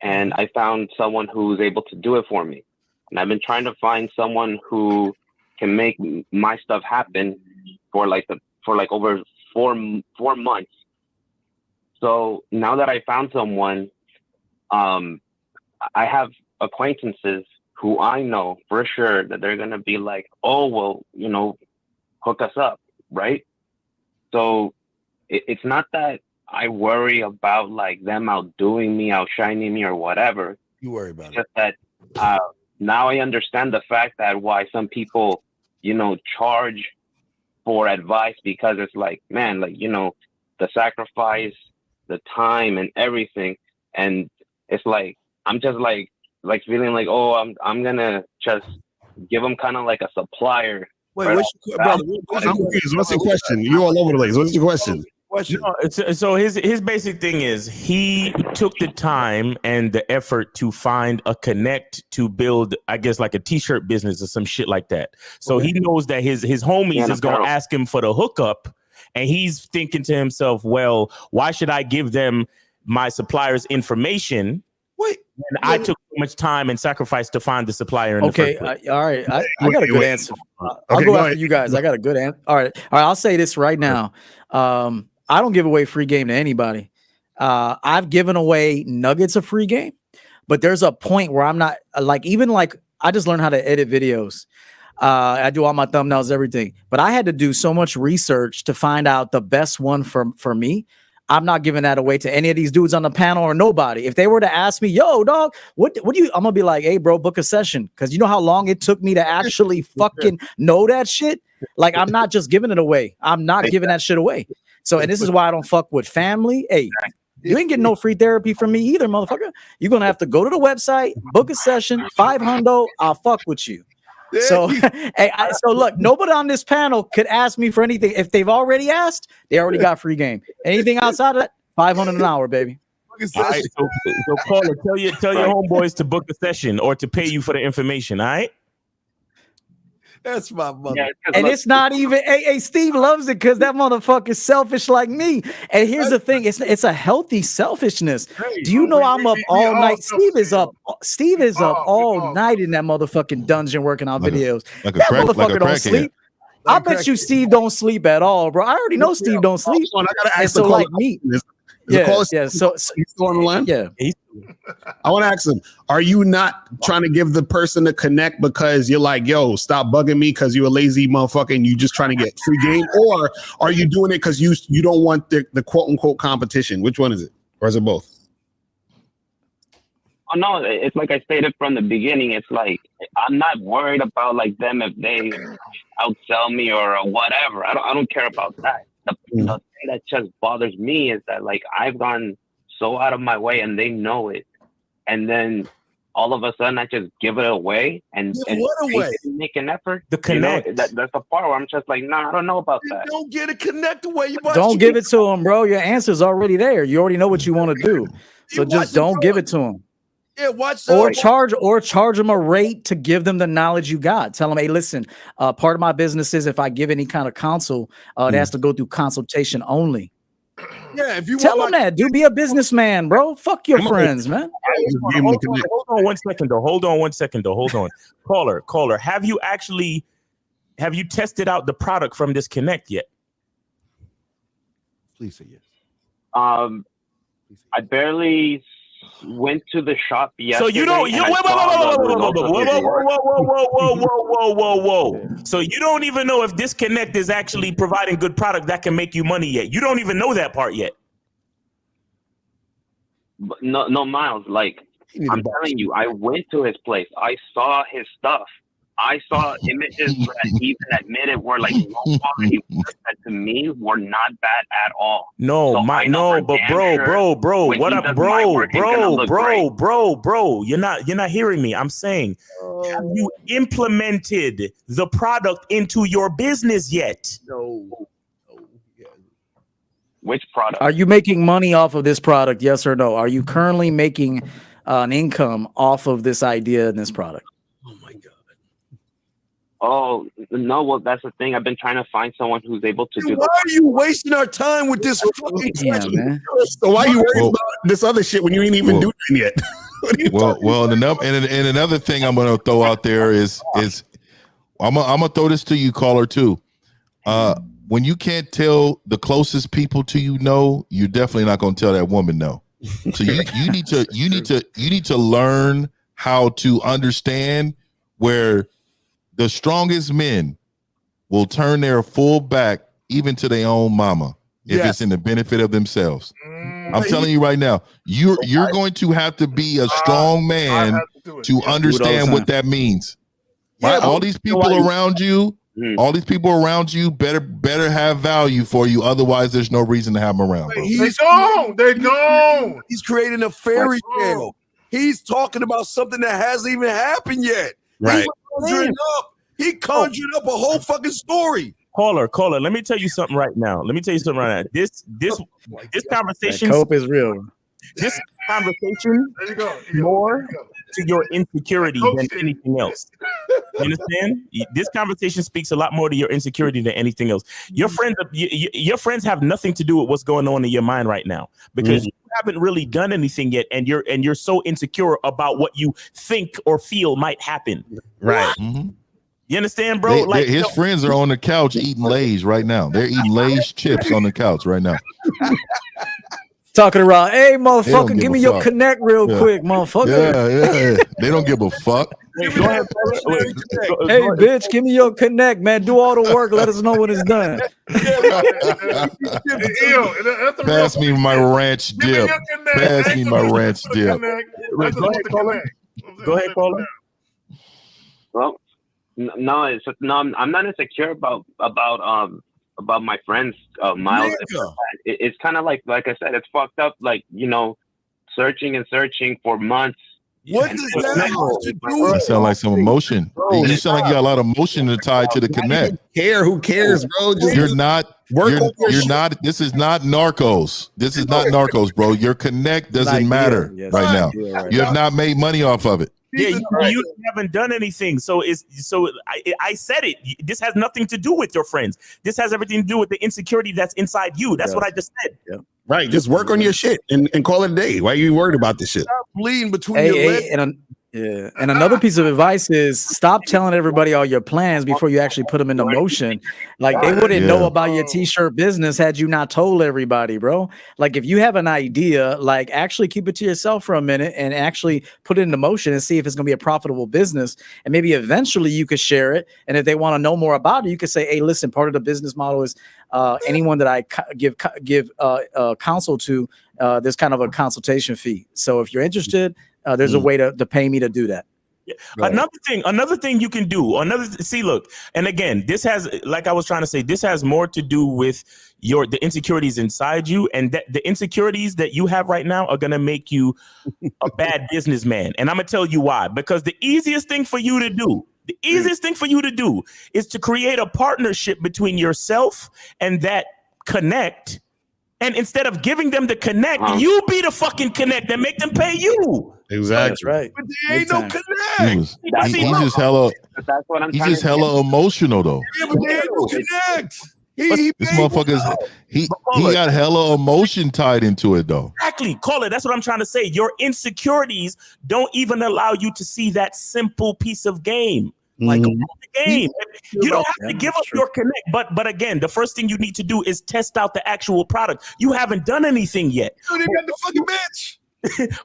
and I found someone who's able to do it for me. And I've been trying to find someone who can make my stuff happen for over 4 months. So now that I found someone, I have acquaintances who I know for sure that they're gonna be like, oh well, hook us up, right? So it's not that I worry about like them outdoing me, outshining me, or whatever. You worry about it's just that now I understand the fact that why some people, charge for advice, because it's like, man, like, the sacrifice, the time and everything. And it's like, I'm just like feeling like, oh, I'm gonna just give them kind of like a supplier. Wait, I'm confused. What's your question? You're all over the place. What's your question? No, so his basic thing is he took the time and the effort to find a connect to build, I guess, like a t-shirt business or some shit like that. So he knows that his homies is going to ask him for the hookup, and he's thinking to himself, well, why should I give them my supplier's information Wait. And I took so much time and sacrifice to find the supplier. In the first place. All right. I got a good answer. I'll go after you guys. I got a good answer. All right. I'll say this right now. I don't give away free game to anybody. I've given away nuggets of free game, but there's a point where I'm not like I just learned how to edit videos. I do all my thumbnails, everything, but I had to do so much research to find out the best one for me. I'm not giving that away to any of these dudes on the panel or nobody. If they were to ask me, yo, dog, what do you, I'm gonna be like, hey, bro, book a session. Cause you know how long it took me to actually fucking know that shit? Like, I'm not just giving it away. I'm not giving that shit away. So, and this is why I don't fuck with family. Hey, you ain't getting no free therapy from me either, motherfucker. You're gonna have to go to the website, book a session, $500. I'll fuck with you. So, so look, nobody on this panel could ask me for anything. If they've already asked, they already got free game. Anything outside of that, $500 an hour, baby. All right, so caller, tell your homeboys to book a session or to pay you for the information. All right. That's my mother. Yeah, and it's not even. Hey, Steve loves it because that motherfucker's selfish like me. And here's the thing: it's a healthy selfishness. Do you know I'm up all night? Steve is up all night in that motherfucking dungeon working on videos. That motherfucker don't sleep. I bet you Steve don't sleep at all, bro. I already know Steve don't sleep. I gotta ask so like me. So he's still on the line. Yeah, I want to ask him: are you not trying to give the person a connect because you're like, yo, stop bugging me because you're a lazy motherfucker and you just trying to get free game, or are you doing it because you don't want the quote unquote competition? Which one is it, or is it both? Oh no, it's like I stated from the beginning. It's like I'm not worried about like them if they outsell me or whatever. I don't care about that. The thing that just bothers me is that like I've gone so out of my way and they know it, and then all of a sudden I just give it away and make an effort. The connect. You know, that's the part where I'm just like, nah, I don't know about that. Don't get a connect away. Don't give it to him, bro. Your answer's already there. You already know what you want to do, so just don't give it to him. Yeah, watch or charge them a rate to give them the knowledge you got. Tell them, hey, listen, part of my business is if I give any kind of counsel, it has to go through consultation only. Yeah, if you tell them that, dude, be a businessman, bro. Fuck your friends, man. Hold on 1 second though. Hold on. Caller, have you tested out the product from this connect yet? Please say yes. I barely went to the shop yesterday. So you don't whoa. So you don't even know if this connect is actually providing good product that can make you money yet. You don't even know that part yet. No, Miles. Like I'm telling you, I went to his place. I saw his stuff. I saw images that even admitted were like low quality that to me were not bad at all. No, so but bro, what up, bro? You're not hearing me. I'm saying, have you implemented the product into your business yet? No. Which product? Are you making money off of this product? Yes or no? Are you currently making an income off of this idea and this product? Oh, no, well, that's the thing. I've been trying to find someone who's able to do. Why are you wasting our time with this fucking man? So why are you worried about this other shit when you ain't even doing it yet? And another thing I'm going to throw out there is I'm gonna throw this to you, caller, too. When you can't tell the closest people to you no, you're definitely not going to tell that woman no. So you need to learn how to understand where the strongest men will turn their full back even to their own mama if it's in the benefit of themselves. I'm telling you right now, you're going to have to be a strong man to understand what that means. Yeah, all these people around you, better have value for you. Otherwise, there's no reason to have them around. Bro. They're gone. He's creating a fairy tale. He's talking about something that hasn't even happened yet. Right. He conjured up a whole fucking story. Caller, let me tell you something right now. This conversation hope is real. This conversation more to your insecurity than anything else. You understand? This conversation speaks a lot more to your insecurity than anything else. Your friends have nothing to do with what's going on in your mind right now, because you haven't really done anything yet, and you're so insecure about what you think or feel might happen. Right. Mm-hmm. You understand, bro? His friends are on the couch eating Lay's right now. They're eating Lay's chips on the couch right now. Talking around, hey, motherfucker, give me your connect real quick, motherfucker. Yeah. They don't give a fuck. Hey, bitch, give me your connect, man. Do all the work. Let us know when it's done. Pass me my ranch dip. Pass me my ranch dip. Go ahead, caller. Well, no, I'm not insecure about my friends, Miles. It's kind of like I said, it's fucked up. Like, searching for months. What does that have to do with? You sound like some emotion. You sound like you got a lot of emotion to tie to the connect. Who cares, bro? You're not. You're not. This is not Narcos. This is not Narcos, bro. Your connect doesn't matter right now. You have not made money off of it. Yeah, you haven't done anything. So I said it. This has nothing to do with your friends. This has everything to do with the insecurity that's inside you. That's what I just said. Yeah. Right. Just work on your shit and call it a day. Why are you worried about this shit? Stop bleeding between your legs. And another piece of advice is stop telling everybody all your plans before you actually put them into motion. Like, they wouldn't know about your t-shirt business had you not told everybody, bro. Like, if you have an idea, like, actually keep it to yourself for a minute and actually put it into motion and see if it's going to be a profitable business. And maybe eventually you could share it. And if they want to know more about it, you could say, hey, listen, part of the business model is anyone that I give counsel to, there's kind of a consultation fee. So if you're interested, there's a way to pay me to do that. Yeah. Right. Another thing you can do. Look, and again, this has, like I was trying to say, this has more to do with the insecurities inside you, and that the insecurities that you have right now are gonna make you a bad businessman. And I'm gonna tell you why. Because the easiest thing for you to do is to create a partnership between yourself and that connect. And instead of giving them the connect, you be the fucking connect and make them pay you. Exactly. That's right. But there ain't no connect. He's just hella. He's just hella emotional though. Yeah, but there ain't no connect. This motherfucker's he got hella emotion tied into it though. Exactly. Call it. That's what I'm trying to say. Your insecurities don't even allow you to see that simple piece of game. Like the game. You don't have to give up your connect. But again, the first thing you need to do is test out the actual product. You haven't done anything yet. You ain't got the fucking bitch.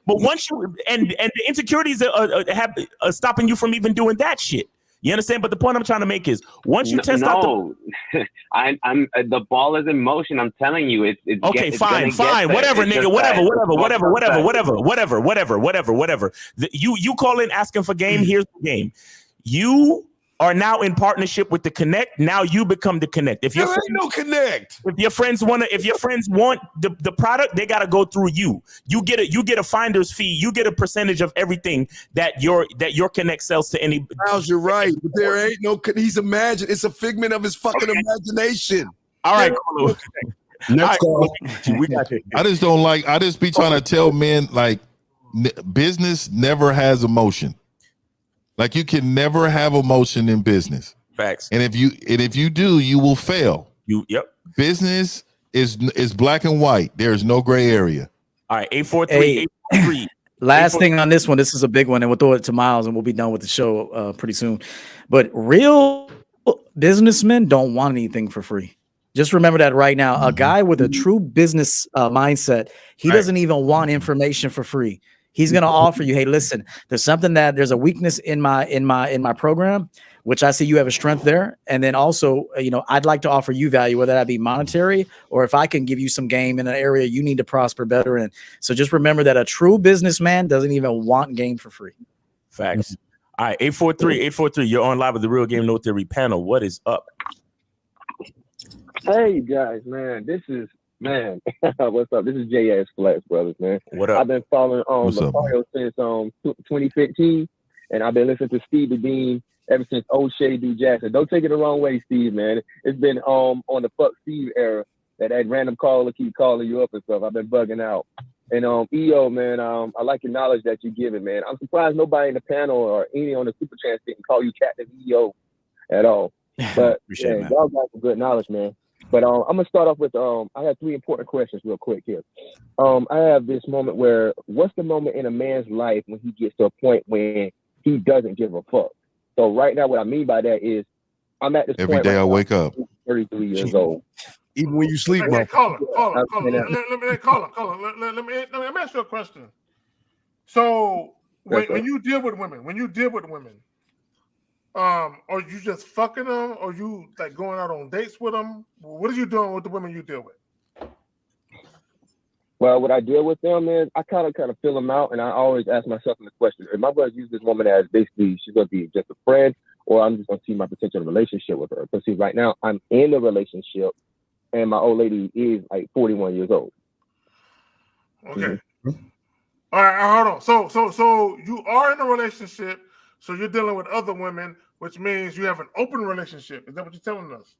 But once you and the insecurities are stopping you from even doing that shit. You understand? But the point I'm trying to make is once you test out I'm the ball is in motion. I'm telling you, it's okay. Fine. Whatever, nigga. Whatever. You call in asking for game. Here's the game. You are now in partnership with the connect. Now you become the connect. If there ain't no connect. If your friends want the product, they gotta go through you. You get a finder's fee. You get a percentage of everything that your connect sells to any. Miles, you're right. But there ain't no. He's imagined. It's a figment of his fucking imagination. All right. Cool. Next call. I just don't like. I just be trying to tell men like business never has emotion. Like you can never have emotion in business. Facts. And if you do, you will fail. Yep. Business is black and white. There is no gray area. All right, 843. Last thing on this one. This is a big one, and we'll throw it to Miles, and we'll be done with the show pretty soon. But real businessmen don't want anything for free. Just remember that right now. A guy with a true business mindset, he doesn't even want information for free. He's going to offer you, hey, listen, there's a weakness in my program, which I see you have a strength there. And then also, I'd like to offer you value, whether that be monetary or if I can give you some game in an area you need to prosper better in. So just remember that a true businessman doesn't even want game for free. Facts. All right, 843. You're on live with the Real Game No Theory panel. What is up? Hey, guys, man, what's up? This is JS Flex Brothers, man. What up? I've been following Mario since 2015, and I've been listening to Steve the Dean ever since O'Shea D. Jackson. Don't take it the wrong way, Steve, man. It's been on the fuck Steve era that random caller keep calling you up and stuff. I've been bugging out. And EO, man, I like your knowledge that you're giving, man. I'm surprised nobody in the panel or any on the Super Chance didn't call you Captain EO at all. But Appreciate it, y'all got some good knowledge, man. But I'm gonna start off with I have 3 important questions real quick here. I have this moment where what's the moment in a man's life when he gets to a point when he doesn't give a fuck? So right now, what I mean by that is I'm at this Every point day right I now, wake up. 33 years old. Even when you sleep, Hey, caller. I'm saying Let me ask you a question. So when you deal with women, are you just fucking them, or you like going out on dates with them? What are you doing with the women you deal with? Well, what I deal with them is I kind of fill them out, and I always ask myself the question: if my brother use this woman as basically she's going to be just a friend, or I'm just going to see my potential relationship with her? Because see, right now I'm in a relationship, and my old lady is like 41 years old. Okay. All right, hold on. So you are in a relationship, so you're dealing with other women, which means you have an open relationship. Is that what you're telling us?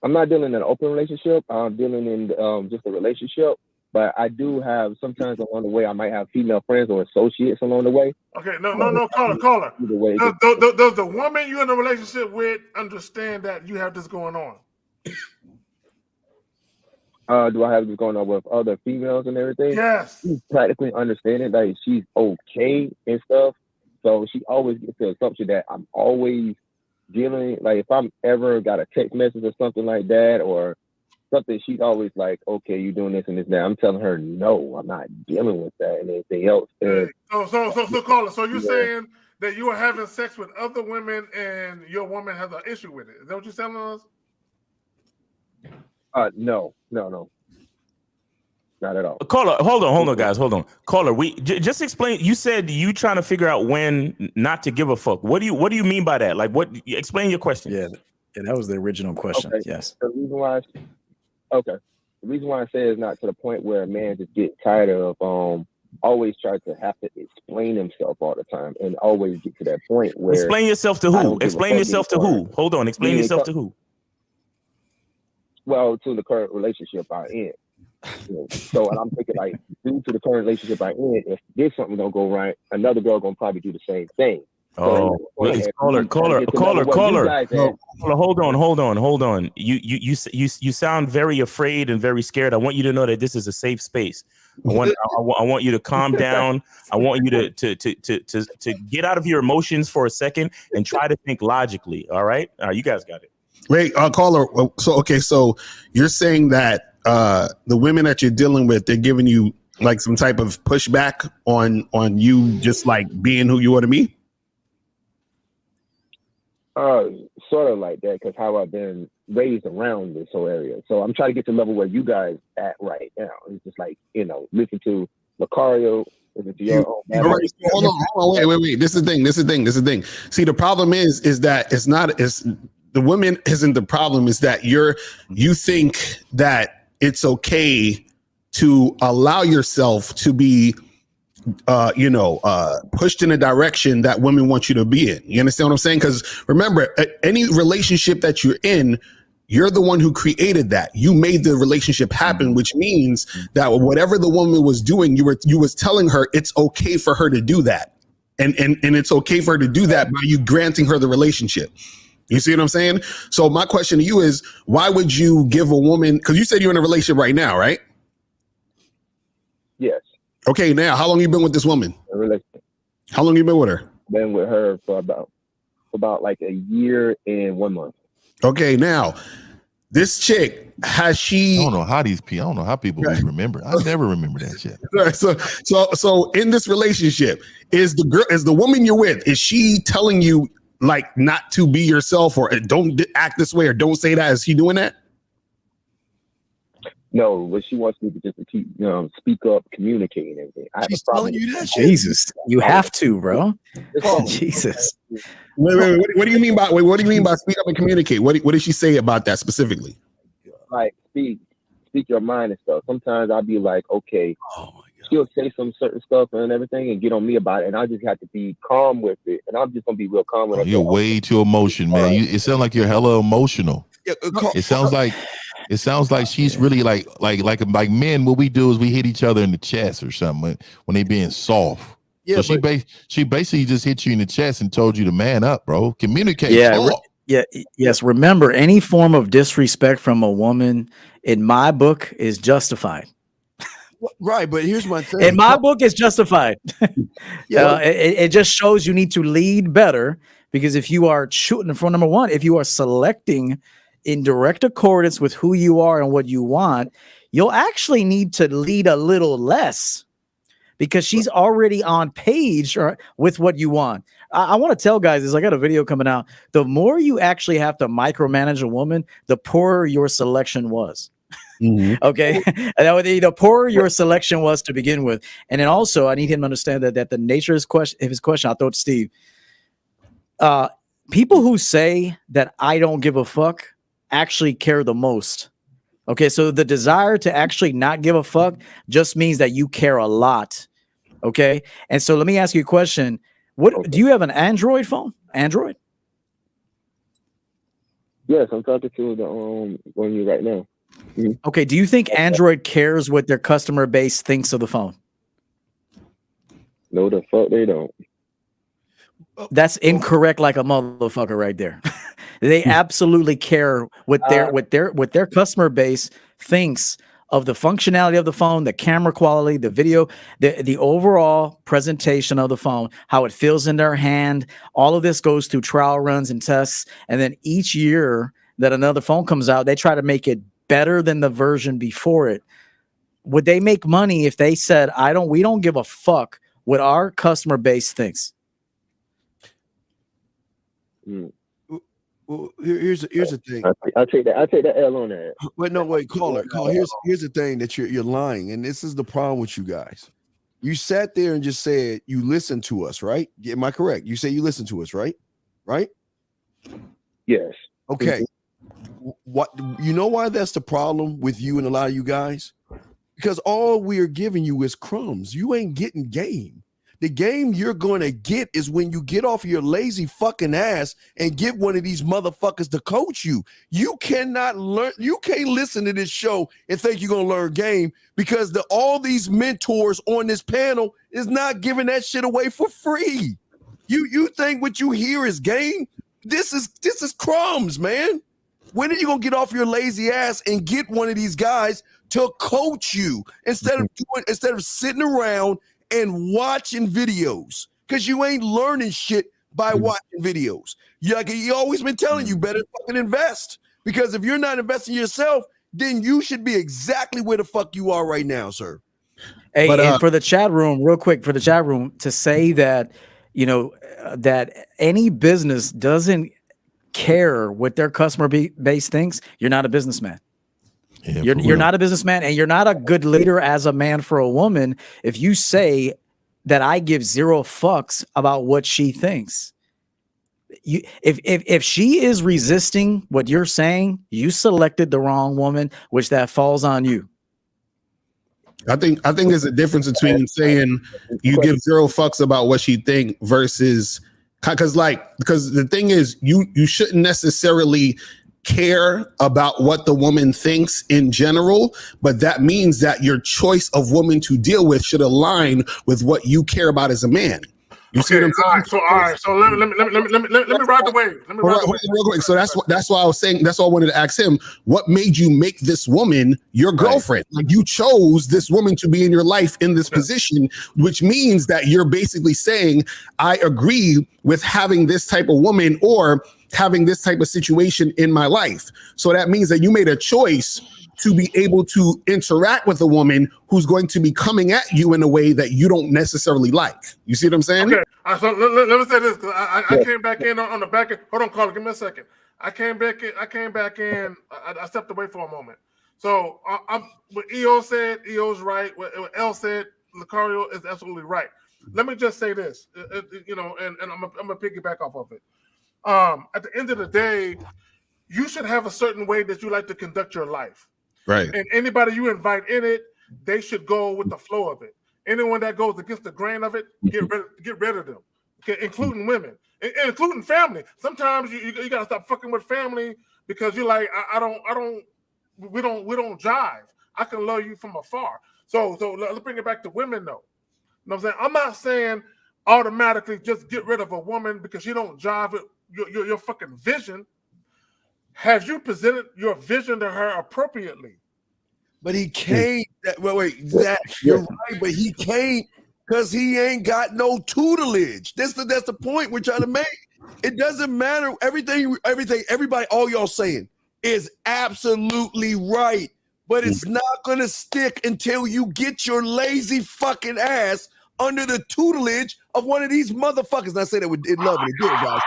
I'm not dealing in an open relationship. I'm dealing in just a relationship. But I do have sometimes along the way I might have female friends or associates along the way. Okay, no, caller. Either way, Does the woman you're in a relationship with understand that you have this going on? Do I have this going on with other females and everything? Yes. She's practically understanding that she's okay and stuff. So she always gets the assumption that I'm always dealing, like if I'm ever got a text message or something like that or something, she's always like, okay, you're doing this and this and that. I'm telling her, no, I'm not dealing with that and anything else. And, So caller, so you're saying that you are having sex with other women and your woman has an issue with it. Is that what you're telling us? No, not at all. Caller, hold on, guys, hold on. Caller, just explain. You said you trying to figure out when not to give a fuck. What do you mean by that? Like, what? Explain your question. Yeah, that was the original question. Okay. Yes. The reason why I say is not to the point where a man just get tired of always try to have to explain himself all the time and always get to that point where Explain yourself to who? Explain yourself to who? Hold on. Explain yourself to who? Well, to the current relationship I'm in. So and I'm thinking like due to the current relationship I'm in, if there's something don't go right, another girl gonna probably do the same thing. Oh, caller. Hold on. You sound very afraid and very scared. I want you to know that this is a safe space. I want you to calm down. I want you to get out of your emotions for a second and try to think logically. All right, you guys got it. Wait, caller. So you're saying that the women that you're dealing with, they're giving you like some type of pushback on you just like being who you want to be? Sort of like that, because how I've been raised around this whole area. So I'm trying to get to the level where you guys at right now. It's just like, listen to Lucario, listen to your own. Hold on, wait. This is the thing. See, the problem is that the women isn't the problem, is that you think that it's okay to allow yourself to be pushed in a direction that women want you to be in. You understand what I'm saying? Because remember, any relationship that you're in, you're the one who created that. You made the relationship happen, which means that whatever the woman was doing, you was telling her it's okay for her to do that. And it's okay for her to do that by you granting her the relationship. You see what I'm saying? So my question to you is, why would you give a woman, because you said you're in a relationship right now, right? Yes. Okay, now, how long you been with this woman? How long you been with her? Been with her for about like a year and 1 month. Okay, now, this chick, has she... I don't know how people remember. I never remember that shit. So in this relationship, is the woman you're with, is she telling you like not to be yourself or don't act this way or don't say that? Is she doing that? No, but she wants me to just keep, speak up, communicate and everything. She's telling you that shit? Jesus, you have to, bro. Jesus. Wait. What do you mean by speak up and communicate? What did she say about that specifically? Like speak your mind and stuff. Sometimes I'll be like, okay, she'll say some certain stuff and everything and get on me about it, and I just have to be calm with it. And I'm just gonna be real calm with it. You're way too emotional, man. It sounds like you're hella emotional. It sounds like It sounds like she's really like men. What we do is we hit each other in the chest or something when they being soft. Yeah, so she basically just hit you in the chest and told you to man up, bro. Communicate. Yes. Remember, any form of disrespect from a woman, in my book, is justified. Right, but here's my thing. In my book, it's justified. Yeah. It just shows you need to lead better, because if you are shooting for number one, if you are selecting in direct accordance with who you are and what you want, you'll actually need to lead a little less, because she's already on page with what you want. I want to tell guys this. I got a video coming out. The more you actually have to micromanage a woman, the poorer your selection was. Okay. The poorer your selection was to begin with. And then also, I need him to understand that the nature of his question, I'll throw it to Steve. People who say that I don't give a fuck actually care the most. Okay. So the desire to actually not give a fuck just means that you care a lot. Okay. And so let me ask you a question. Do you have an Android phone? Android? Yes, I'm talking to the on you right now. Okay. Do you think Android cares what their customer base thinks of the phone? No, the fuck they don't. That's incorrect, like a motherfucker right there. They absolutely care what their customer base thinks of the functionality of the phone, the camera quality, the video, the overall presentation of the phone, how it feels in their hand. All of this goes through trial runs and tests. And then each year that another phone comes out, they try to make it better than the version before it. Would they make money if they said, we don't give a fuck what our customer base thinks? Well, here's the thing. I'll take that L on that. Wait, caller. Here's the thing that you're lying, and this is the problem with you guys. You sat there and just said you listened to us, right? Am I correct? You say you listened to us, right? Right? Yes. Okay. What you know why that's the problem with you and a lot of you guys? Because all we are giving you is crumbs. You ain't getting game. The game you're going to get is when you get off your lazy fucking ass and get one of these motherfuckers to coach you. You cannot learn. You can't listen to this show and think you're going to learn game, because all these mentors on this panel is not giving that shit away for free. You think what you hear is game? This is crumbs, man. When are you going to get off your lazy ass and get one of these guys to coach you instead of sitting around and watching videos? Because you ain't learning shit by watching videos. You always been telling you better fucking invest. Because if you're not investing yourself, then you should be exactly where the fuck you are right now, sir. Hey, and for the chat room, real quick, to say that, that any business doesn't care what their customer base thinks, you're not a businessman. Yeah, you're not a businessman, and you're not a good leader as a man for a woman if you say that I give zero fucks about what she thinks. If she is resisting what you're saying, you selected the wrong woman, which that falls on you. I think there's a difference between saying you give zero fucks about what she think versus because the thing is you shouldn't necessarily care about what the woman thinks in general, but that means that your choice of woman to deal with should align with what you care about as a man. You see what I'm saying? All right. So let me ride the wave. Real quick. So that's why I was saying. That's why I wanted to ask him. What made you make this woman your girlfriend? Like, you chose this woman to be in your life in this position, which means that you're basically saying, I agree with having this type of woman or having this type of situation in my life. So that means that you made a choice to be able to interact with a woman who's going to be coming at you in a way that you don't necessarily like. You see what I'm saying? Okay. So let me say this, because I came back in on the back end. Hold on, caller, give me a second. I came back in. I stepped away for a moment. So what EO said, EO's right. What L said, Lucario is absolutely right. Let me just say this, and I'm gonna piggyback off of it. At the end of the day, you should have a certain way that you like to conduct your life. Right. And anybody you invite in it, they should go with the flow of it. Anyone that goes against the grain of it, get rid of them. Okay, including women, and including family. Sometimes you gotta stop fucking with family because you're like, I don't we don't jive. I can love you from afar. So let's bring it back to women though. You know what I'm saying? I'm not saying automatically just get rid of a woman because you don't jive with your fucking vision. Have you presented your vision to her appropriately? But he can't. That you're right. But he can't because he ain't got no tutelage. That's the point we're trying to make. It doesn't matter. Everybody, all y'all saying is absolutely right. But it's not gonna stick until you get your lazy fucking ass under the tutelage of one of these motherfuckers. And I say that with love and it, guys.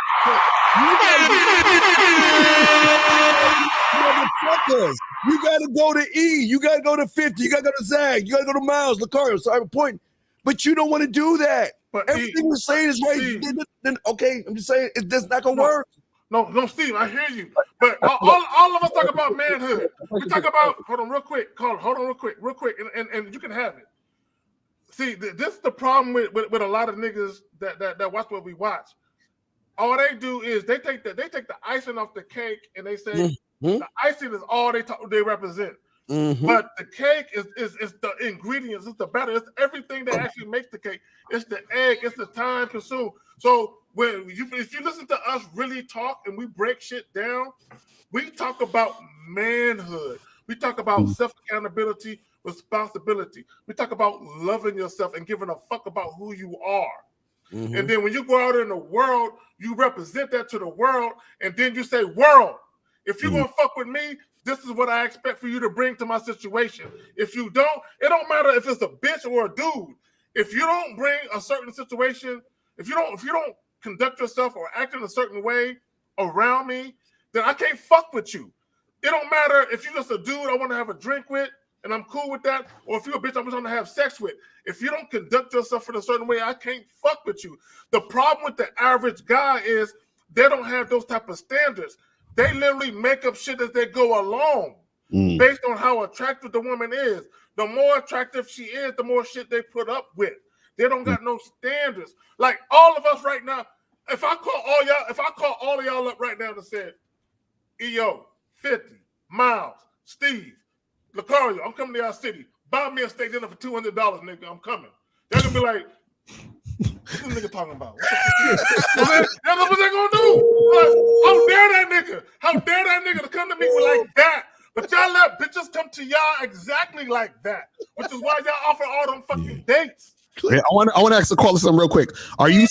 Motherfuckers, you gotta go to E, you gotta go to 50, you gotta go to Zag, you gotta go to Miles, Lucario. Sorry, I'm pointing, but you don't want to do that. But everything we're saying is right. Then okay, I'm just saying that's not gonna work. No, Steve, I hear you. But all of us talk about manhood. We talk about hold on real quick, and you can have it. See, this is the problem with a lot of niggas that watch what we watch. All they do is they take the icing off the cake and they say the icing is all they represent. But the cake is the ingredients, it's the batter, it's everything that actually makes the cake. It's the egg, it's the time consumed. So if you listen to us really talk and we break shit down, we talk about manhood. We talk about self-accountability, responsibility. We talk about loving yourself and giving a fuck about who you are. And then when you go out in the world, you represent that to the world, and then you say, world, if you're gonna fuck with me, this is what I expect for you to bring to my situation. If you don't, it don't matter if it's a bitch or a dude. If you don't bring a certain situation, if you don't conduct yourself or act in a certain way around me, then I can't fuck with you. It don't matter if you're just a dude I want to have a drink with and I'm cool with that, or if you're a bitch I'm just gonna have sex with. If you don't conduct yourself in a certain way, I can't fuck with you. The problem with the average guy is they don't have those type of standards. They literally make up shit as they go along based on how attractive the woman is. The more attractive she is, the more shit they put up with. They don't got no standards. Like all of us right now, if I call all of y'all up right now and said, EO, 50, Miles, Steve, Lucario, I'm coming to y'all city. Buy me a steak dinner for $200, nigga. I'm coming. They're gonna be like, what's this nigga talking about? That's what they're gonna do. Like, how dare that nigga? How dare that nigga to come to me like that? But y'all let bitches come to y'all exactly like that, which is why y'all offer all them fucking dates. I want to ask the caller something real quick. Are you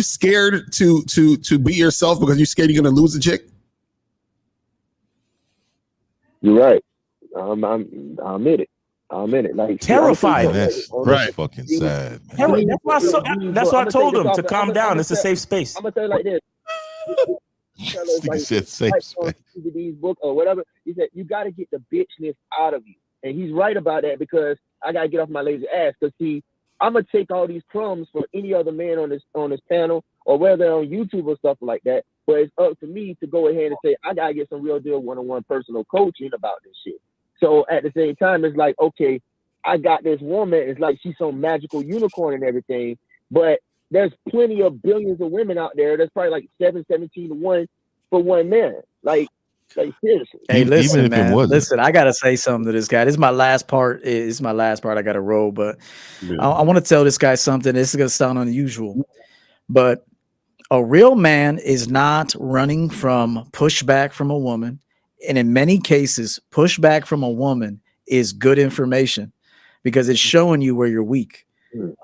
scared to be yourself because you're scared you're gonna lose a chick? You're right. I'm in it. I'm in it. Like terrified. That's fucking sad, man. That's why I told him to calm down. It's a safe space. I'm gonna tell you like this. He said safe space. These book or whatever. He said you got to get the bitchness out of you, and he's right about that because I gotta get off my lazy ass. Because see, I'm gonna take all these crumbs from any other man on this panel or whether they're on YouTube or stuff like that. But it's up to me to go ahead and say I gotta get some real deal one-on-one personal coaching about this shit. So at the same time, it's like, okay, I got this woman. It's like she's some magical unicorn and everything. But there's plenty of billions of women out there. There's probably like 17 to 1 for one man. Like seriously. Hey, listen, man. Listen, I gotta say something to this guy. This is my last part. It's my last part. I gotta roll, but I want to tell this guy something. This is gonna sound unusual, but a real man is not running from pushback from a woman. And in many cases, pushback from a woman is good information because it's showing you where you're weak.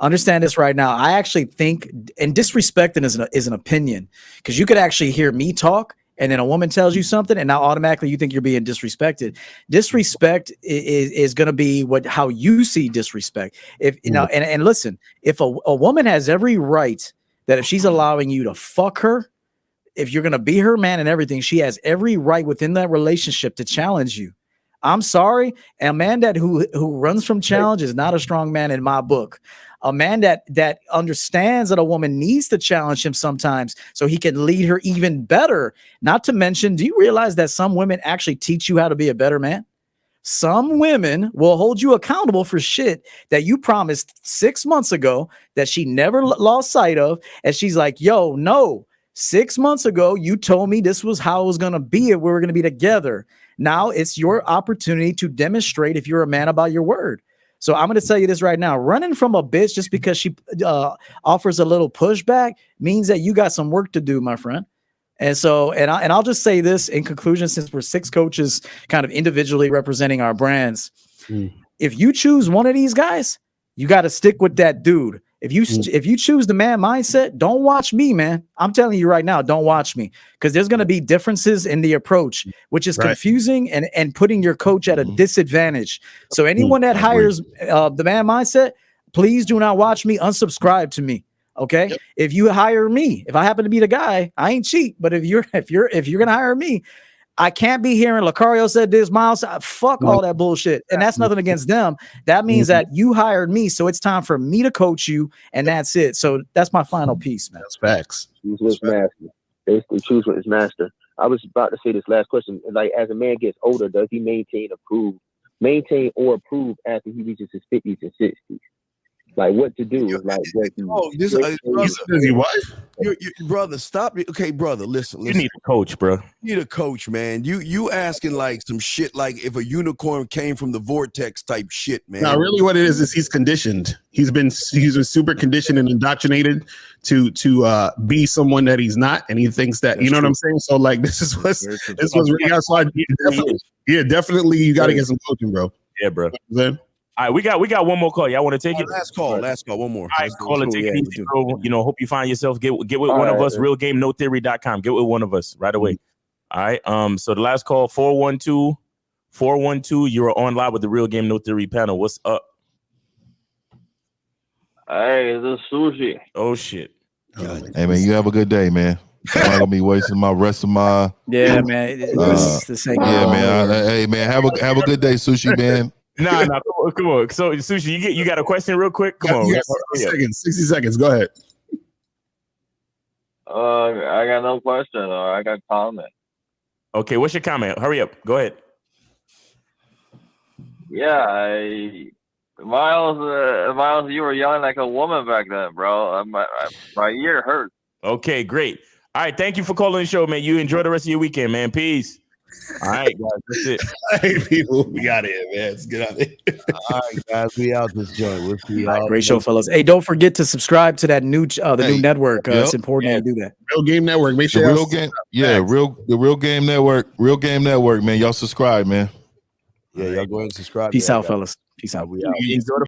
Understand this right now. I actually think, and disrespecting is an opinion, because you could actually hear me talk and then a woman tells you something and now automatically you think you're being disrespected. Disrespect is going to be how you see disrespect. If you know, and listen, if a woman has every right that if she's allowing you to fuck her, if you're going to be her man and everything, she has every right within that relationship to challenge you. I'm sorry. A man who runs from challenge is not a strong man in my book. A man that understands that a woman needs to challenge him sometimes so he can lead her even better. Not to mention, do you realize that some women actually teach you how to be a better man? Some women will hold you accountable for shit that you promised 6 months ago that she never lost sight of. And she's like, yo, no. 6 months ago, you told me this was how it was going to be if we were going to be together. Now it's your opportunity to demonstrate if you're a man about your word. So I'm going to tell you this right now. Running from a bitch just because she offers a little pushback means that you got some work to do, my friend. And so, I'll just say this in conclusion, since we're 6 coaches kind of individually representing our brands. If you choose one of these guys, you got to stick with that dude. If you choose the man mindset, don't watch me, man. I'm telling you right now, don't watch me, because there's going to be differences in the approach, which is confusing and putting your coach at a disadvantage. So anyone that hires the man mindset, please do not watch me. Unsubscribe to me. Okay. Yep. If you hire me, if I happen to be the guy, I ain't cheap. But if you're gonna hire me, I can't be hearing Lucario said this, Miles. Fuck all that bullshit. And that's nothing against them. That means that you hired me. So it's time for me to coach you. And that's it. So that's my final piece, man. That's facts. Choose his master. Basically, choose with his master. I was about to say this last question. Like, as a man gets older, does he maintain or improve after he reaches his 50s and 60s? Like, what to do? Like, brother, stop it. Okay, brother, listen. You need a coach, bro. You need a coach, man. You asking like some shit like if a unicorn came from the vortex type shit, man. Now, really, what it is he's conditioned. He's been super conditioned and indoctrinated to be someone that he's not, and he thinks that what I'm saying. So, like, this was really hard. So definitely, you got to get some coaching, bro. Yeah, bro. All right, we got one more call. Y'all want to take it? Last call, one more. All right, call it. Take it easy, bro. Hope you find yourself. Get with one of us. RealGameNoTheory.com. Get with one of us right away. All right. So the last call, 412. You are on live with the Real Game No Theory panel. What's up? Hey, this is Sushi. Oh shit. Hey man, you have a good day, man. I'm not gonna be wasting my rest of my. Yeah, man. This ain't man. Hey man, have a good day, Sushi, man. Nah, come on. So, Sushi, you got a question real quick? Come on. 60 seconds. Go ahead. I got no question. I got comment. Okay, what's your comment? Hurry up. Go ahead. Yeah, Miles, you were yelling like a woman back then, bro. My ear hurts. Okay, great. All right, thank you for calling the show, man. You enjoy the rest of your weekend, man. Peace. All right, guys, that's it. Hey, people, we got it, man. Let's get out of here. All right, guys, we out this joint. We'll see y'all. Great show, fellas. Hey, don't forget to subscribe to that new new network. It's important to do that. Real Game Network. Make sure the Real Game Network. Real Game Network, man. Y'all subscribe, man. Yeah, y'all go ahead and subscribe. Peace out, fellas. Peace out. We out. Enjoy the